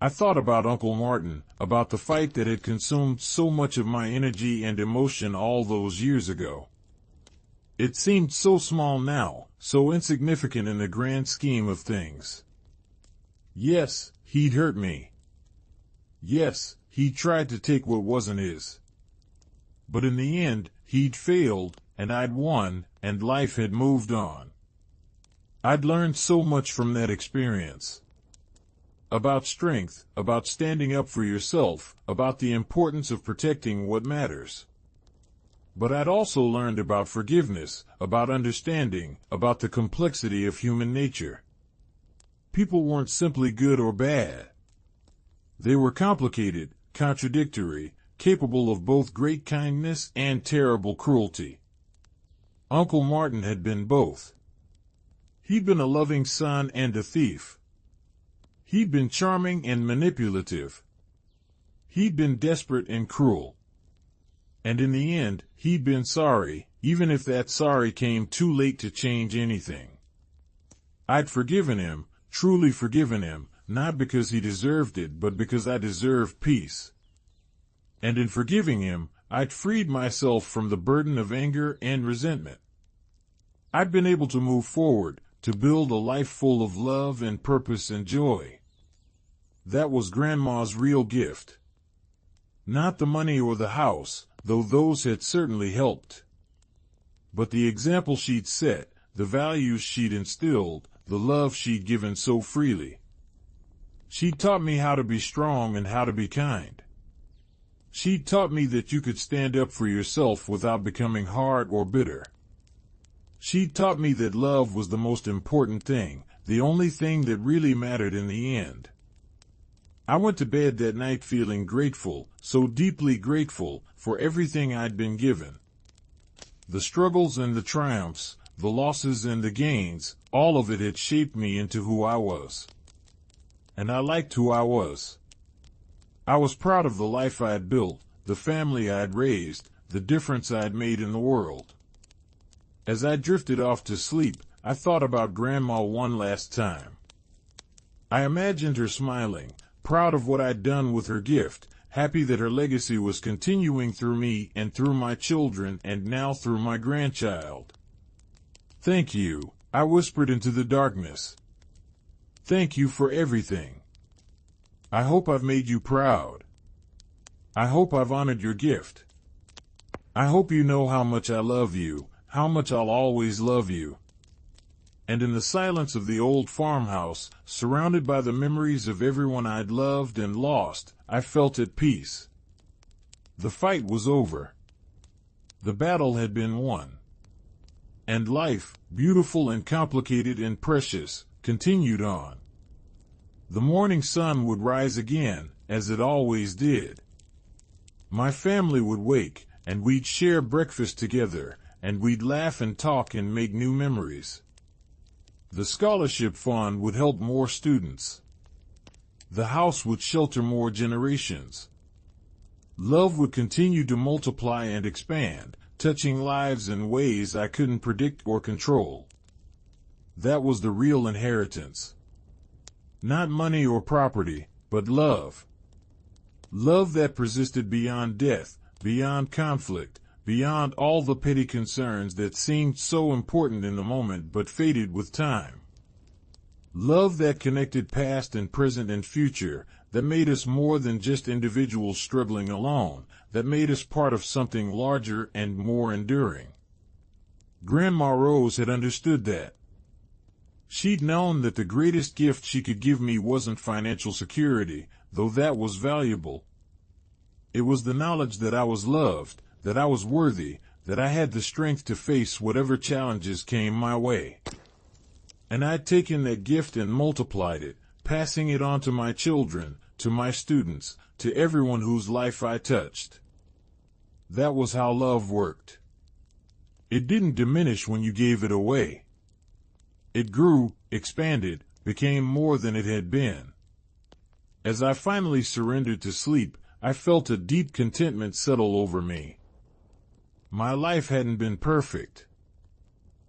I thought about Uncle Martin, about the fight that had consumed so much of my energy and emotion all those years ago. It seemed so small now, so insignificant in the grand scheme of things. Yes, he'd hurt me. Yes, he'd tried to take what wasn't his. But in the end, he'd failed, and I'd won, and life had moved on. I'd learned so much from that experience. About strength, about standing up for yourself, about the importance of protecting what matters. But I'd also learned about forgiveness, about understanding, about the complexity of human nature. People weren't simply good or bad. They were complicated, contradictory, capable of both great kindness and terrible cruelty. Uncle Martin had been both. He'd been a loving son and a thief. He'd been charming and manipulative. He'd been desperate and cruel. And in the end, he'd been sorry, even if that sorry came too late to change anything. I'd forgiven him, truly forgiven him, not because he deserved it, but because I deserved peace. And in forgiving him, I'd freed myself from the burden of anger and resentment. I'd been able to move forward, to build a life full of love and purpose and joy. That was Grandma's real gift. Not the money or the house, though those had certainly helped. But the example she'd set, the values she'd instilled, the love she'd given so freely. She taught me how to be strong and how to be kind. She taught me that you could stand up for yourself without becoming hard or bitter. She taught me that love was the most important thing, the only thing that really mattered in the end. I went to bed that night feeling grateful, so deeply grateful, for everything I'd been given. The struggles and the triumphs, the losses and the gains, all of it had shaped me into who I was. And I liked who I was. I was proud of the life I had built, the family I had raised, the difference I had made in the world. As I drifted off to sleep, I thought about Grandma one last time. I imagined her smiling, proud of what I'd done with her gift, happy that her legacy was continuing through me and through my children and now through my grandchild. "Thank you," I whispered into the darkness. "Thank you for everything. I hope I've made you proud. I hope I've honored your gift. I hope you know how much I love you, how much I'll always love you." And in the silence of the old farmhouse, surrounded by the memories of everyone I'd loved and lost, I felt at peace. The fight was over. The battle had been won. And life, beautiful and complicated and precious, continued on. The morning sun would rise again, as it always did. My family would wake, and we'd share breakfast together, and we'd laugh and talk and make new memories. The scholarship fund would help more students. The house would shelter more generations. Love would continue to multiply and expand, touching lives in ways I couldn't predict or control. That was the real inheritance. Not money or property, but love. Love that persisted beyond death, beyond conflict, beyond all the petty concerns that seemed so important in the moment but faded with time. Love that connected past and present and future, that made us more than just individuals struggling alone, that made us part of something larger and more enduring. Grandma Rose had understood that. She'd known that the greatest gift she could give me wasn't financial security, though that was valuable. It was the knowledge that I was loved, that I was worthy, that I had the strength to face whatever challenges came my way. And I'd taken that gift and multiplied it, passing it on to my children, to my students, to everyone whose life I touched. That was how love worked. It didn't diminish when you gave it away. It grew, expanded, became more than it had been. As I finally surrendered to sleep, I felt a deep contentment settle over me. My life hadn't been perfect.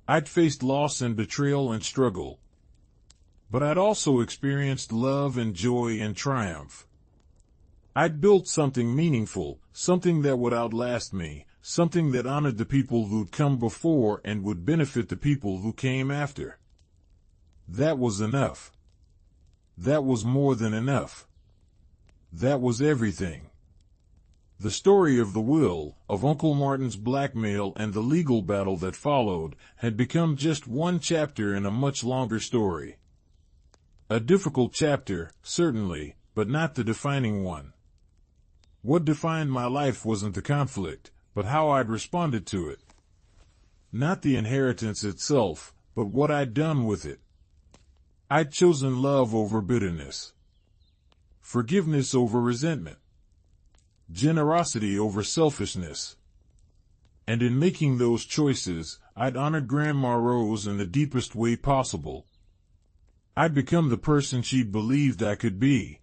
I'd faced loss and betrayal and struggle. But I'd also experienced love and joy and triumph. I'd built something meaningful, something that would outlast me, something that honored the people who'd come before and would benefit the people who came after. That was enough. That was more than enough. That was everything. The story of the will, of Uncle Martin's blackmail and the legal battle that followed, had become just one chapter in a much longer story. A difficult chapter, certainly, but not the defining one. What defined my life wasn't the conflict, but how I'd responded to it. Not the inheritance itself, but what I'd done with it. I'd chosen love over bitterness, forgiveness over resentment, generosity over selfishness. And in making those choices, I'd honored Grandma Rose in the deepest way possible. I'd become the person she'd believed I could be.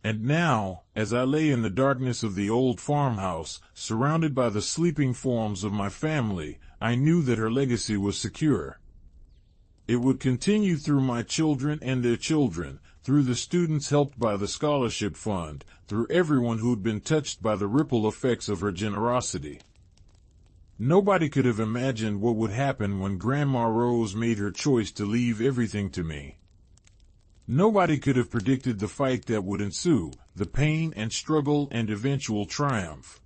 And now, as I lay in the darkness of the old farmhouse, surrounded by the sleeping forms of my family, I knew that her legacy was secure. It would continue through my children and their children, through the students helped by the scholarship fund, through everyone who'd been touched by the ripple effects of her generosity. Nobody could have imagined what would happen when Grandma Rose made her choice to leave everything to me. Nobody could have predicted the fight that would ensue, the pain and struggle and eventual triumph.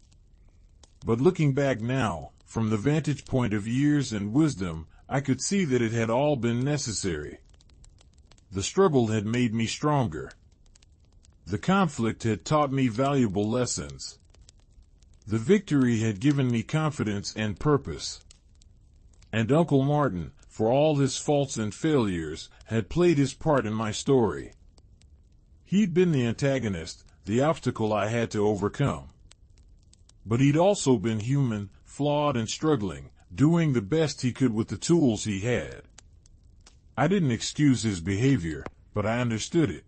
But looking back now, from the vantage point of years and wisdom, I could see that it had all been necessary. The struggle had made me stronger. The conflict had taught me valuable lessons. The victory had given me confidence and purpose. And Uncle Martin, for all his faults and failures, had played his part in my story. He'd been the antagonist, the obstacle I had to overcome. But he'd also been human, flawed and struggling, doing the best he could with the tools he had. I didn't excuse his behavior, but I understood it.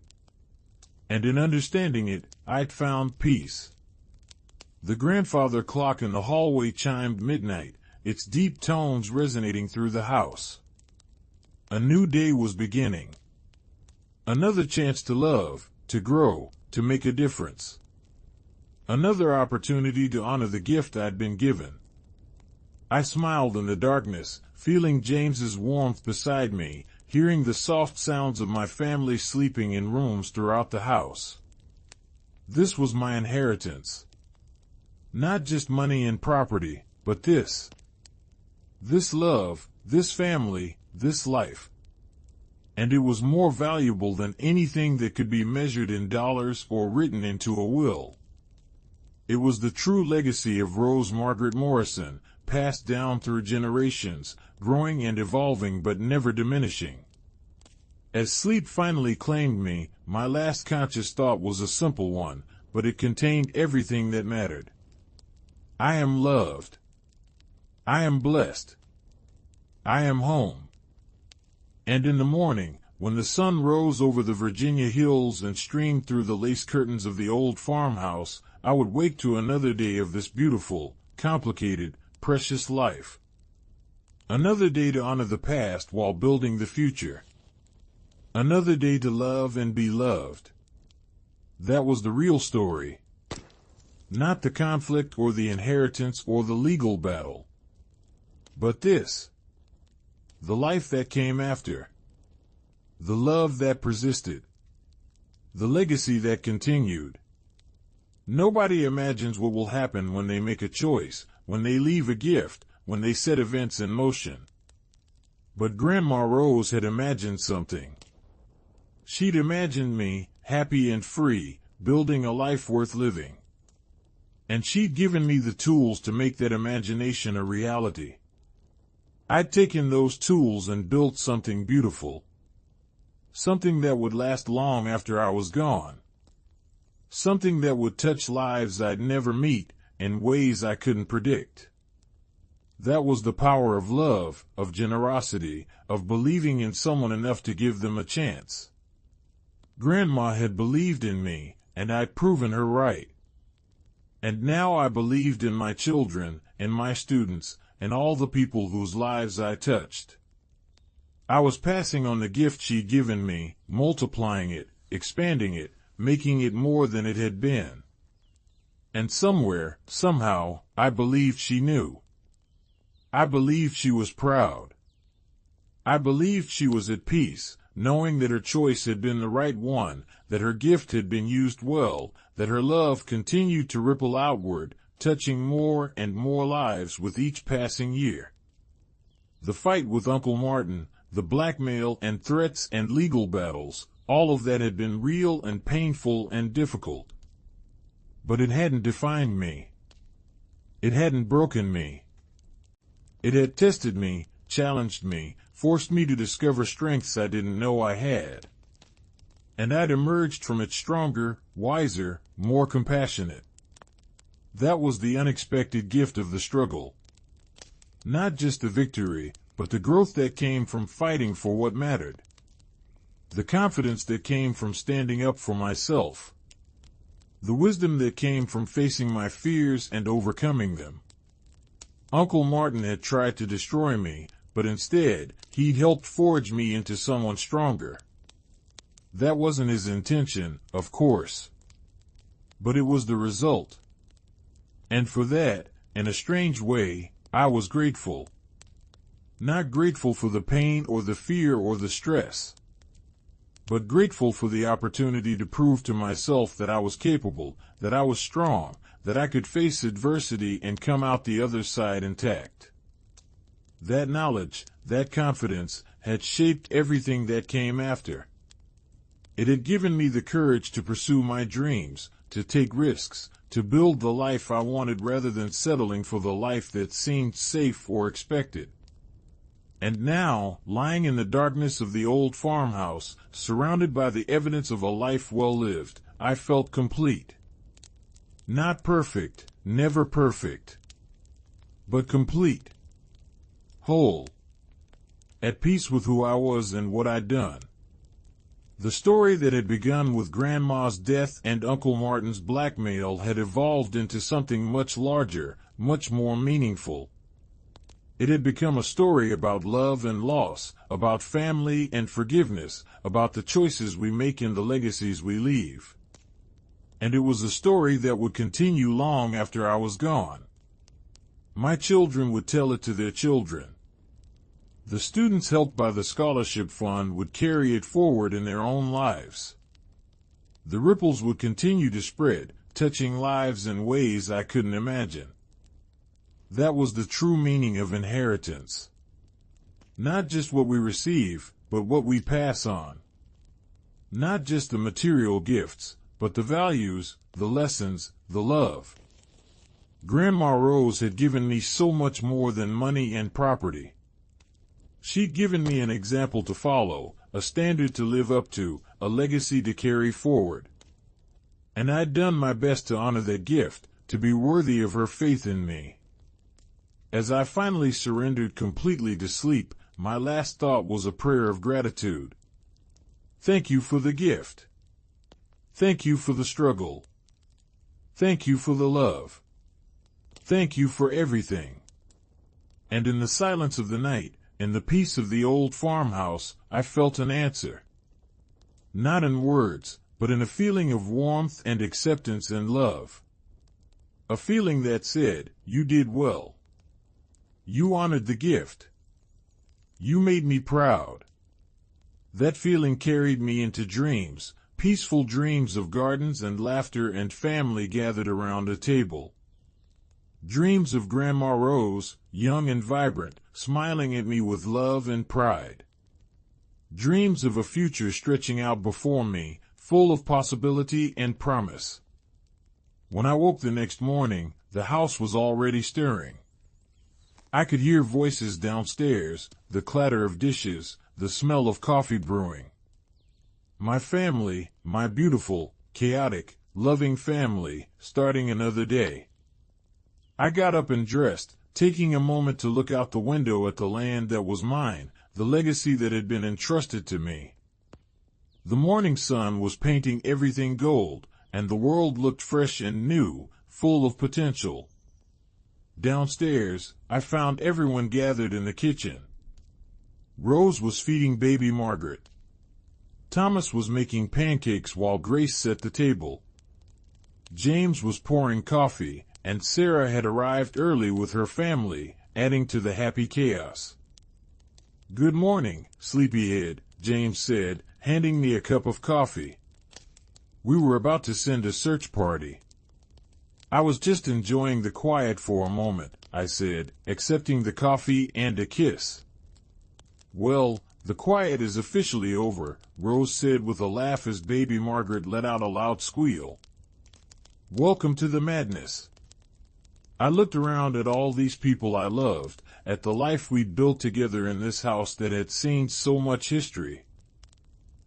And in understanding it, I'd found peace. The grandfather clock in the hallway chimed midnight, its deep tones resonating through the house. A new day was beginning. Another chance to love, to grow, to make a difference. Another opportunity to honor the gift I'd been given. I smiled in the darkness, feeling James's warmth beside me, hearing the soft sounds of my family sleeping in rooms throughout the house. This was my inheritance. Not just money and property, but this. This love, this family, this life. And it was more valuable than anything that could be measured in dollars or written into a will. It was the true legacy of Rose Margaret Morrison, passed down through generations, growing and evolving but never diminishing. As sleep finally claimed me, my last conscious thought was a simple one, but it contained everything that mattered. I am loved. I am blessed. I am home. And in the morning, when the sun rose over the Virginia hills and streamed through the lace curtains of the old farmhouse, I would wake to another day of this beautiful, complicated, precious life. Another day to honor the past while building the future. Another day to love and be loved. That was the real story. Not the conflict or the inheritance or the legal battle. But this. The life that came after. The love that persisted. The legacy that continued. Nobody imagines what will happen when they make a choice, when they leave a gift, when they set events in motion. But Grandma Rose had imagined something. She'd imagined me, happy and free, building a life worth living. And she'd given me the tools to make that imagination a reality. I'd taken those tools and built something beautiful. Something that would last long after I was gone. Something that would touch lives I'd never meet in ways I couldn't predict. That was the power of love, of generosity, of believing in someone enough to give them a chance. Grandma had believed in me, and I'd proven her right. And now I believed in my children, and my students, and all the people whose lives I touched. I was passing on the gift she'd given me, multiplying it, expanding it, making it more than it had been. And somewhere, somehow, I believed she knew. I believed she was proud. I believed she was at peace, knowing that her choice had been the right one, that her gift had been used well, that her love continued to ripple outward, touching more and more lives with each passing year. The fight with Uncle Martin, the blackmail and threats and legal battles, all of that had been real and painful and difficult. But it hadn't defined me. It hadn't broken me. It had tested me, challenged me, forced me to discover strengths I didn't know I had. And I'd emerged from it stronger, wiser, more compassionate. That was the unexpected gift of the struggle. Not just the victory, but the growth that came from fighting for what mattered. The confidence that came from standing up for myself. The wisdom that came from facing my fears and overcoming them. Uncle Martin had tried to destroy me, but instead, he'd helped forge me into someone stronger. That wasn't his intention, of course. But it was the result. And for that, in a strange way, I was grateful. Not grateful for the pain or the fear or the stress, but grateful for the opportunity to prove to myself that I was capable, that I was strong, that I could face adversity and come out the other side intact. That knowledge, that confidence, had shaped everything that came after. It had given me the courage to pursue my dreams, to take risks, to build the life I wanted rather than settling for the life that seemed safe or expected. And now, lying in the darkness of the old farmhouse, surrounded by the evidence of a life well lived, I felt complete. Not perfect, never perfect, but complete. Whole. At peace with who I was and what I'd done. The story that had begun with Grandma's death and Uncle Martin's blackmail had evolved into something much larger, much more meaningful. It had become a story about love and loss, about family and forgiveness, about the choices we make and the legacies we leave. And it was a story that would continue long after I was gone. My children would tell it to their children. The students helped by the scholarship fund would carry it forward in their own lives. The ripples would continue to spread, touching lives in ways I couldn't imagine. That was the true meaning of inheritance. Not just what we receive, but what we pass on. Not just the material gifts, but the values, the lessons, the love. Grandma Rose had given me so much more than money and property. She'd given me an example to follow, a standard to live up to, a legacy to carry forward. And I'd done my best to honor that gift, to be worthy of her faith in me. As I finally surrendered completely to sleep, my last thought was a prayer of gratitude. Thank you for the gift. Thank you for the struggle. Thank you for the love. Thank you for everything. And in the silence of the night, in the peace of the old farmhouse, I felt an answer. Not in words, but in a feeling of warmth and acceptance and love. A feeling that said, "You did well. You honored the gift. You made me proud." That feeling carried me into dreams, peaceful dreams of gardens and laughter and family gathered around a table. Dreams of Grandma Rose, young and vibrant, smiling at me with love and pride. Dreams of a future stretching out before me, full of possibility and promise. When I woke the next morning, the house was already stirring. I could hear voices downstairs, the clatter of dishes, the smell of coffee brewing. My family, my beautiful, chaotic, loving family, starting another day. I got up and dressed, taking a moment to look out the window at the land that was mine, the legacy that had been entrusted to me. The morning sun was painting everything gold, and the world looked fresh and new, full of potential. Downstairs, I found everyone gathered in the kitchen. Rose was feeding baby Margaret. Thomas was making pancakes while Grace set the table. James was pouring coffee, and Sarah had arrived early with her family, adding to the happy chaos. "Good morning, sleepyhead," James said, handing me a cup of coffee. We were about to send a search party. "I was just enjoying the quiet for a moment," I said, accepting the coffee and a kiss. "Well, the quiet is officially over," Rose said with a laugh as baby Margaret let out a loud squeal. "Welcome to the madness." I looked around at all these people I loved, at the life we'd built together in this house that had seen so much history.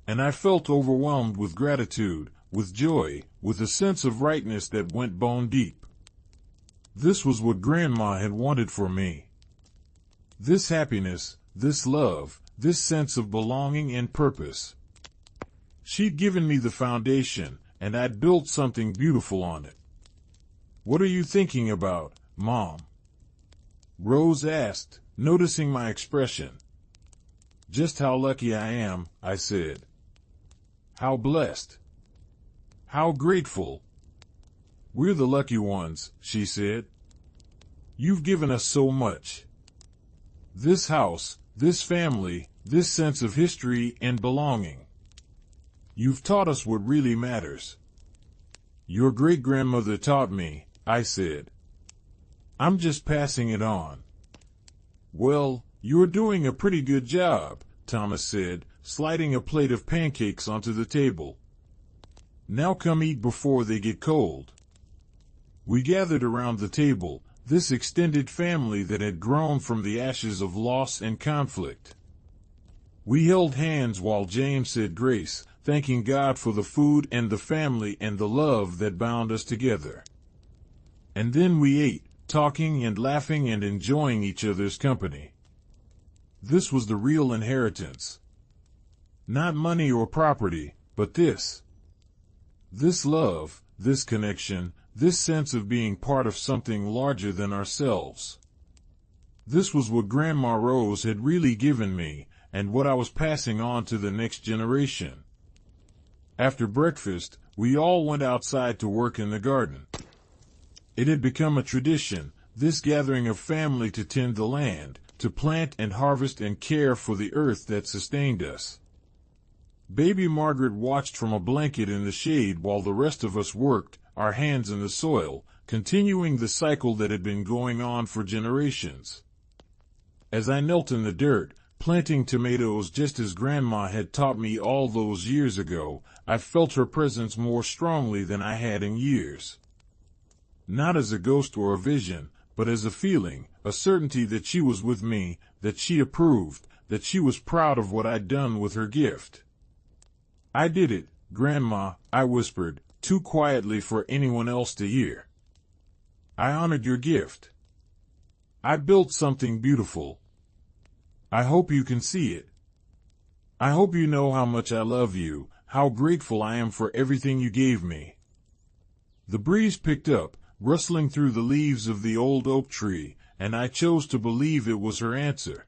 And I felt overwhelmed with gratitude, with joy, with a sense of rightness that went bone deep. This was what Grandma had wanted for me. This happiness, this love, this sense of belonging and purpose. She'd given me the foundation, and I'd built something beautiful on it. "What are you thinking about, Mom?" Rose asked, noticing my expression. "Just how lucky I am," I said. "How blessed. How grateful." "We're the lucky ones," she said. "You've given us so much. This house, this family, this sense of history and belonging. You've taught us what really matters." "Your great-grandmother taught me," I said. "I'm just passing it on." "Well, you're doing a pretty good job," Thomas said, sliding a plate of pancakes onto the table. "Now come eat before they get cold." We gathered around the table, this extended family that had grown from the ashes of loss and conflict. We held hands while James said grace, thanking God for the food and the family and the love that bound us together. And then we ate, talking and laughing and enjoying each other's company. This was the real inheritance. Not money or property, but this. This love, this connection, this sense of being part of something larger than ourselves. This was what Grandma Rose had really given me, and what I was passing on to the next generation. After breakfast, we all went outside to work in the garden. It had become a tradition, this gathering of family to tend the land, to plant and harvest and care for the earth that sustained us. Baby Margaret watched from a blanket in the shade while the rest of us worked, our hands in the soil, continuing the cycle that had been going on for generations. As I knelt in the dirt, planting tomatoes just as Grandma had taught me all those years ago, I felt her presence more strongly than I had in years. Not as a ghost or a vision, but as a feeling, a certainty that she was with me, that she approved, that she was proud of what I'd done with her gift. "I did it, Grandma," I whispered, too quietly for anyone else to hear. "I honored your gift. I built something beautiful. I hope you can see it. I hope you know how much I love you, how grateful I am for everything you gave me." The breeze picked up, rustling through the leaves of the old oak tree, and I chose to believe it was her answer.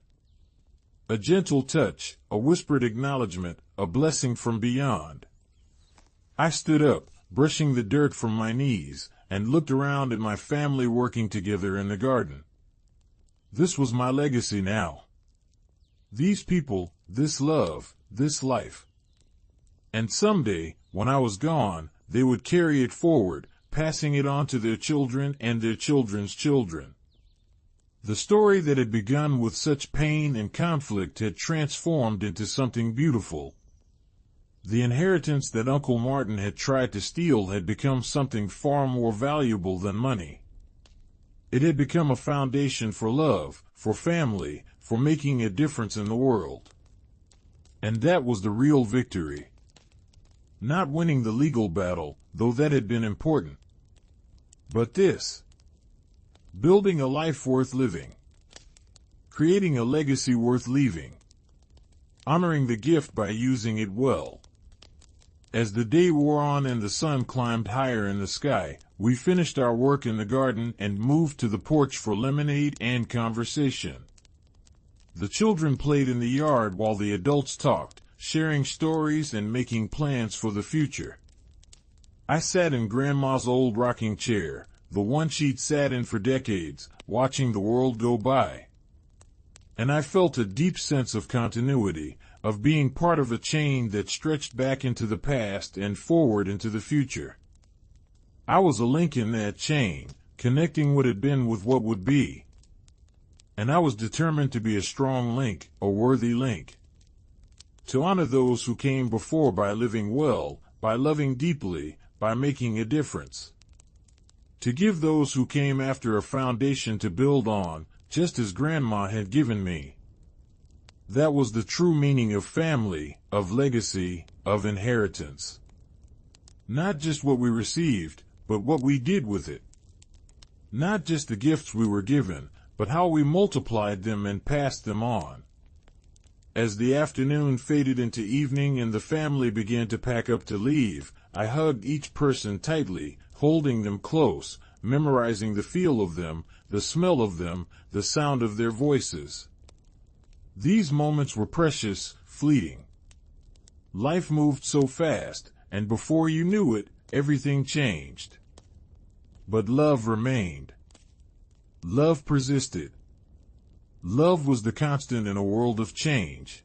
A gentle touch, a whispered acknowledgement, a blessing from beyond. I stood up, brushing the dirt from my knees, and looked around at my family working together in the garden. This was my legacy now. These people, this love, this life. And someday, when I was gone, they would carry it forward, passing it on to their children and their children's children. The story that had begun with such pain and conflict had transformed into something beautiful. The inheritance that Uncle Martin had tried to steal had become something far more valuable than money. It had become a foundation for love, for family, for making a difference in the world. And that was the real victory. Not winning the legal battle, though that had been important. But this. Building a life worth living. Creating a legacy worth leaving. Honoring the gift by using it well. As the day wore on and the sun climbed higher in the sky, we finished our work in the garden and moved to the porch for lemonade and conversation. The children played in the yard while the adults talked, sharing stories and making plans for the future. I sat in Grandma's old rocking chair, the one she'd sat in for decades, watching the world go by. And I felt a deep sense of continuity, of being part of a chain that stretched back into the past and forward into the future. I was a link in that chain, connecting what had been with what would be. And I was determined to be a strong link, a worthy link. To honor those who came before by living well, by loving deeply, by making a difference. to give those who came after a foundation to build on, just as Grandma had given me. That was the true meaning of family, of legacy, of inheritance. Not just what we received, but what we did with it. Not just the gifts we were given, but how we multiplied them and passed them on. As the afternoon faded into evening and the family began to pack up to leave, I hugged each person tightly, holding them close, memorizing the feel of them, the smell of them, the sound of their voices. These moments were precious, fleeting. Life moved so fast, and before you knew it, everything changed. But love remained. Love persisted. Love was the constant in a world of change.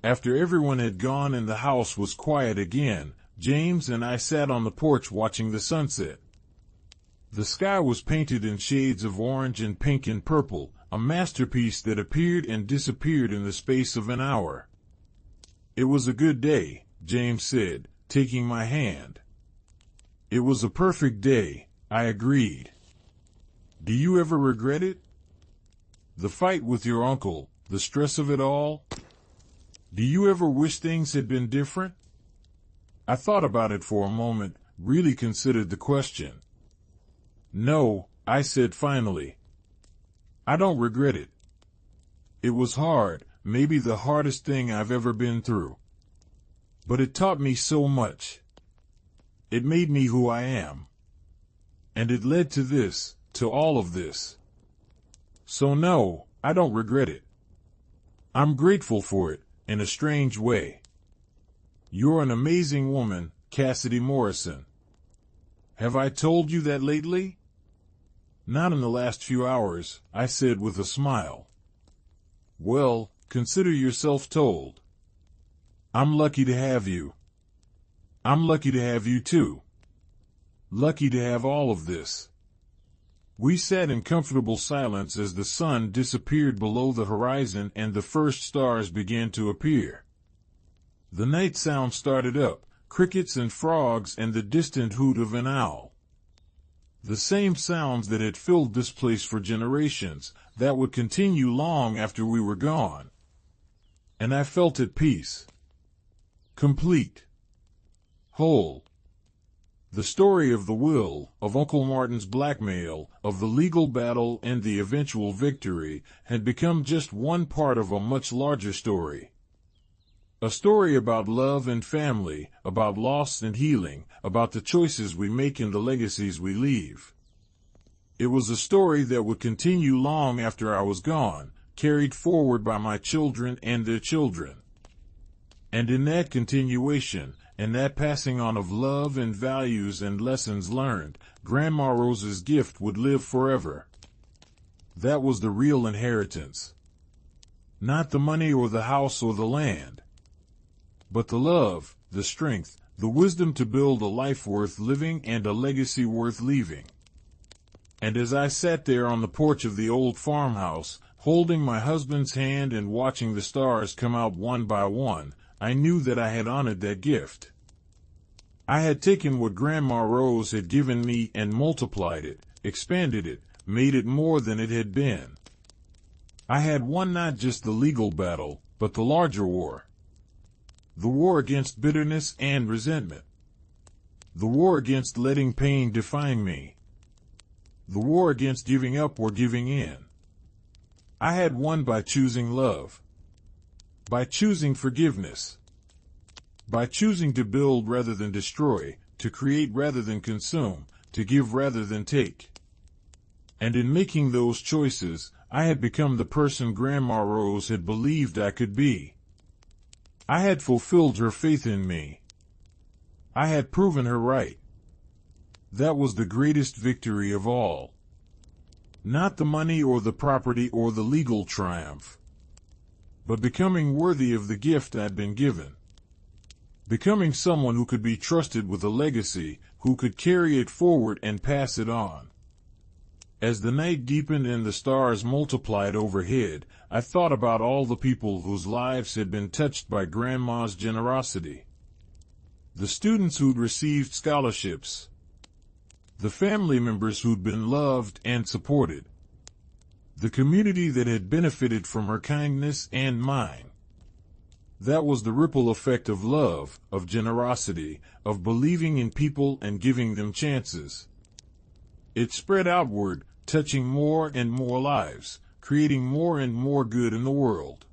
After everyone had gone and the house was quiet again, James and I sat on the porch watching the sunset. The sky was painted in shades of orange and pink and purple, a masterpiece that appeared and disappeared in the space of an hour. "It was a good day," James said, taking my hand. "It was a perfect day," I agreed. "Do you ever regret it? The fight with your uncle, the stress of it all? Do you ever wish things had been different?" I thought about it for a moment, really considered the question. "No," I said finally. "I don't regret it. It was hard, maybe the hardest thing I've ever been through. But it taught me so much. It made me who I am. And it led to this, to all of this. So no, I don't regret it. I'm grateful for it, in a strange way. You're an amazing woman, Cassidy Morrison. Have I told you that lately?" "Not in the last few hours," I said with a smile. "Well, consider yourself told. I'm lucky to have you. I'm lucky to have you too. Lucky to have all of this." We sat in comfortable silence as the sun disappeared below the horizon and the first stars began to appear. The night sound started up, crickets and frogs and the distant hoot of an owl. The same sounds that had filled this place for generations, that would continue long after we were gone. And I felt at peace. Complete. Whole. The story of the will, of Uncle Martin's blackmail, of the legal battle and the eventual victory, had become just one part of a much larger story. A story about love and family, about loss and healing, about the choices we make and the legacies we leave. It was a story that would continue long after I was gone, carried forward by my children and their children. And in that continuation, and that passing on of love and values and lessons learned, Grandma Rose's gift would live forever. That was the real inheritance. Not the money or the house or the land, but the love, the strength, the wisdom to build a life worth living and a legacy worth leaving. And as I sat there on the porch of the old farmhouse, holding my husband's hand and watching the stars come out one by one, I knew that I had honored that gift. I had taken what Grandma Rose had given me and multiplied it, expanded it, made it more than it had been. I had won not just the legal battle, but the larger war. The war against bitterness and resentment. The war against letting pain define me. The war against giving up or giving in. I had won by choosing love. By choosing forgiveness. By choosing to build rather than destroy, to create rather than consume, to give rather than take. And in making those choices, I had become the person Grandma Rose had believed I could be. I had fulfilled her faith in me. I had proven her right. That was the greatest victory of all. Not the money or the property or the legal triumph, but becoming worthy of the gift I'd been given. Becoming someone who could be trusted with a legacy, who could carry it forward and pass it on. As the night deepened and the stars multiplied overhead, I thought about all the people whose lives had been touched by Grandma's generosity. The students who'd received scholarships. the family members who'd been loved and supported, the community that had benefited from her kindness and mine. That was the ripple effect of love, of generosity, of believing in people and giving them chances. It spread outward, touching more and more lives, creating more and more good in the world.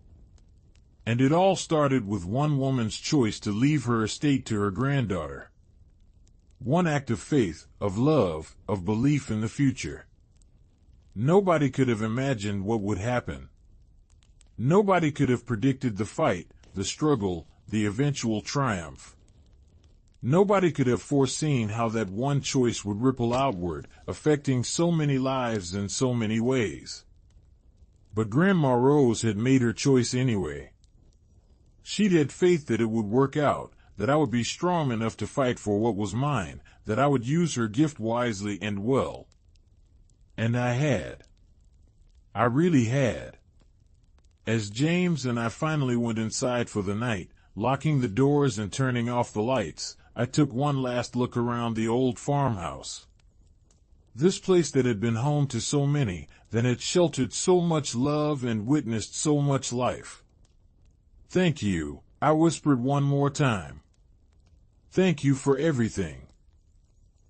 And it all started with one woman's choice to leave her estate to her granddaughter. One act of faith, of love, of belief in the future. Nobody could have imagined what would happen. Nobody could have predicted the fight, the struggle, the eventual triumph. Nobody could have foreseen how that one choice would ripple outward, affecting so many lives in so many ways. But Grandma Rose had made her choice anyway. She'd had faith that it would work out, that I would be strong enough to fight for what was mine, that I would use her gift wisely and well. And I had. I really had. As James and I finally went inside for the night, locking the doors and turning off the lights, I took one last look around the old farmhouse. This place that had been home to so many, that had sheltered so much love and witnessed so much life. "Thank you," I whispered one more time. "Thank you for everything."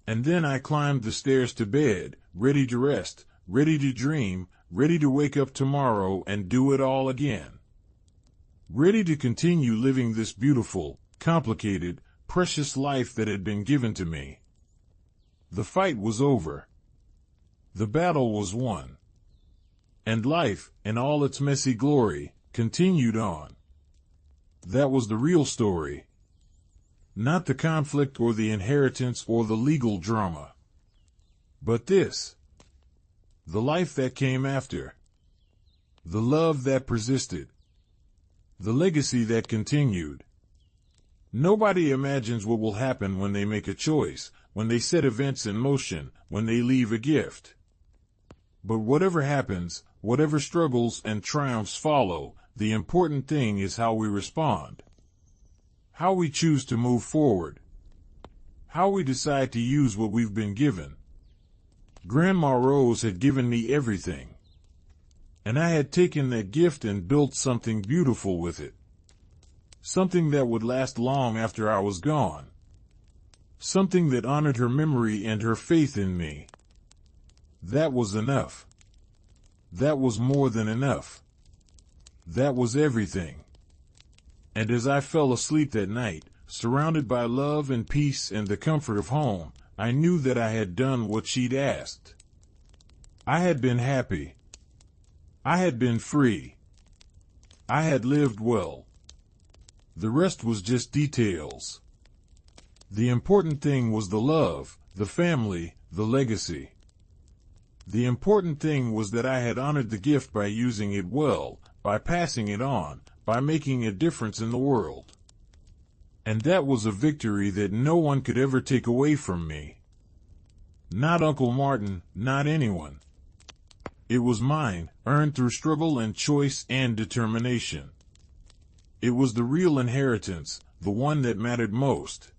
And then I climbed the stairs to bed, ready to rest, ready to dream, ready to wake up tomorrow and do it all again. Ready to continue living this beautiful, complicated, precious life that had been given to me. The fight was over. The battle was won. And life, in all its messy glory, continued on. That was the real story. Not the conflict or the inheritance or the legal drama. But this. The life that came after. The love that persisted. The legacy that continued. Nobody imagines what will happen when they make a choice, when they set events in motion, when they leave a gift. But whatever happens, whatever struggles and triumphs follow, the important thing is how we respond. How we choose to move forward. How we decide to use what we've been given. Grandma Rose had given me everything. And I had taken that gift and built something beautiful with it. Something that would last long after I was gone. Something that honored her memory and her faith in me. That was enough. That was more than enough. That was everything. And as I fell asleep that night, surrounded by love and peace and the comfort of home, I knew that I had done what she'd asked. I had been happy. I had been free. I had lived well. The rest was just details. The important thing was the love, the family, the legacy. The important thing was that I had honored the gift by using it well, by passing it on, by making a difference in the world. And that was a victory that no one could ever take away from me. Not Uncle Martin, not anyone. It was mine, earned through struggle and choice and determination. It was the real inheritance, the one that mattered most.